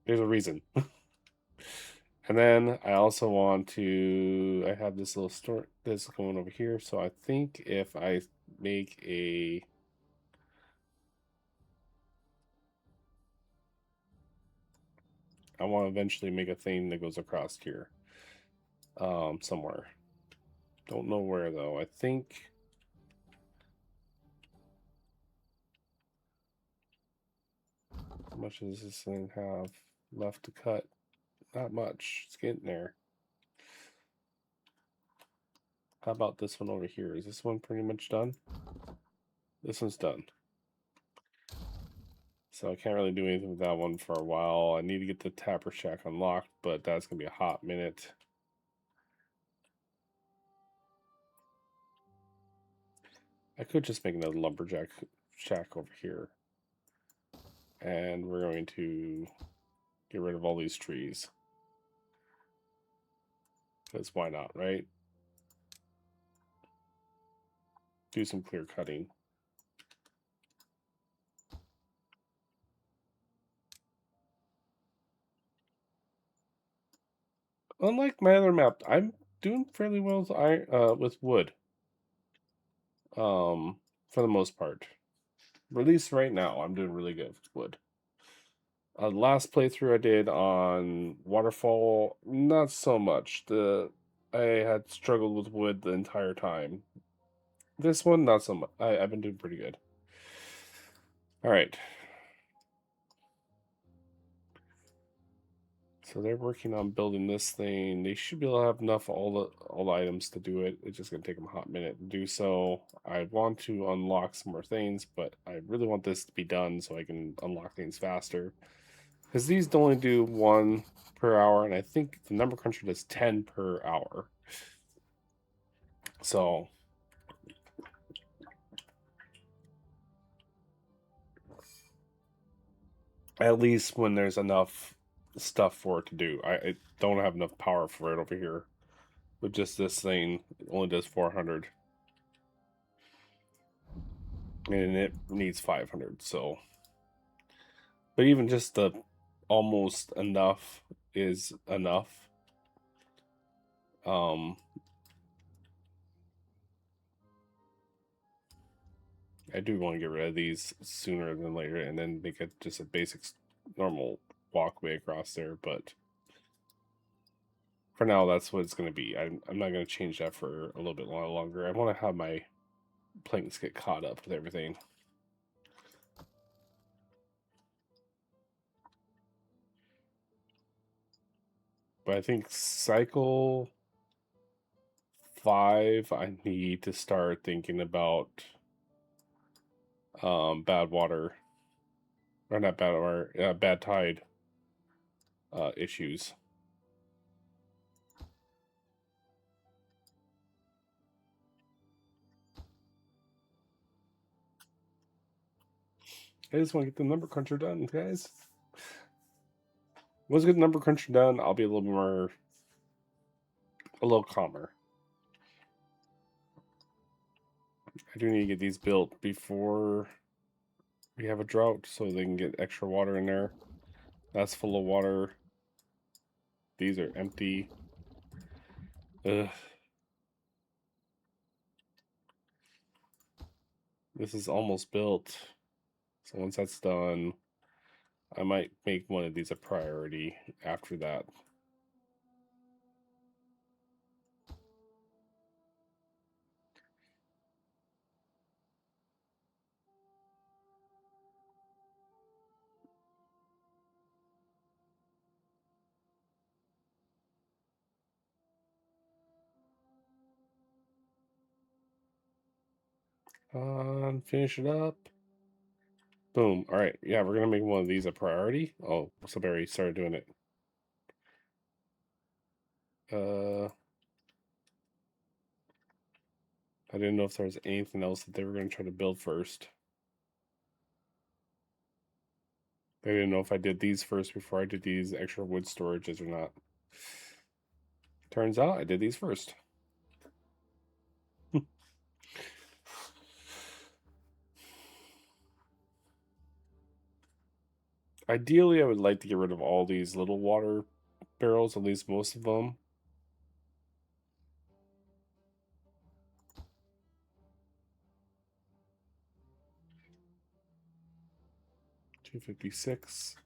S1: There's a reason. And then I also want to, I have this little store, this going over here. So I think if I make I want to eventually make a thing that goes across here, somewhere. Don't know where though. I think, how much does this thing have left to cut? Not much. It's getting there. How about this one over here? Is this one pretty much done? This one's done. So I can't really do anything with that one for a while. I need to get the Tapper Shack unlocked, but that's going to be a hot minute. I could just make another lumberjack shack over here. And we're going to get rid of all these trees. Because why not, right? Do some clear cutting. Unlike my other map, I'm doing fairly well with wood. For the most part. At least right now, I'm doing really good with wood. Last playthrough I did on Waterfall, not so much. I had struggled with wood the entire time. This one, not so much. I've been doing pretty good. All right. So they're working on building this thing. They should be able to have enough all the items to do it. It's just gonna take them a hot minute to do so. I want to unlock some more things, but I really want this to be done so I can unlock things faster. Because these only do 1 per hour, and I think the number cruncher does 10 per hour. So at least when there's enough stuff for it to do. I don't have enough power for it over here. With just this thing, it only does 400. And it needs 500, so. But even just the almost enough is enough. I do want to get rid of these sooner than later and then make it just a basic normal walkway across there, but for now that's what it's going to be. I'm not going to change that for a little bit longer. I want to have my planks get caught up with everything. But I think cycle 5 I need to start thinking about bad water, or not bad water, bad tide issues. I just want to get the number cruncher done, guys. Once I get the number cruncher done, I'll be a little calmer. I do need to get these built before we have a drought so they can get extra water in there. That's full of water. These are empty. Ugh. This is almost built. So once that's done, I might make one of these a priority after that. Finish it up. Boom. All right. Yeah, we're gonna make one of these a priority. Oh, so Barry started doing it. I didn't know if there was anything else that they were gonna try to build first. I didn't know if I did these first before I did these extra wood storages or not. Turns out I did these first. Ideally, I would like to get rid of all these little water barrels, at least most of them. $256.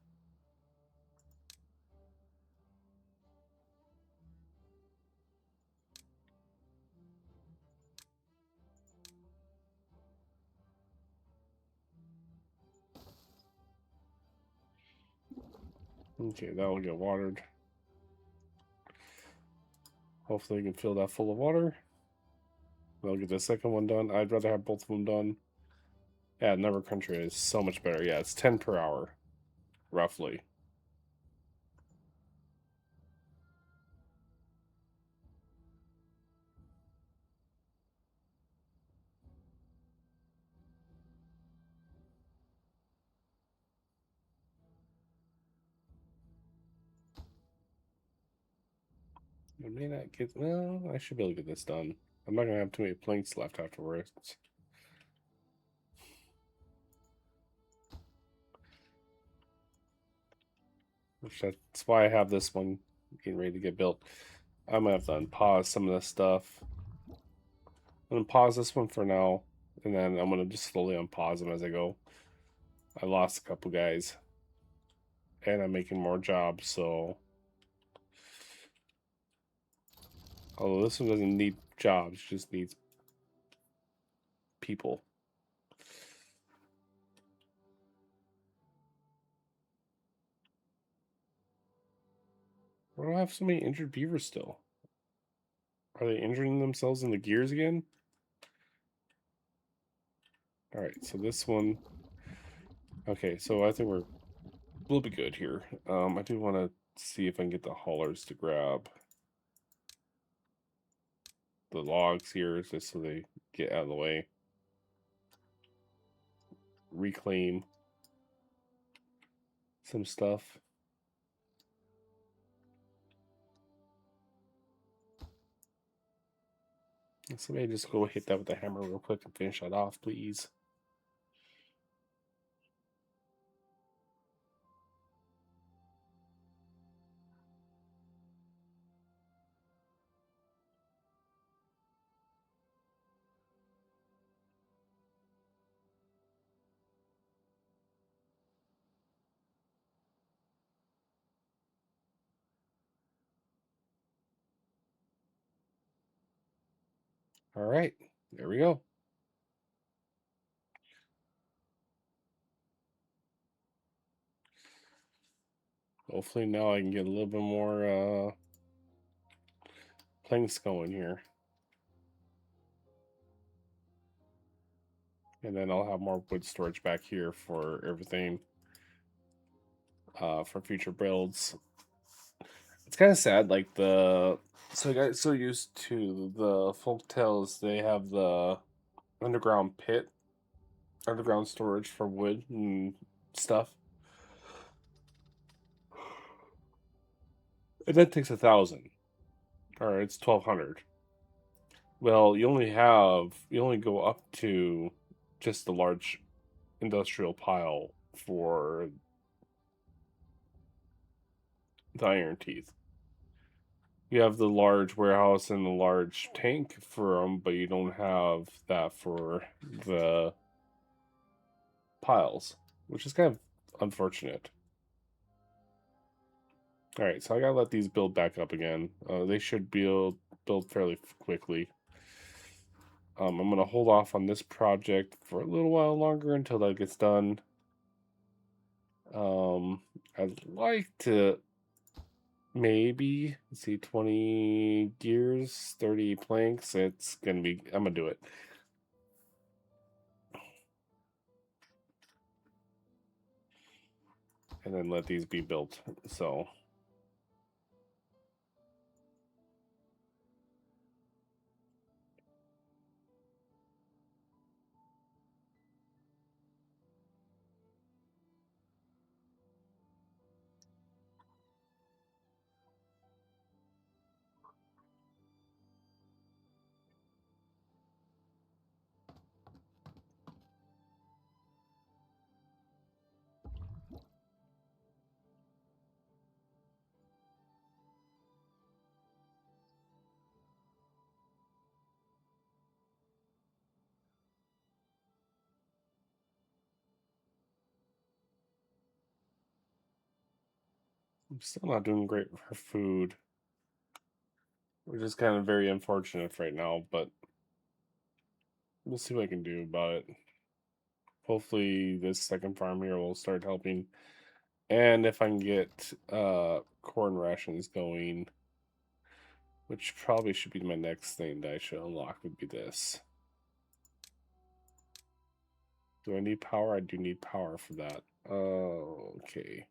S1: Okay, that will get watered. Hopefully, we can fill that full of water. I'll get the second one done. I'd rather have both of them done. Yeah, Never Country is so much better. Yeah, it's 10 per hour, roughly. I may not get. Well, I should be able to get this done. I'm not gonna have too many planks left afterwards. Which that's why I have this one getting ready to get built. I'm gonna have to unpause some of this stuff. I'm gonna pause this one for now, and then I'm gonna just slowly unpause them as I go. I lost a couple guys, and I'm making more jobs, so. Although this one doesn't need jobs, it just needs people. Why do I have so many injured beavers still? Are they injuring themselves in the gears again? Alright, so this one. Okay, so I think we'll be good here. I do want to see if I can get the haulers to grab the logs here just so they get out of the way. Reclaim some stuff. Somebody just go hit that with a hammer real quick and finish that off, please. Alright, there we go. Hopefully now I can get a little bit more planks going here. And then I'll have more wood storage back here for everything for future builds. It's kind of sad, like so I got so used to the folk tales. They have the underground pit, underground storage for wood and stuff, and that takes 1,000, or it's 1,200. Well, you only go up to just the large industrial pile for the iron teeth. You have the large warehouse and the large tank for them, but you don't have that for the piles, which is kind of unfortunate. All right, so I gotta let these build back up again. They should build fairly quickly. I'm gonna hold off on this project for a little while longer until that gets done. I'd like to maybe see 20 gears, 30 planks. It's gonna be. I'm gonna do it. And then let these be built. So. I'm still not doing great for food, which is kind of very unfortunate right now, but we'll see what I can do about it. Hopefully this second farm here will start helping. And if I can get corn rations going, which probably should be my next thing that I should unlock, would be this. Do I need power? I do need power for that. Okay.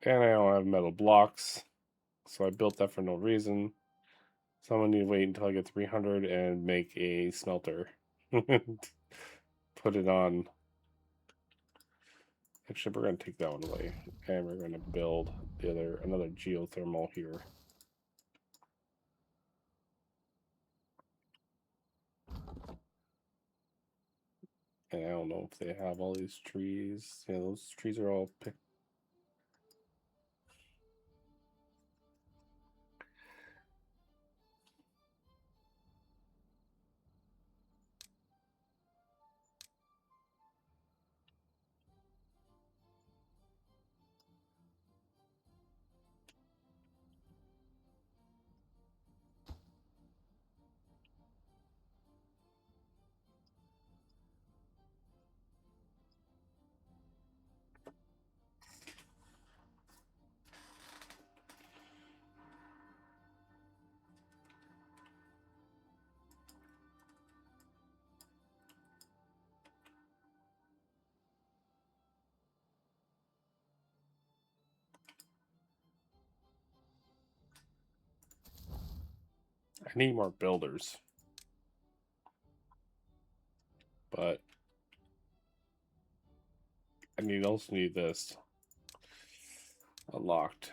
S1: And I don't have metal blocks, so I built that for no reason. So I'm gonna need to wait until I get 300 and make a smelter. Put it on. Actually, we're gonna take that one away, and we're gonna build another geothermal here. And I don't know if they have all these trees. Yeah, those trees are all picked. I need more builders, but also need this unlocked.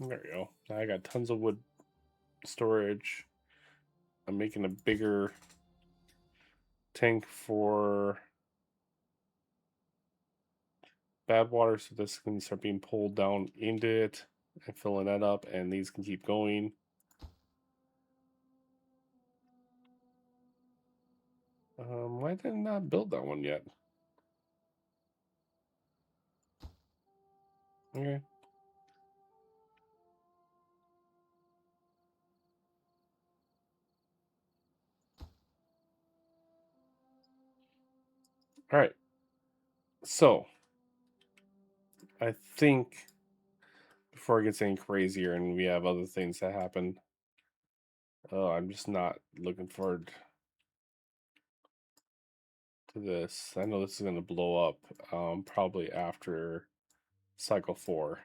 S1: There we go. Now I got tons of wood storage. I'm making a bigger tank for bad water so this can start being pulled down into it and filling that up, and these can keep going. Why did I not build that one yet? Okay. All right. So I think before it gets any crazier and we have other things that happen, I'm just not looking forward to this. I know this is going to blow up probably after cycle 4.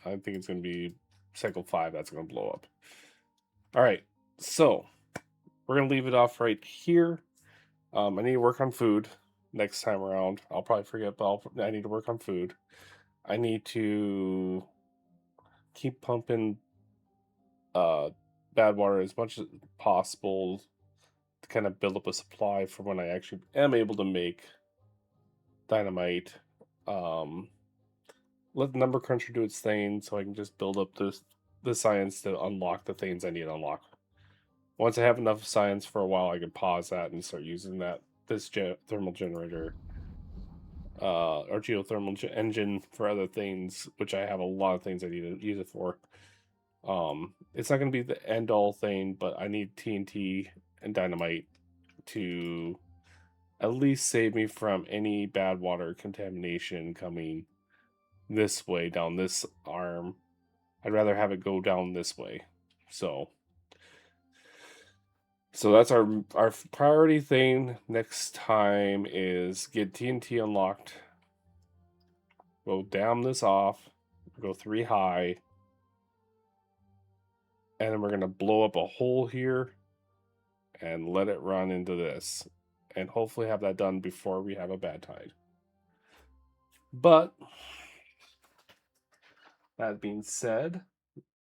S1: I think it's going to be cycle 5 that's going to blow up. All right. So we're going to leave it off right here. I need to work on food next time around. I'll probably forget, but I need to work on food. I need to keep pumping bad water as much as possible to kind of build up a supply for when I actually am able to make dynamite. Um, Let the number cruncher do its thing so I can just build up the science to unlock the things I need to unlock. Once I have enough science for a while, I can pause that and start using this thermal generator. or geothermal engine for other things, which I have a lot of things I need to use it for. It's not going to be the end all thing, but I need TNT and dynamite to at least save me from any bad water contamination coming this way down this arm. I'd rather have it go down this way. So that's our priority thing next time is get TNT unlocked. We'll dam this off, go 3 high, and then we're gonna blow up a hole here and let it run into this. And hopefully have that done before we have a bad tide. But that being said,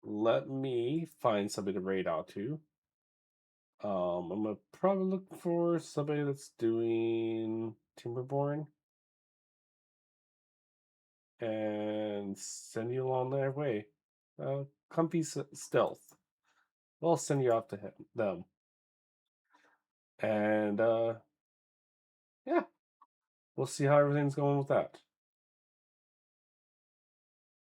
S1: let me find somebody to raid out to. I'm gonna probably look for somebody that's doing Timberborn and send you along their way. Comfy stealth. I'll send you off to them. And yeah, we'll see how everything's going with that.